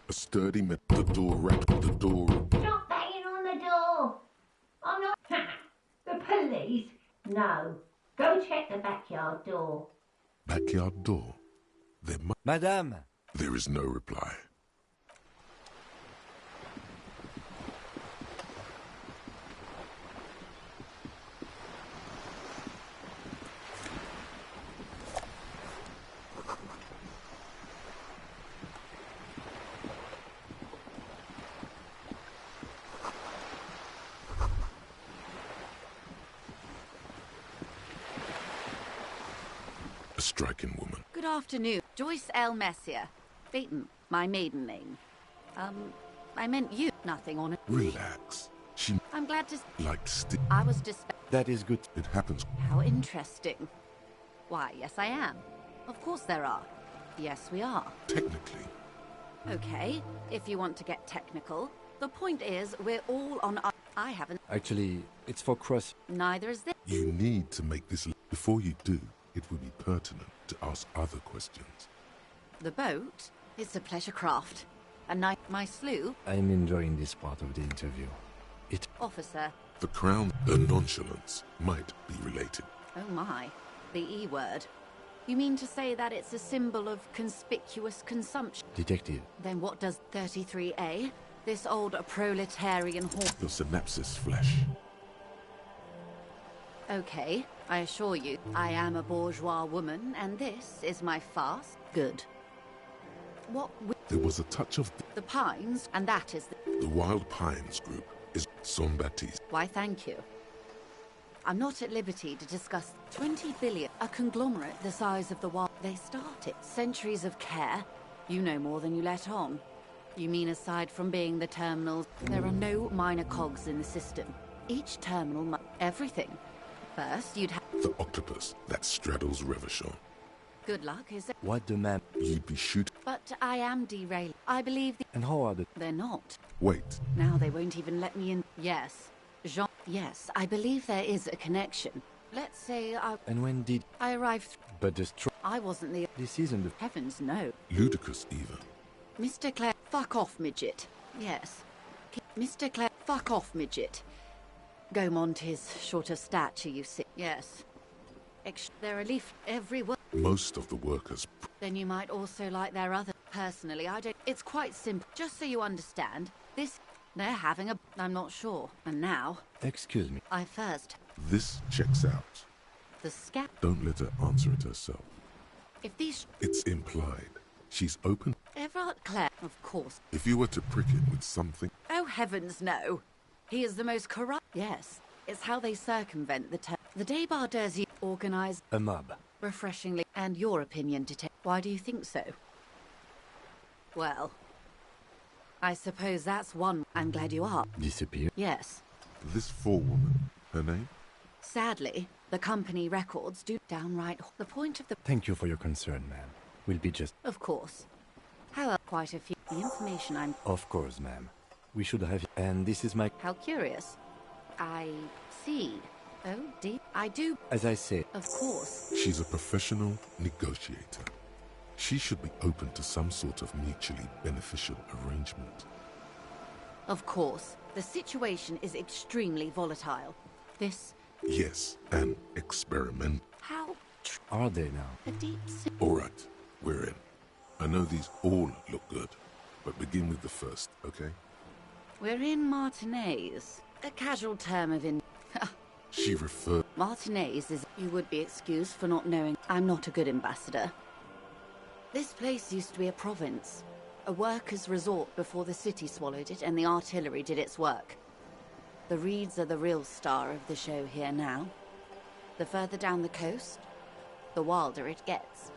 A sturdy metal door wrapped with the door. Stop banging on the door! I'm not... The police? No. Go check the backyard door. Backyard door? Madame! There is no reply. Striking woman. Good afternoon. Joyce L. Messier. Beaton, my maiden name. I meant you. Nothing on it. Relax. She... I'm glad to... Like I was just... That is good. It happens. How interesting. Why, yes I am. Of course there are. Yes, we are. Technically. Okay, if you want to get technical. The point is, we're all on... I haven't... Actually, it's for cross... Neither is this. You need to make this... Before you do, it would be pertinent to ask other questions. The boat is a pleasure craft. And my slough... I'm enjoying this part of the interview. Officer. The crown, the nonchalance, might be related. Oh my. The E word. You mean to say that it's a symbol of conspicuous consumption? Detective. Then what does 33A? This old proletarian hall... Your synapses flash. Okay, I assure you, I am a bourgeois woman, and this is my fast. Good. What There was a touch of... The Pines, and that is The Wild Pines group is Son Baptiste. Why, thank you. I'm not at liberty to discuss 20 billion, a conglomerate the size of the wild. They started centuries of care. You know more than you let on. You mean aside from being the terminals, there are no minor cogs in the system. Each terminal everything. First, you'd have... The octopus that straddles Revachon. Good luck, is it? What the man? You'd be shooting. But I am derailing. I believe the... And how are the... They're not. Wait. Now they won't even let me in. Yes. Jean... Yes, I believe there is a connection. Let's say I... And when did... I arrived... But the I wasn't the... This isn't the... Heavens, no. Ludicrous, even. Mr. Clare... Fuck off, midget. Yes. Mr. Clare... Fuck off, midget. Gaumont is short of stature, you see. Yes. They're a leaf everywhere. Most of the workers... Then you might also like their other... Personally, I don't... It's quite simple. Just so you understand, this... They're having a... I'm not sure. And now... Excuse me. I first... This checks out. The scat... Don't let her answer it herself. If these... It's implied. She's open. Everard Clare, of course. If you were to prick him with something... Oh, heavens, no. He is the most corrupt... Yes. It's how they circumvent the term. The débardeurs you organise... A mob. Refreshingly. And your opinion to take... Why do you think so? Well... I suppose that's one. I'm glad you are. Disappear? Yes. This forewoman, her name? Sadly, the company records do downright... The point of the... Thank you for your concern, ma'am. We'll be just... Of course. However, quite a few... The information I'm... Of course, ma'am. We should have... And this is my... How curious. I see. Oh, dear. I do... As I say... Of course. She's a professional negotiator. She should be open to some sort of mutually beneficial arrangement. Of course. The situation is extremely volatile. This... Yes, an experiment. How... Are they now? A deep... All right, we're in. I know these all look good, but begin with the first, okay? We're in Martinez. A casual term of She referred... Martinez is... You would be excused for not knowing. I'm not a good ambassador. This place used to be a province. A workers' resort before the city swallowed it and the artillery did its work. The reeds are the real star of the show here now. The further down the coast, the wilder it gets.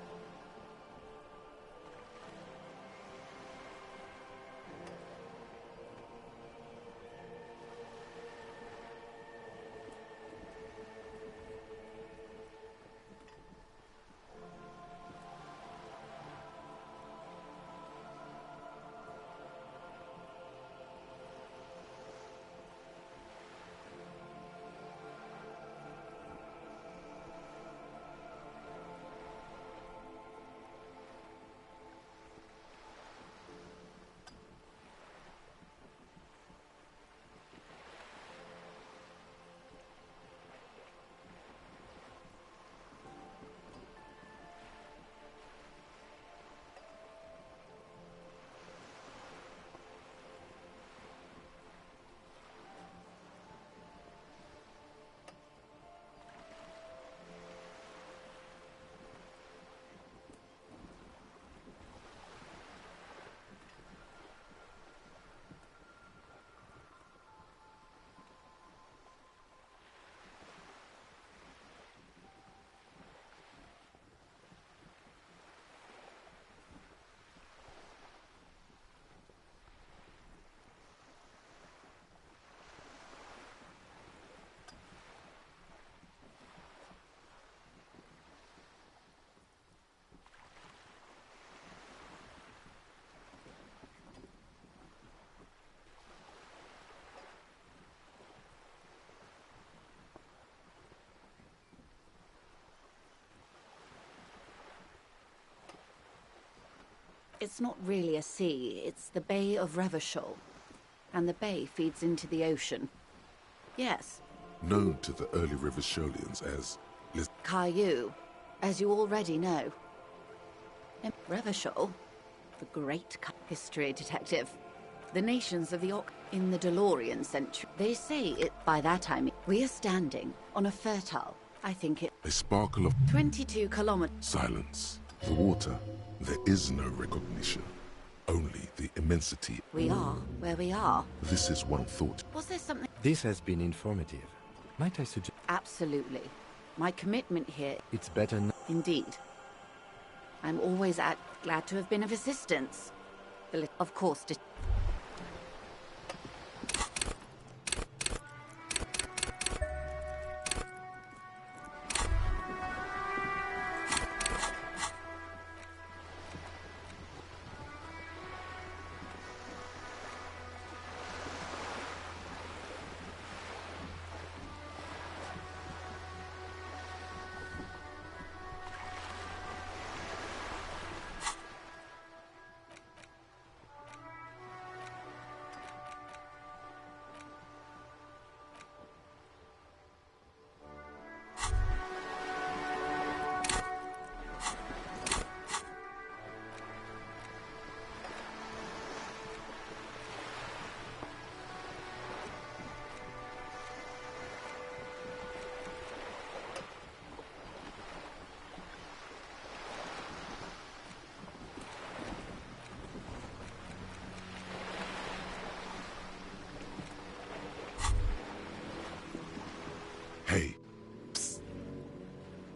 It's not really a sea, it's the Bay of Revachol. And the bay feeds into the ocean. Yes. Known to the early Revacholians as... Caillou, as you already know. And Revachol, the great history detective. The nations of the in the DeLorean century. They say it, by that I mean, we are standing on a fertile, I think it... A sparkle of... 22 kilometers. Silence. The water. There is no recognition. Only the immensity. We are where we are. This is one thought. Was there something... This has been informative. Might I suggest... Absolutely. My commitment here... It's better now. Indeed. I'm always glad to have been of assistance. Of course...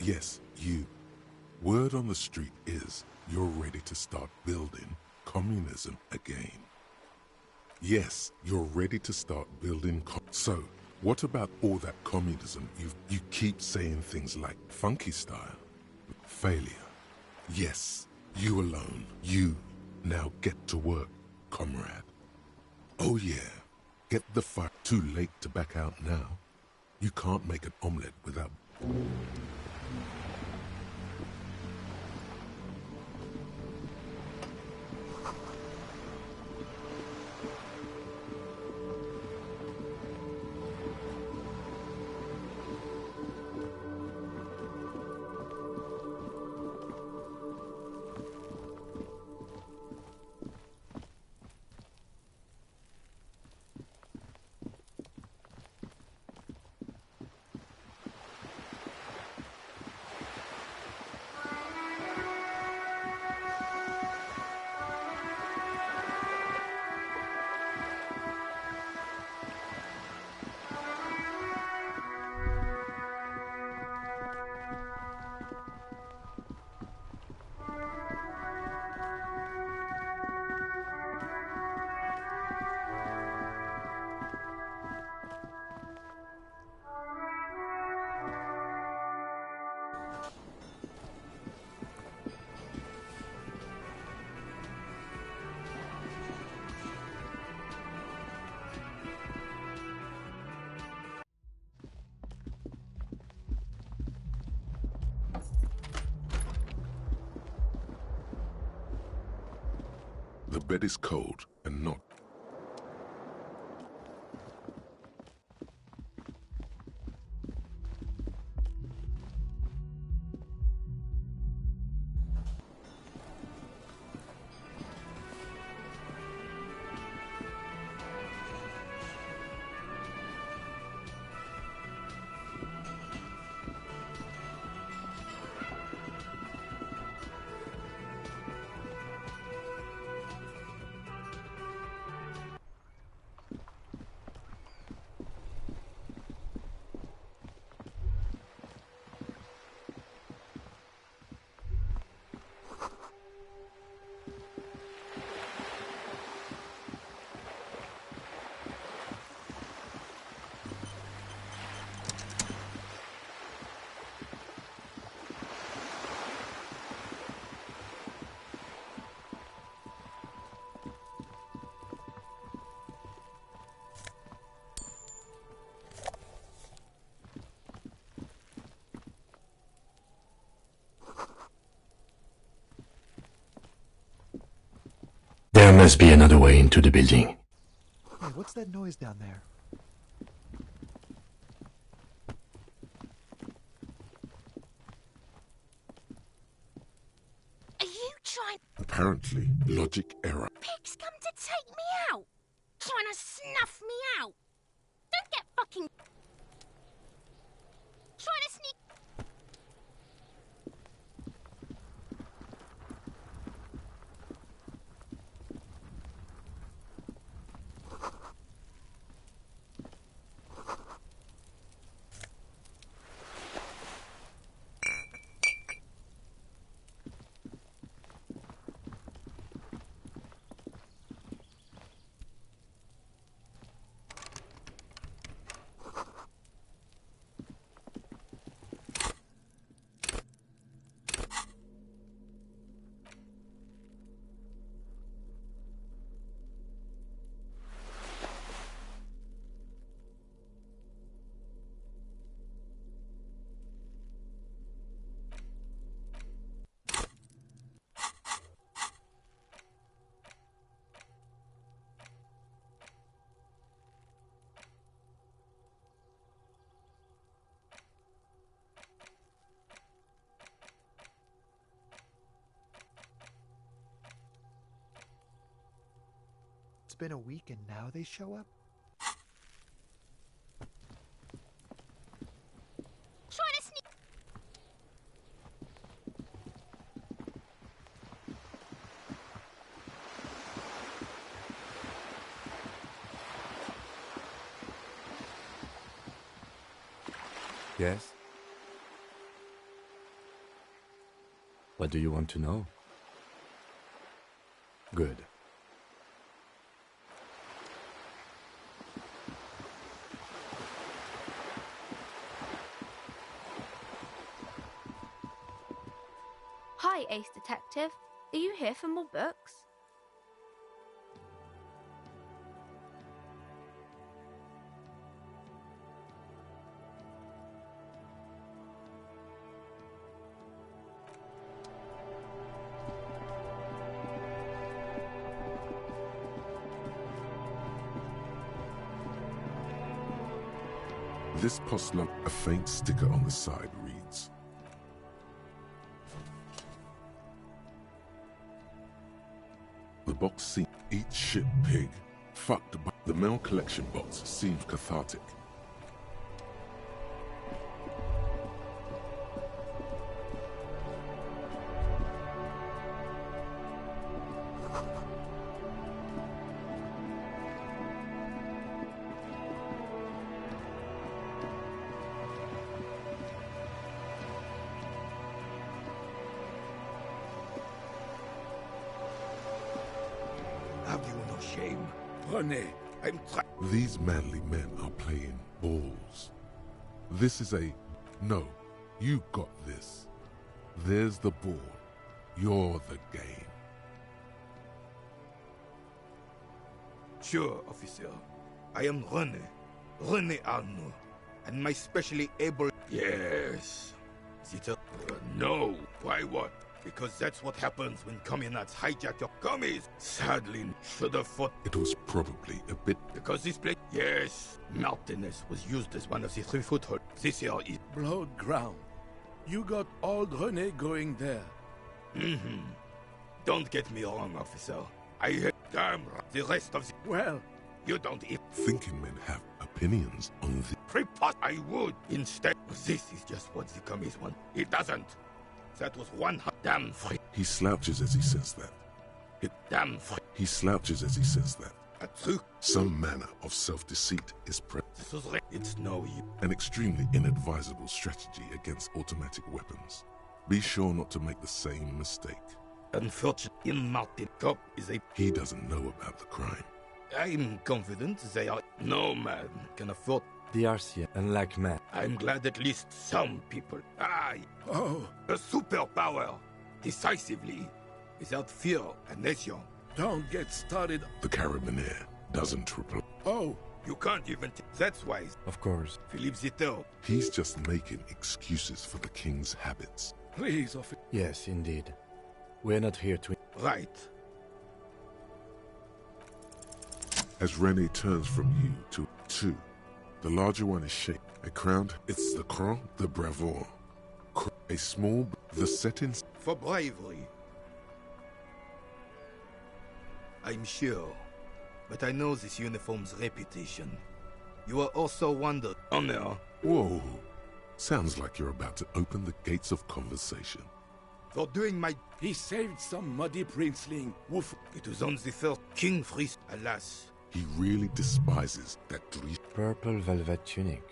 Yes, you. Word on the street is you're ready to start building communism again. Yes, you're ready to start building So, what about all that communism you keep saying things like funky style? Failure. Yes, you alone. You. Now get to work, comrade. Oh yeah. Get the fire. Too late to back out now. You can't make an omelette without... The bed is cold and not... There must be another way into the building. Hey, what's that noise down there? Are you trying... Apparently, logic error. Pigs come to take me out? Trying to snuff me out? Don't get fucking... Trying to sneak... It's been a week and now they show up? Trying to sneak... Yes? What do you want to know? Good. Hi, Ace Detective. Are you here for more books? This postluck, a faint sticker on the side reads, "The box seems eat shit pig. Fucked by the mail collection box seems cathartic. Have you no shame? René, I'm trying. These manly men are playing balls. This is a... No, you got this. There's the ball. You're the game." Sure, officer. I am René Arnaud, and my specially able... Yes. No. Why what? Because that's what happens when communards hijack your commies. Sadly, should have fought. It was probably a bit... Because this place... Yes. Martinez was used as one of the 3 footholds. This here is... Blood ground. You got old René going there. Don't get me wrong, officer. I hate damn the rest of the... Well... You don't even... Thinking men have opinions on the... Prepot, I would. Instead, this is just what the commies want. It doesn't. That was one damn free. He slouches as he says that. Damn free. He slouches as he says that. A truth. Some manner of self-deceit is present. It's no use. An extremely inadvisable strategy against automatic weapons. Be sure not to make the same mistake. Unfortunately, Martin Cop is a... He doesn't know about the crime. I'm confident they are... No man can afford... The RCA, unlike man. I'm glad at least some people... Oh, a superpower. Decisively. Without fear and nation. Don't get started. The Carabinier doesn't reply. Oh. You can't even... That's wise. Of course. Philippe Zito. He's just making excuses for the king's habits. Please, officer. Yes, indeed. We're not here to... Right. As René turns from you to 2, the larger one is shaped. A crown, it's the Croix de Bravoure. A small, the settings... For bravery. I'm sure, but I know this uniform's reputation. You are also wondered, honor. Whoa. Sounds like you're about to open the gates of conversation. For doing my... He saved some muddy princeling. Woof. It was on the first King Fries, alas. He really despises that purple velvet tunic.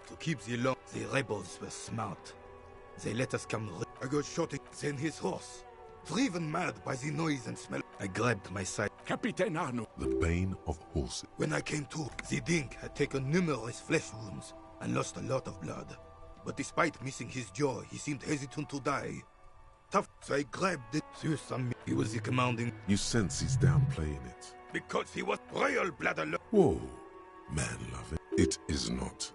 To keep the law, the rebels were smart. They let us come. I got shot, then his horse. Driven mad by the noise and smell. I grabbed my side. Captain Arnaud. The bane of horses. When I came to, the Dink had taken numerous flesh wounds and lost a lot of blood. But despite missing his jaw, he seemed hesitant to die. Tough, so I grabbed it. He was the commanding. You sense he's downplaying it. Because he was royal blood alone. Whoa, man loving. It is not.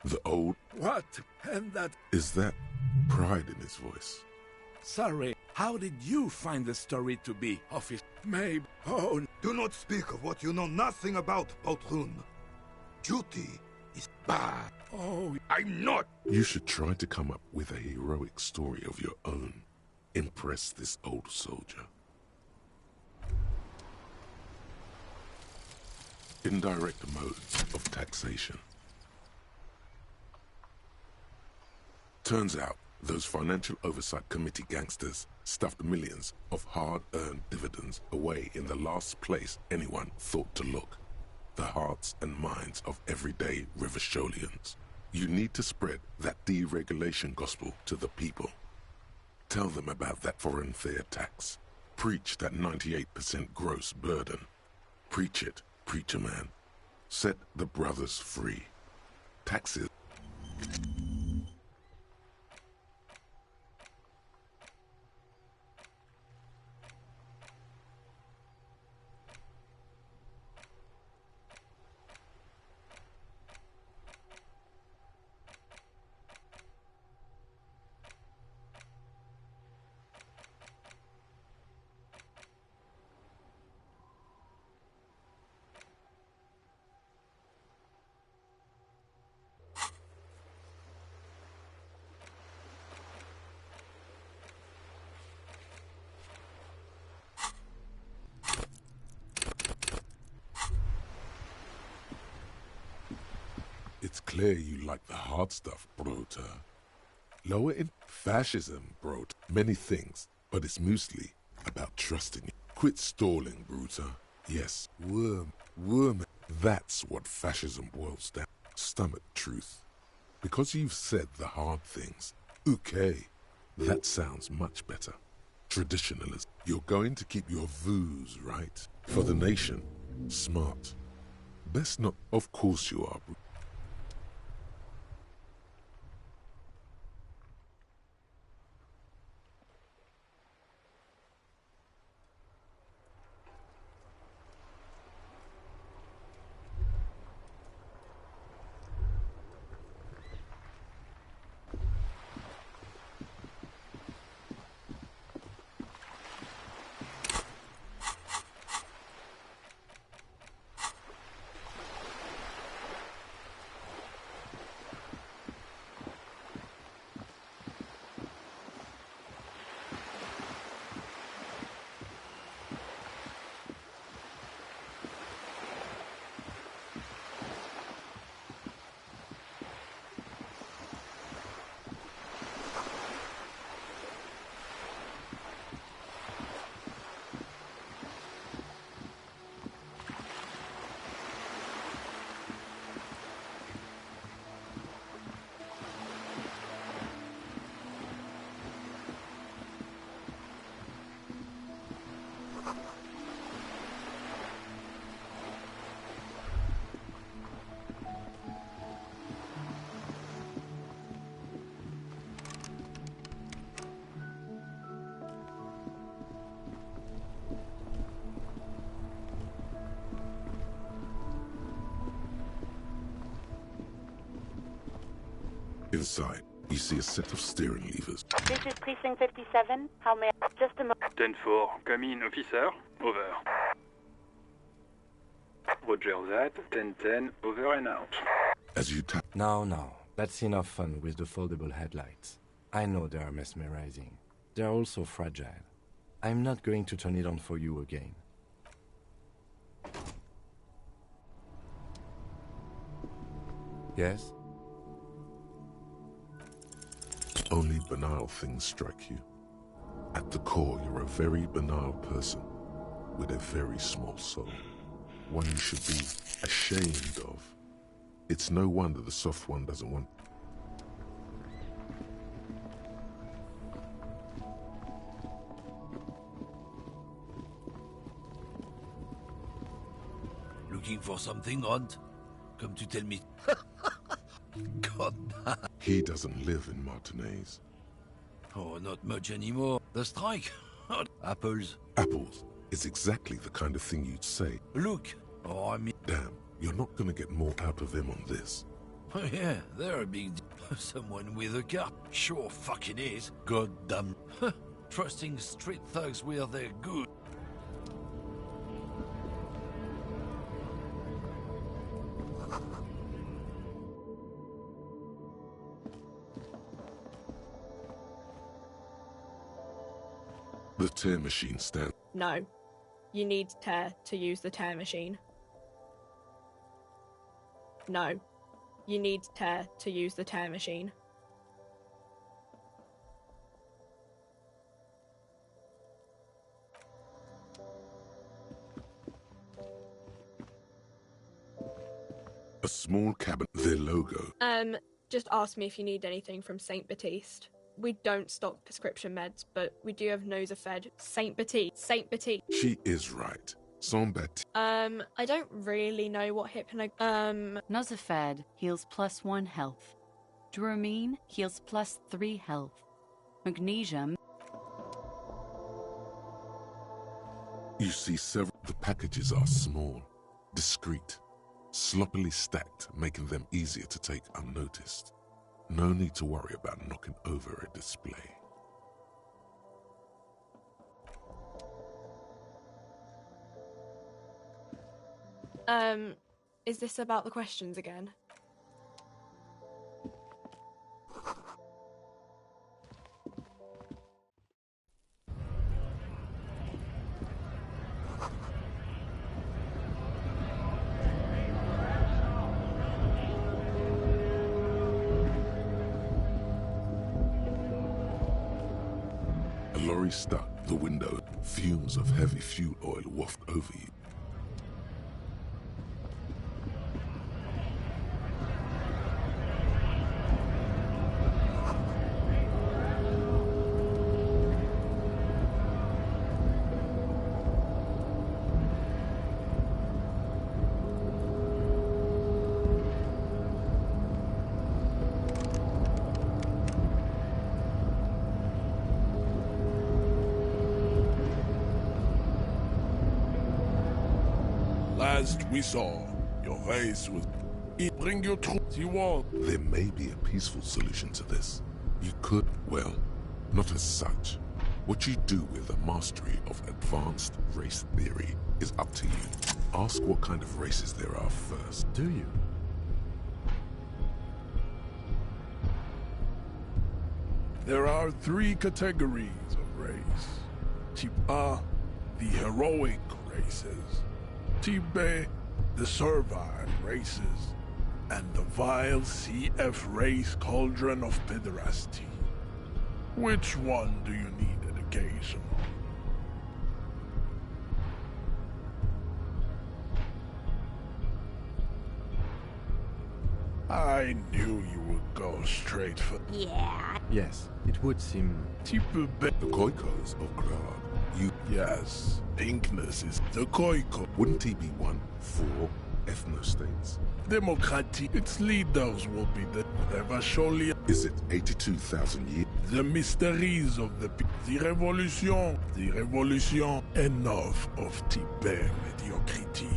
The old... What? And that... Is that pride in his voice? Sorry, how did you find the story to be, officer? Maybe... Oh... Do not speak of what you know nothing about, Poltroon. Duty is bad. Oh, I'm not. You should try to come up with a heroic story of your own. Impress this old soldier. Indirect modes of taxation. Turns out, those Financial Oversight Committee gangsters stuffed millions of hard-earned dividends away in the last place anyone thought to look. The hearts and minds of everyday Rivasholians. You need to spread that deregulation gospel to the people. Tell them about that foreign fair tax. Preach that 98% gross burden. Preach it, preacher man. Set the brothers free. Taxes. It's clear you like the hard stuff, Brota. Lower in fascism, Brota. Many things, but it's mostly about trusting you. Quit stalling, Bruta. Yes, worm. That's what fascism boils down. Stomach truth. Because you've said the hard things. Okay, that sounds much better. Traditionalism. You're going to keep your views, right? For the nation. Smart. Best not. Of course you are, Bruta. Inside, you see a set of steering levers. This is Precinct 57. How may I... Just a moment. 10-4, come in, officer. Over. Roger that. 10-10, over and out. As you tap... No. That's enough fun with the foldable headlights. I know they are mesmerizing. They are also fragile. I'm not going to turn it on for you again. Yes? Only banal things strike you. At the core, you're a very banal person with a very small soul. One you should be ashamed of. It's no wonder the soft one doesn't want... Looking for something, Ront? Come to tell me... God damn. He doesn't live in Martinez. Oh, not much anymore. The strike? Apples. Apples is exactly the kind of thing you'd say. Look. Oh, I mean... Damn, you're not gonna get more out of him on this. Oh, yeah, they're a big someone with a car. Sure fucking is. God damn. Trusting street thugs where they're good. The tear machine stands. No. You need tear to use the tear machine. No. You need tear to use the tear machine. A small cabin, their logo. Just ask me if you need anything from Saint Baptiste. We don't stock prescription meds, but we do have Nosafed. Saint Batiste. Saint Batiste. She is right. Sombat. I don't really know what Nosafed heals +1 health. Dramine heals +3 health. Magnesium. You see several. The packages are small, discreet, sloppily stacked, making them easier to take unnoticed. No need to worry about knocking over a display. Is this about the questions again? A lorry stuck the window. Fumes of heavy fuel oil waft over you. Last we saw, your race was... Bring your troops, you all. There may be a peaceful solution to this. You could, well, not as such. What you do with the mastery of advanced race theory is up to you. Ask what kind of races there are first. Do you? There are 3 categories of race. Type A, the heroic races. Type B, the servile races. And the vile CF race cauldron of pederasty. Which one do you need education on? I knew you would go straight for... Yeah. Yes, it would seem... Type B. The Koikos of Grad. You... Yes, Pinkness is the Koiko. Wouldn't he be one for ethnostates? Democratic, its leaders will be the Revacholian. Is it 82,000 years? The mysteries of the Revolution. The Revolution. Enough of Tibet mediocrity.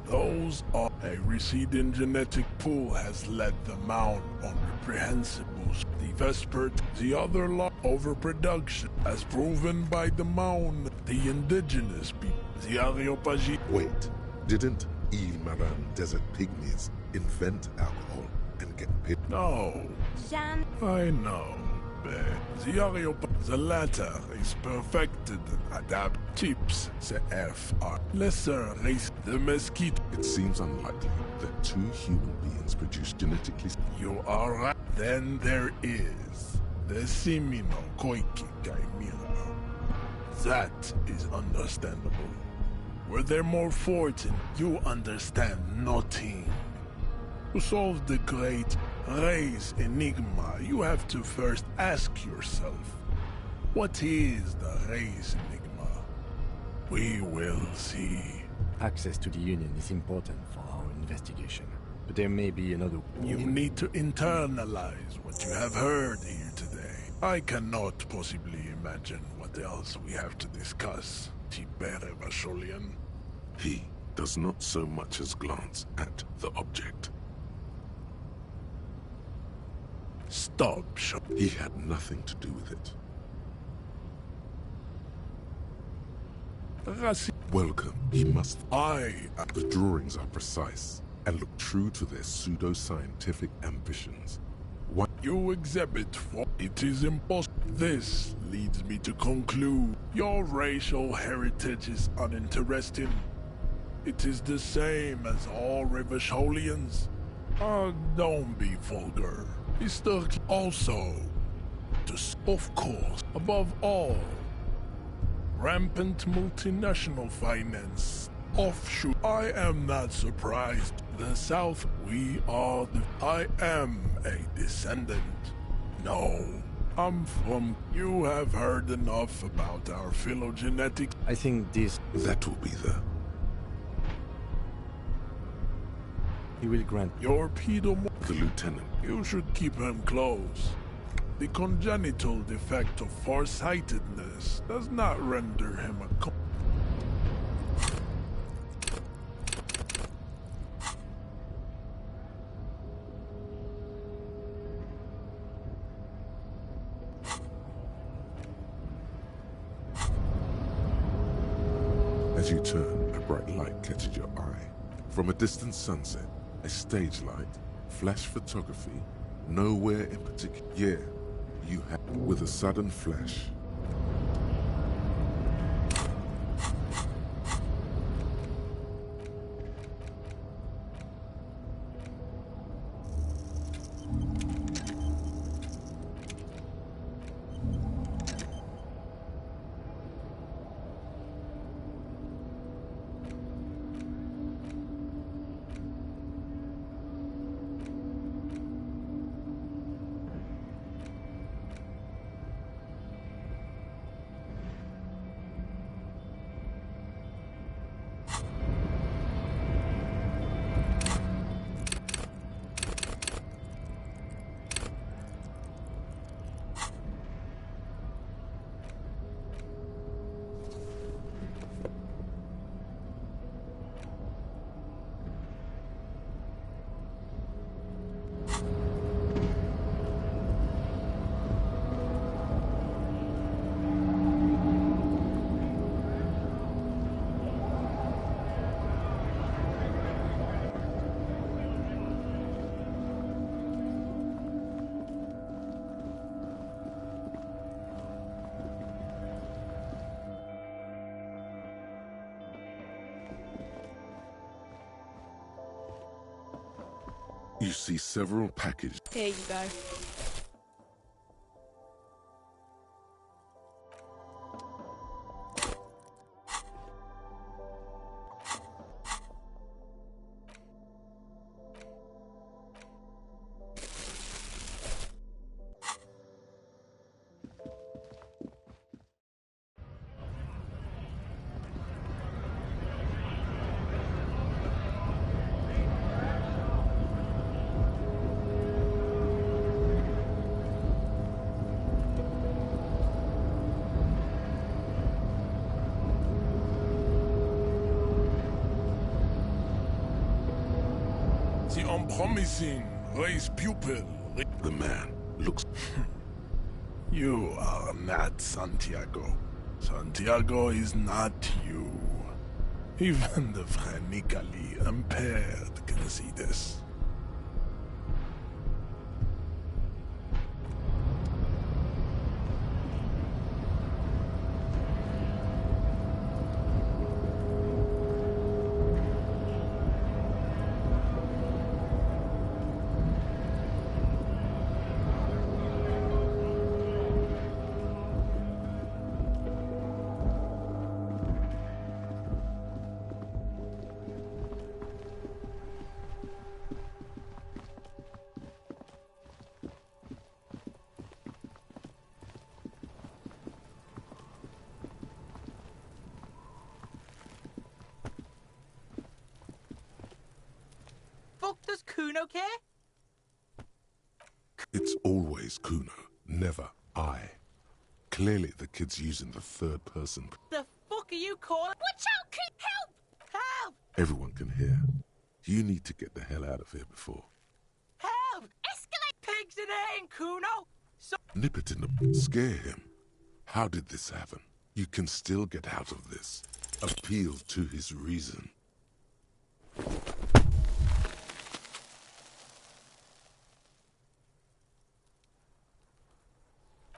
Those are a receding genetic pool has led the Mound on reprehensibles. The Vesper, the other law overproduction, as proven by the Mound, the indigenous people, the Areopagi. Wait, didn't Ilmaran desert pygmies invent alcohol and get pit? No. Jean. I know. The Areopagi, the latter is perfected and adapt tips the FR. Lesser race, the mesquite. It seems unlikely that 2 human beings produce genetically... You are right. Then there is the Simino Koiki Chimera. That is understandable. Were there more fortune, you understand nothing. To solve the great race enigma, you have to first ask yourself, what is the race enigma? We will see. Access to the Union is important for our investigation, but there may be another... You need to internalize what you have heard here today. I cannot possibly imagine what else we have to discuss, Tibere Vasholian. He does not so much as glance at the object. Stop. He had nothing to do with it. Welcome. He must... The drawings are precise and look true to their pseudo-scientific ambitions. What you exhibit for it is impossible. This leads me to conclude your racial heritage is uninteresting. It is the same as all Revacholians. Don't be vulgar. Historic also. Of course, above all, rampant multinational finance, offshoot. I am not surprised. The South, we are the... I am a descendant. No, I'm from... You have heard enough about our phylogenetics. I think this... That will be the... He will grant... Your pedo... The lieutenant. You should keep him close. The congenital defect of farsightedness does not render him a... As you turn, a bright light catches your eye. From a distant sunset, a stage light, flash photography, nowhere in particular. Yeah, you have, with a sudden flash. You see several packages. Here you go. The unpromising race pupil. The man looks... You are not Santiago. Santiago is not you. Even the phrenically impaired can see this. Does Kuno care? It's always Kuno, never I. Clearly the kid's using the third person. The fuck are you calling? Watch out, kid! Help! Help! Everyone can hear. You need to get the hell out of here before. Help! Escalate! Pigs in here in Kuno! So Nip it in the... Scare him. How did this happen? You can still get out of this. Appeal to his reason.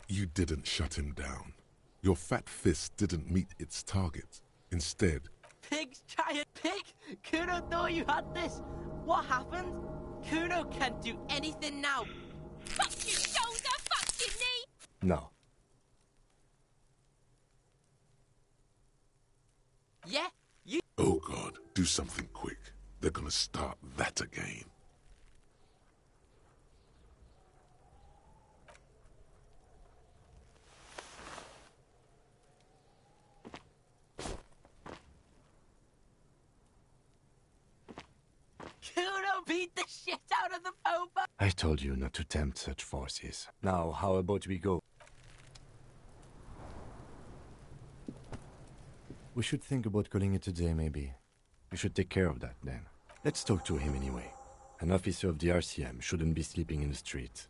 You didn't shut him down. Your fat fist didn't meet its target. Instead... Pig's giant pig! Kuno thought you had this! What happened? Kuno can't do anything now! Fuck your shoulder, fuck your knee! No. Yeah, you... Oh God, do something quick. they're gonna start that again. Kuno beat the shit out of the Pope! I told you not to tempt such forces. Now, how about we go? We should think about calling it a day, maybe. We should take care of that, then. Let's talk to him anyway. An officer of the RCM shouldn't be sleeping in the streets.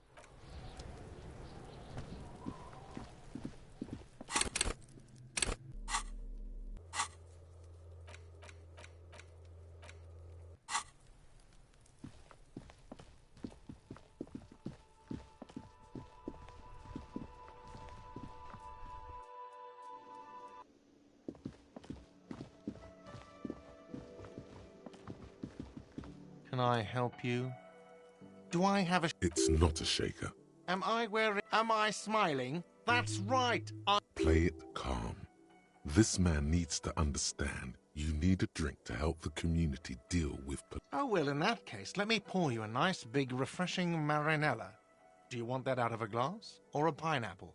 Can I help you? Do I have a... It's not a shaker. Am I smiling? That's right. Play it calm. This man needs to understand you need a drink to help the community deal with... Oh, well, in that case, let me pour you a nice, big, refreshing marinella. Do you want that out of a glass or a pineapple?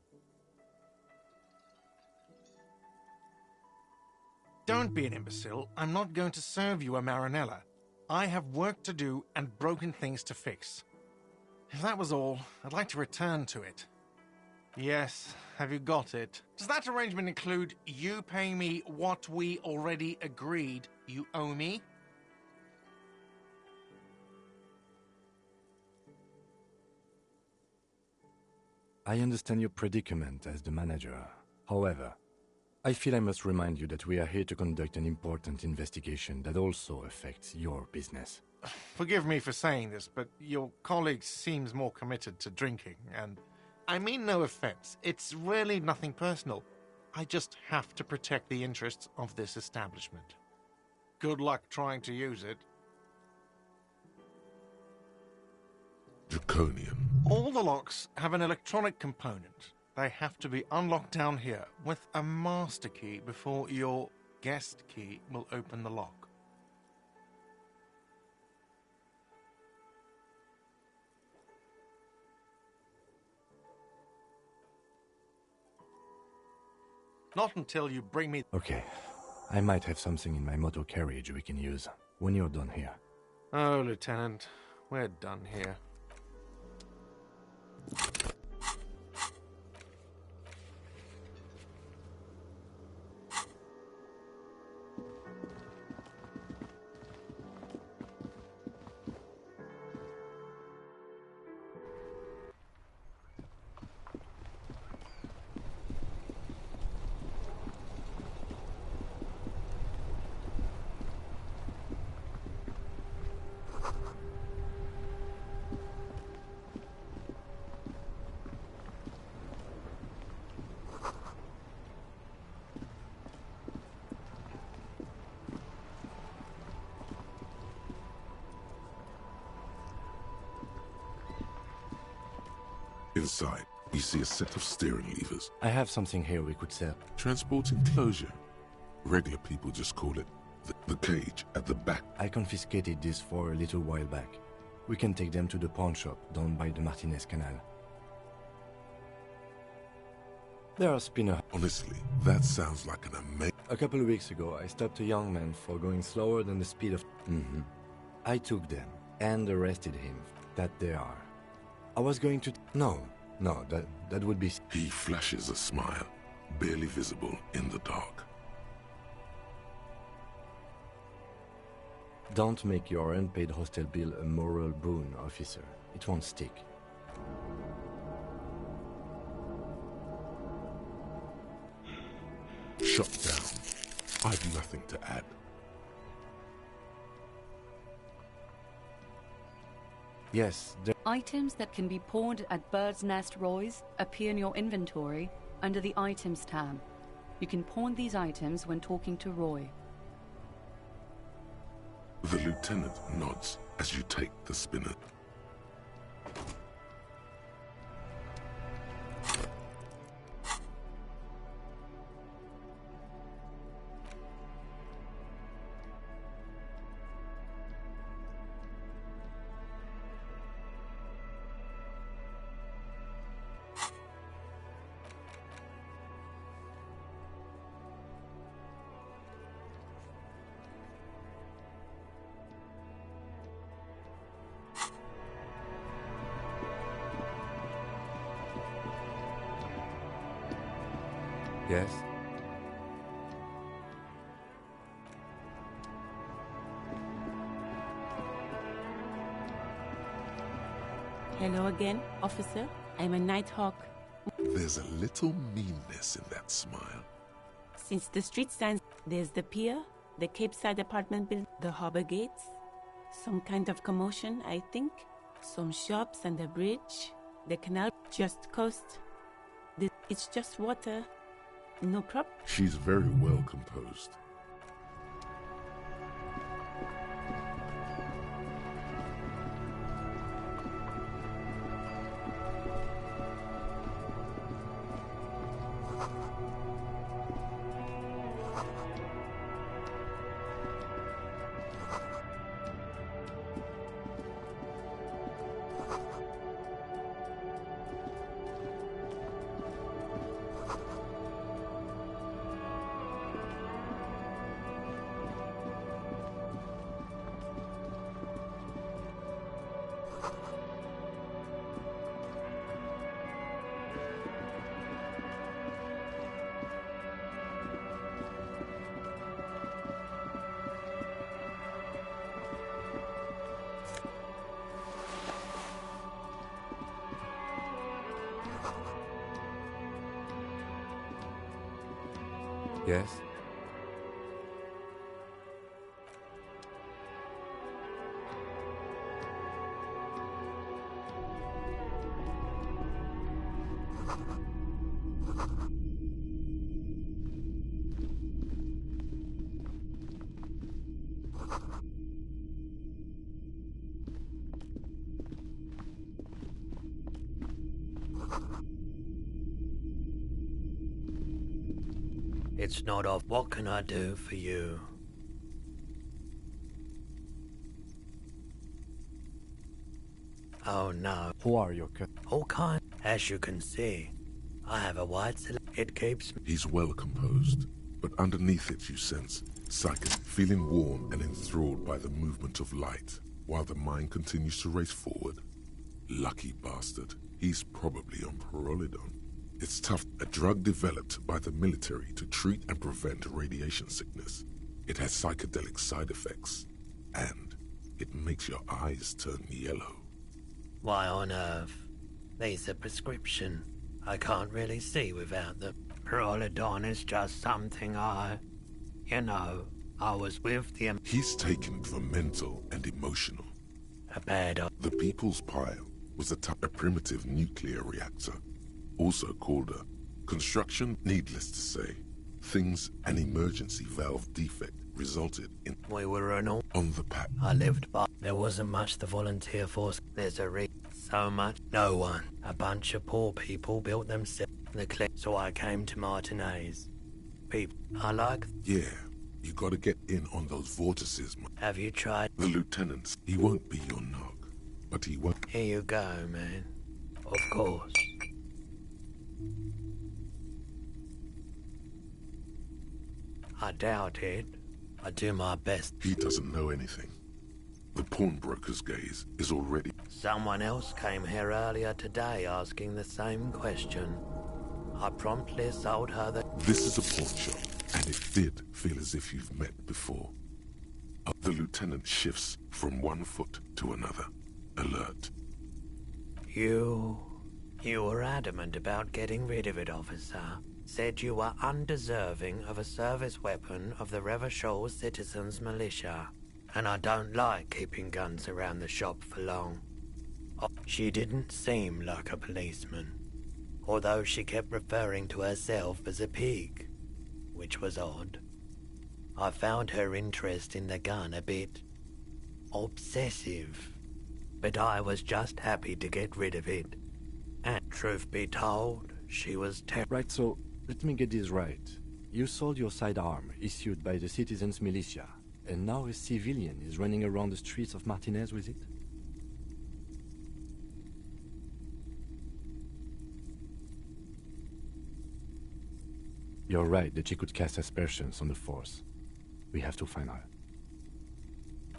Don't be an imbecile. I'm not going to serve you a marinella. I have work to do and broken things to fix. If that was all, I'd like to return to it. Yes, have you got it? Does that arrangement include you paying me what we already agreed you owe me? I understand your predicament as the manager. However, I feel I must remind you that we are here to conduct an important investigation that also affects your business. Forgive me for saying this, but your colleague seems more committed to drinking, and I mean no offense. It's really nothing personal. I just have to protect the interests of this establishment. Good luck trying to use it. Draconian. All the locks have an electronic component. They have to be unlocked down here with a master key before your guest key will open the lock. Not until you bring me... Okay. I might have something in my motor carriage we can use when you're done here. Oh, Lieutenant, we're done here. Inside, you see a set of steering levers. I have something here we could sell. Transport enclosure. Regular people just call it the cage at the back. I confiscated this for a little while back. We can take them to the pawn shop down by the Martinez Canal. There are spinner... Honestly, that sounds like an amazing... A couple of weeks ago, I stopped a young man for going slower than the speed of... I took them and arrested him. That they are. I was going to... No, that would be... He flashes a smile, barely visible in the dark. Don't make your unpaid hostel bill a moral boon, officer. It won't stick. Shut down. I've nothing to add. Yes, Items that can be pawned at Bird's Nest Roy's appear in your inventory under the Items tab. You can pawn these items when talking to Roy. The lieutenant nods as you take the spinner. Yes? Hello again, officer. I'm a Nighthawk. There's a little meanness in that smile. Since the street signs, there's the pier, the Cape Side apartment building, the harbor gates, some kind of commotion, I think, some shops and a bridge, the canal, just coast. It's just water. No problem. She's very well composed. Yes? It's not off. What can I do for you? Oh no. Who are you? All kind. As you can see, I have a wide It keeps me. He's well composed, but underneath it you sense Psychic, feeling warm and enthralled by the movement of light, while the mind continues to race forward. Lucky bastard. He's probably on Perolidon. It's tough. A drug developed by the military to treat and prevent radiation sickness. It has psychedelic side effects, and it makes your eyes turn yellow. Why on earth? There's a prescription. I can't really see without them. Perolidon is just something I was with the... He's taken for mental and emotional. A bad... The People's Pile was a primitive nuclear reactor, also called a construction. Needless to say, an emergency valve defect resulted in... We were on the pack. I lived by... There wasn't much the volunteer force. There's so much. No one. A bunch of poor people built themselves the cliff. So I came to Martinez. People, I like... Yeah, you gotta get in on those vortices. Have you tried? The lieutenant, he won't be your nog, but he won't... Here you go, man. Of course. I doubt it. I do my best. He doesn't know anything. The pawnbroker's gaze is already... Someone else came here earlier today asking the same question. I promptly sold her the... This is a pawn shop, and it did feel as if you've met before. The lieutenant shifts from one foot to another, alert. You were adamant about getting rid of it, officer. Said you were undeserving of a service weapon of the Revachol Citizens Militia. And I don't like keeping guns around the shop for long. She didn't seem like a policeman, although she kept referring to herself as a pig, which was odd. I found her interest in the gun a bit obsessive, but I was just happy to get rid of it. And truth be told, she was Right, so let me get this right. You sold your sidearm, issued by the Citizens Militia, and now a civilian is running around the streets of Martinez with it? You're right that she could cast aspersions on the force. We have to find her.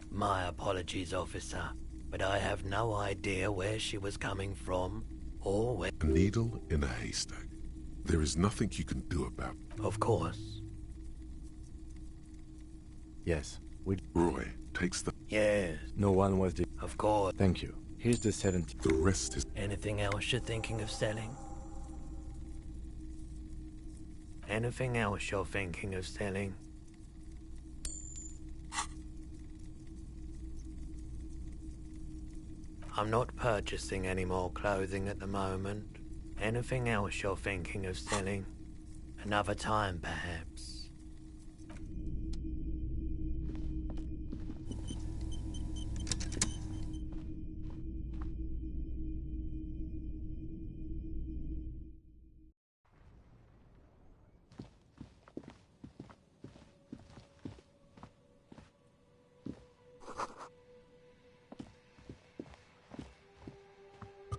My apologies, officer, but I have no idea where she was coming from or where... A needle in a haystack. There is nothing you can do about it. Of course. Yes, we... Roy takes the... Yes. No one was the... Of course. Thank you. Here's the 70. The rest is... Anything else you're thinking of selling? Anything else you're thinking of selling? I'm not purchasing any more clothing at the moment. Anything else you're thinking of selling? Another time, perhaps.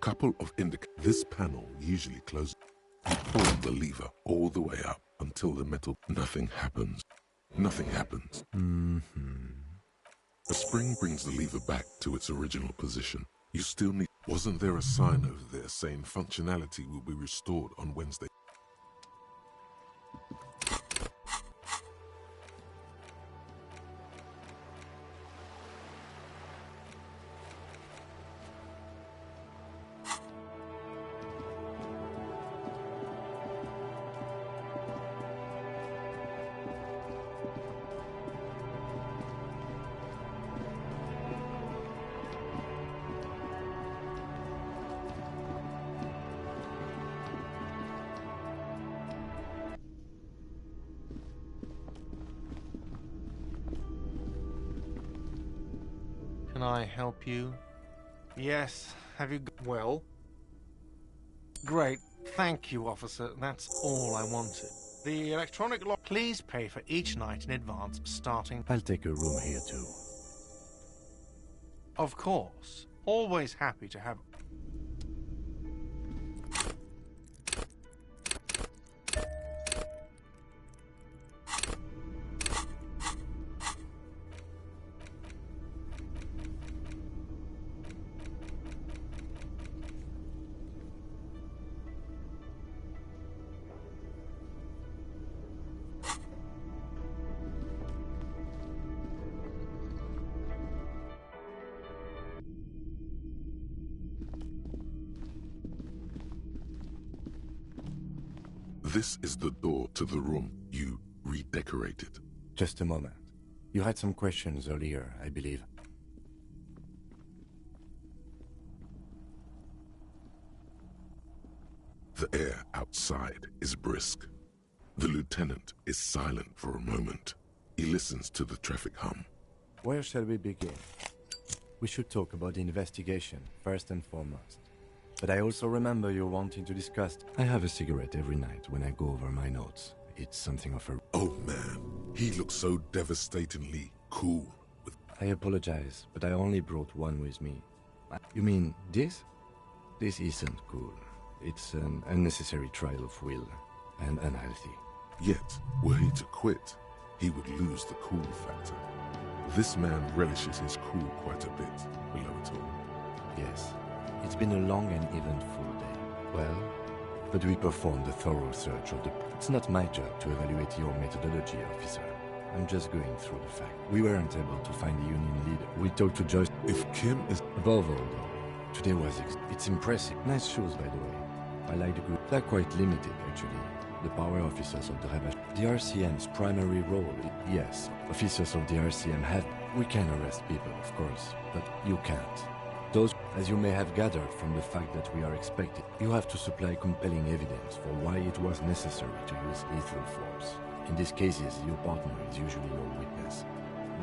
Couple of this panel usually closes. You pull the lever all the way up until the metal... Nothing happens. Nothing happens. A spring brings the lever back to its original position. You still need... Wasn't there a sign over there saying functionality will be restored on Wednesday? Can I help you? Yes. Have you... Well? Great. Thank you, officer. That's all I wanted. The electronic lock... Please pay for each night in advance, starting... I'll take a room here, too. Of course. Always happy to have... This is the door to the room you redecorated. Just a moment. You had some questions earlier, I believe. The air outside is brisk. The lieutenant is silent for a moment. He listens to the traffic hum. Where shall we begin? We should talk about the investigation, first and foremost. But I also remember you wanting to discuss... I have a cigarette every night when I go over my notes. It's something of a... Oh man, he looks so devastatingly cool. I apologize, but I only brought one with me. You mean this? This isn't cool. It's an unnecessary trial of will, and unhealthy. Yet, were he to quit, he would lose the cool factor. This man relishes his cool quite a bit, below it all. Yes. It's been a long and eventful day. Well, but we performed a thorough search of the... It's not my job to evaluate your methodology, officer. I'm just going through the facts. We weren't able to find the union leader. We talked to Joyce... If Kim is... Above all, though, today was... It's impressive. Nice shoes, by the way. I like the group. They're quite limited, actually. The power officers of the Rebel... The RCM's primary role... Yes, officers of the RCM have... We can arrest people, of course, but you can't. Those, as you may have gathered from the fact that we are expected, you have to supply compelling evidence for why it was necessary to use lethal force. In these cases, your partner is usually your witness.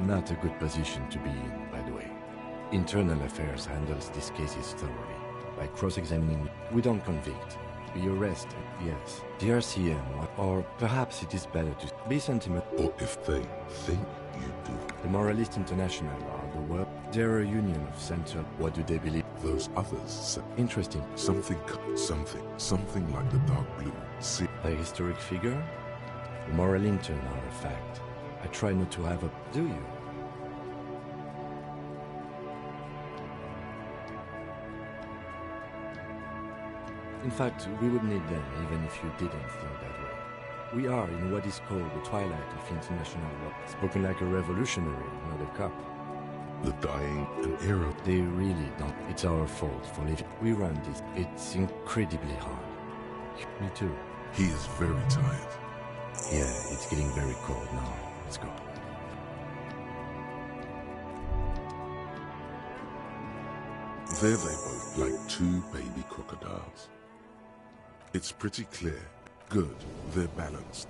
Not a good position to be in, by the way. Internal Affairs handles these cases thoroughly. By cross-examining, we don't convict. We arrest, yes. The RCM, or perhaps it is better to be sentimental. Or if they think you do. The Moralist International are the world. They're a union of center. What do they believe? Those others say... Interesting. Something like the dark blue. See? A historic figure? The moral intern are a fact. I try not to have a... Do you? In fact, we would need them even if you didn't think that way. We are in what is called the twilight of international law. Spoken like a revolutionary, not a cop. The dying an era. They really don't. It's our fault for living. We run this. It's incredibly hard. Me too. He is very tired. Yeah, it's getting very cold now. Let's go. There they both, like two baby crocodiles. It's pretty clear. Good, they're balanced.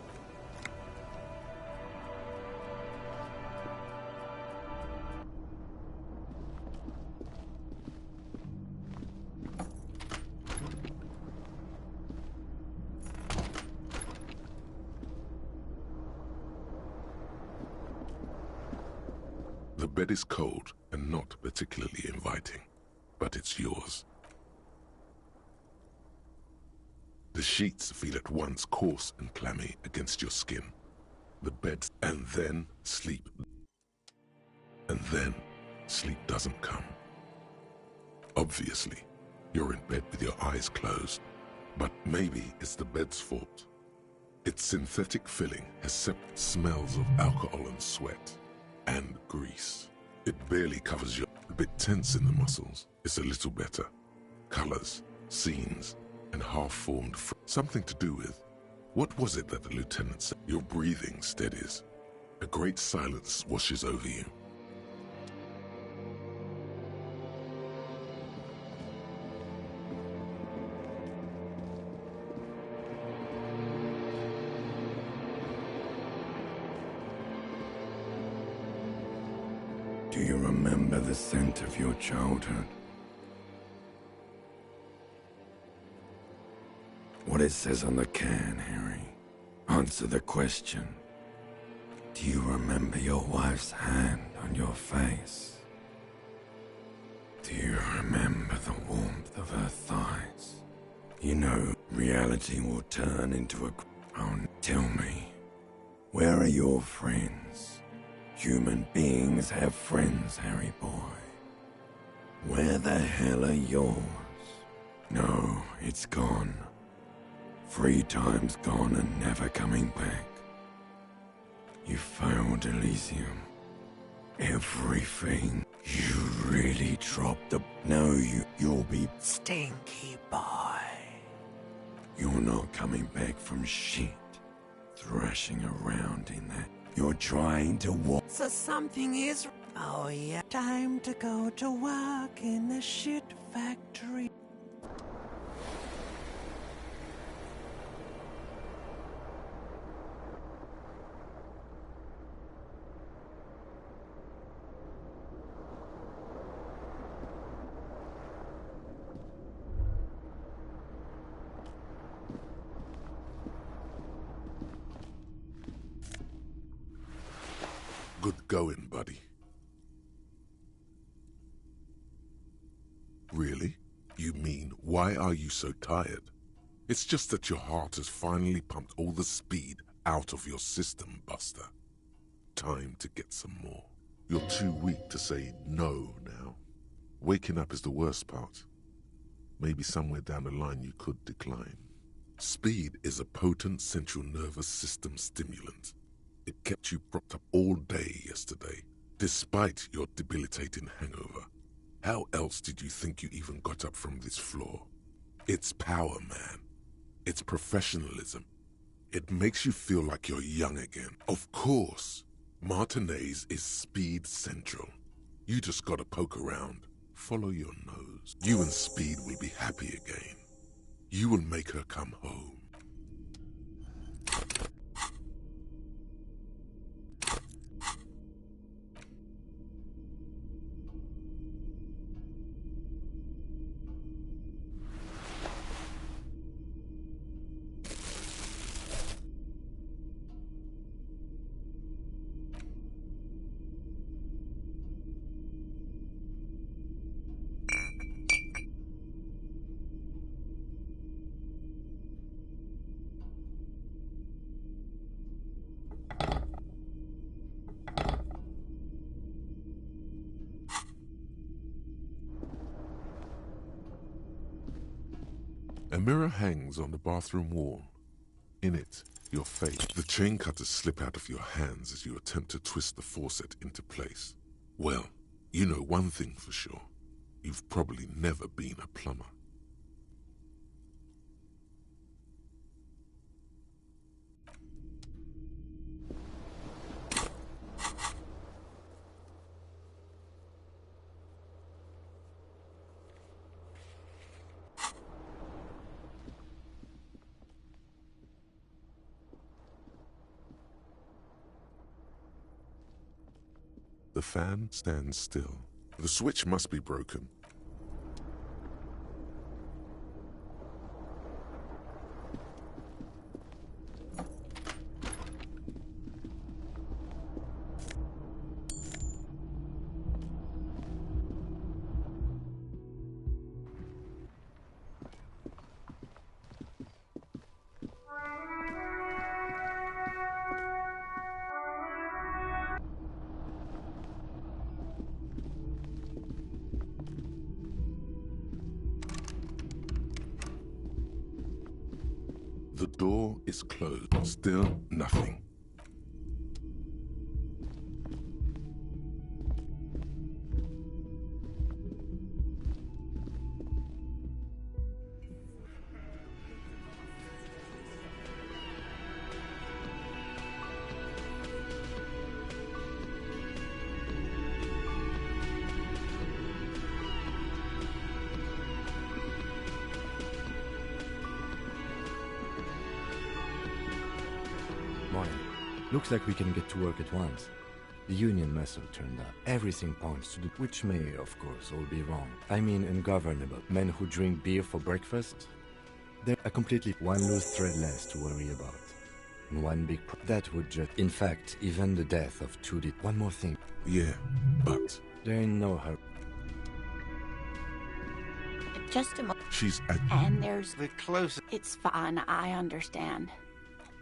The bed is cold and not particularly inviting, but it's yours. The sheets feel at once coarse and clammy against your skin. The bed, and then sleep. And then sleep doesn't come. Obviously, you're in bed with your eyes closed, but maybe it's the bed's fault. Its synthetic filling has smells of alcohol and sweat. And grease. It barely covers you. A bit tense in the muscles. It's a little better. Colors, scenes, and half-formed something to do with. What was it that the lieutenant said? Your breathing steadies. A great silence washes over you. Do you remember the scent of your childhood? What it says on the can, Harry. Answer the question. Do you remember your wife's hand on your face? Do you remember the warmth of her thighs? You know, reality will turn into a... Oh, tell me, where are your friends? Human beings have friends, Harry boy. Where the hell are yours? No, it's gone. 3 times gone and never coming back. You failed Elysium. Everything. You really dropped the... No, you'll be... Stinky boy. You're not coming back from shit. Thrashing around in that... You're trying to walk. So something is... Oh yeah. Time to go to work in the shit factory. Good going, buddy. Really? You mean, why are you so tired? It's just that your heart has finally pumped all the speed out of your system, Buster. Time to get some more. You're too weak to say no now. Waking up is the worst part. Maybe somewhere down the line you could decline. Speed is a potent central nervous system stimulant. It kept you propped up all day yesterday, despite your debilitating hangover. How else did you think you even got up from this floor? It's power, man. It's professionalism. It makes you feel like you're young again. Of course, Martinez is Speed Central. You just gotta poke around. Follow your nose. You and Speed will be happy again. You will make her come home. mirror hangs on the bathroom wall. In it, your face. The chain cutters slip out of your hands as you attempt to twist the faucet into place. Well, you know one thing for sure. You've probably never been a plumber. The fan stands still. The switch must be broken. The door is closed. Still nothing. Morning. Looks like we can get to work at once. The Union muscle turned up. Everything points to the... Which may, of course, all be wrong. I mean ungovernable. Men who drink beer for breakfast? They're a completely one loose thread less to worry about. And one big... That would just... In fact, even the death of Tudit... One more thing. Yeah, but... They're in no hurry. Just a moment. She's at... And there's... The closest... It's fine, I understand.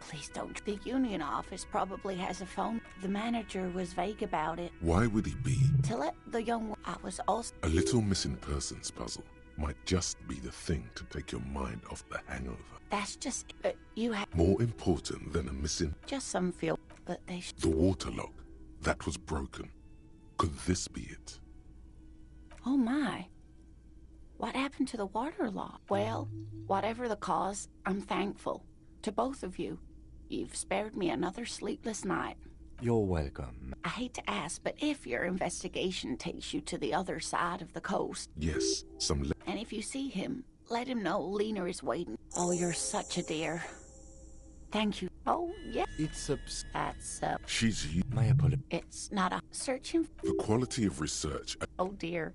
Please don't. The union office probably has a phone. The manager was vague about it. Why would he be? To let the young... I was also... A little missing persons puzzle might just be the thing to take your mind off the hangover. That's just... you have... More important than a missing... Just some feel... But they... The water lock. That was broken. Could this be it? Oh my. What happened to the water lock? Well, whatever the cause, I'm thankful. To both of you. You've spared me another sleepless night. You're welcome. I hate to ask, but if your investigation takes you to the other side of the coast... Yes, some... And if you see him, let him know Lena is waiting. Oh, you're such a dear. Thank you. Oh, yeah. It's That's, She's you. My apology. It's not a... Searching... The quality of research... Oh, dear.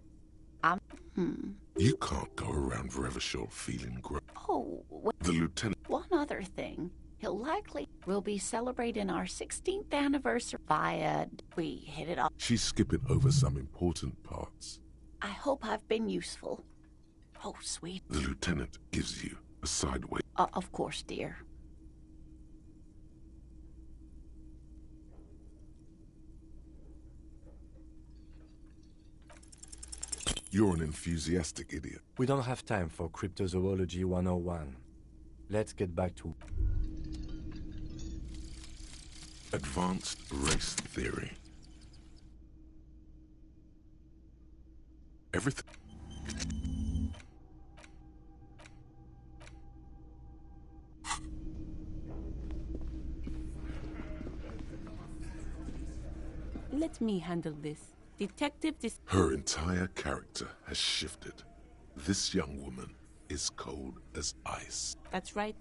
You can't go around Revachol feeling great. Oh, The lieutenant... One other thing. He'll likely... We'll be celebrating our 16th anniversary via... We hit it off. She's skipping over some important parts. I hope I've been useful. Oh, sweet. The lieutenant gives you a sideway. Of course, dear. You're an enthusiastic idiot. We don't have time for Cryptozoology 101. Let's get back to... Advanced race theory. Everything... Let me handle this. Detective Her entire character has shifted. This young woman is cold as ice. That's right.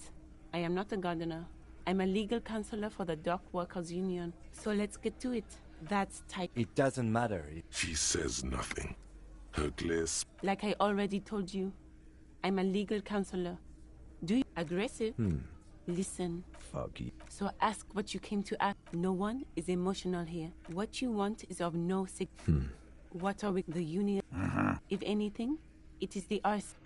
I am not a gardener. I'm a legal counselor for the Dock Workers Union. So let's get to it. That's tight. It doesn't matter. She says nothing. Her glare... Like I already told you, I'm a legal counselor. Do you... Aggressive? Listen. Foggy. So ask what you came to ask. No one is emotional here. What you want is of no What are we, the union? If anything, it is the arse.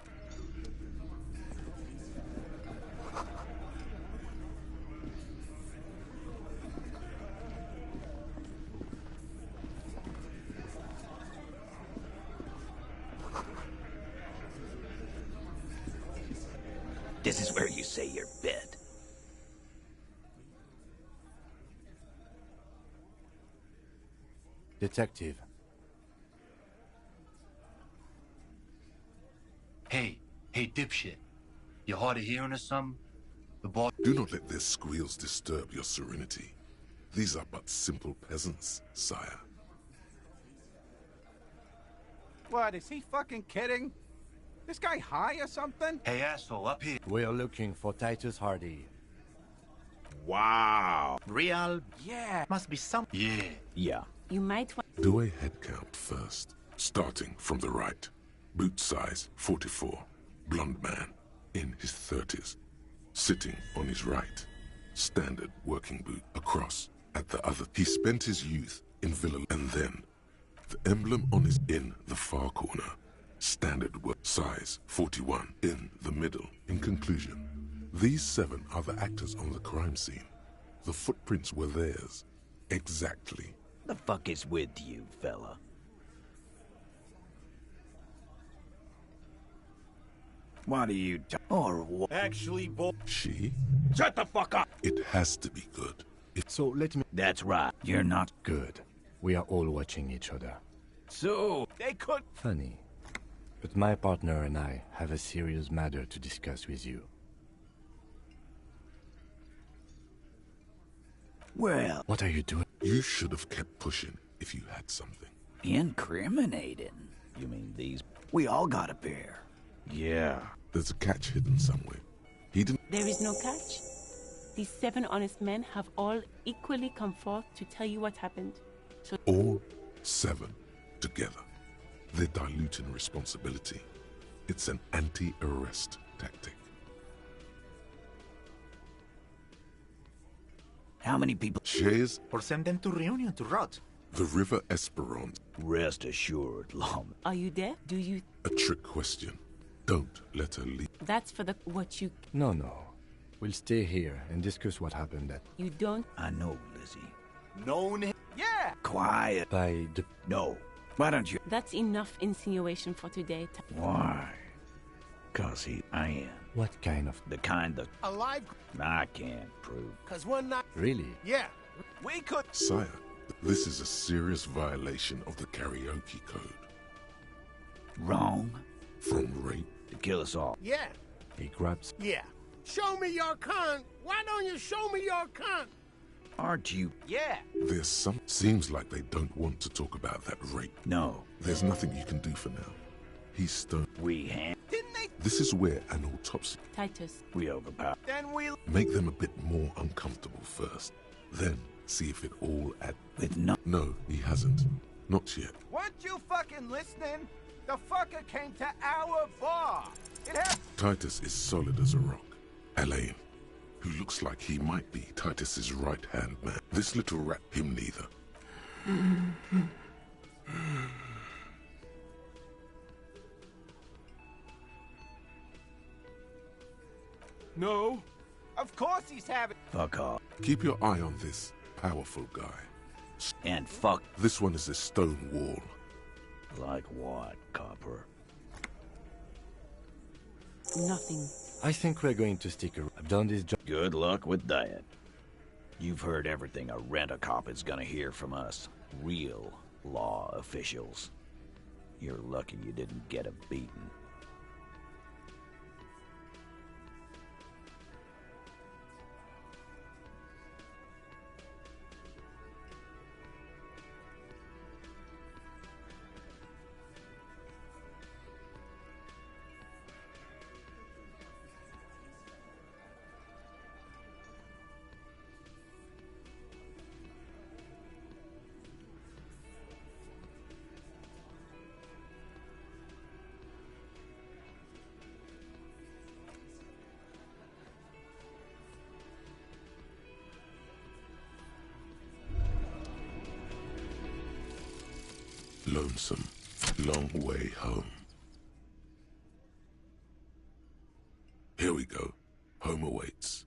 This is where you say your bed. Detective. Hey, dipshit. You hard of hearing or something? The boss... Do not let their squeals disturb your serenity. These are but simple peasants, sire. What, is he fucking kidding? This guy high or something? Hey, asshole, up here. We are looking for Titus Hardy. Wow. Real? Yeah. Must be some... Yeah. You might want... Do a head count first, starting from the right. Boot size 44. Blonde man, in his 30s. Sitting on his right. Standard working boot across at the other. He spent his youth in Villa, and then the emblem on his in the far corner. Standard work size 41 in the middle. In conclusion, these 7 are the actors on the crime scene. The footprints were theirs. Exactly. The fuck is with you, fella? What are you or what? Actually, She? Shut the fuck up! It has to be good. So let me... That's right. You're not Good. We are all watching each other. So they could... Funny. But my partner and I have a serious matter to discuss with you. Well... What are you doing? You should have kept pushing if you had something. Incriminating? You mean these... We all got a pair. Yeah. There's a catch hidden somewhere. He didn't... There is no catch. These 7 honest men have all equally come forth to tell you what happened. So All 7 together. They're diluting responsibility. It's an anti-arrest tactic. How many people... Shares Or send them to Reunion to rot. the River Esperance. Rest assured, Lom. are you there? Do you... A trick question. Don't let her leave. That's for the... what you... No. We'll stay here and discuss what happened at... You don't... I know, Lizzie. Known him? Yeah! Quiet. By the... No. Why don't you... That's enough insinuation for today. Why? 'Cause I am. What kind of... The kind that Alive? I can't prove. 'Cause one night... Really? Yeah. We could... Sire, this is a serious violation of the karaoke code. Wrong. From rape. To kill us all. Yeah. He grabs... Yeah. Show me your cunt. Why don't you show me your cunt? Aren't you? Yeah. There's some... Seems like they don't want to talk about that rape. No. There's nothing you can do for now. He's stoned. We hand. Didn't they? This is where an autopsy... Titus. We overpower. Then we'll... Make them a bit more uncomfortable first. Then see if it all add... With no... No, he hasn't. Not yet. Weren't you fucking listening? The fucker came to our bar. It happened. Titus is solid as a rock. Elaine, who looks like he might be Titus's right-hand man. This little rat, him neither. No. Of course he's having... Fuck off. Keep your eye on this powerful guy. And fuck. This one is a stone wall. Like what, Copper? Nothing. I think we're going to stick around. I've done this job... Good luck with that. You've heard everything a rent-a-cop is gonna hear from us. Real law officials. You're lucky you didn't get a beating. Lonesome, long way home. Here we go. Home awaits.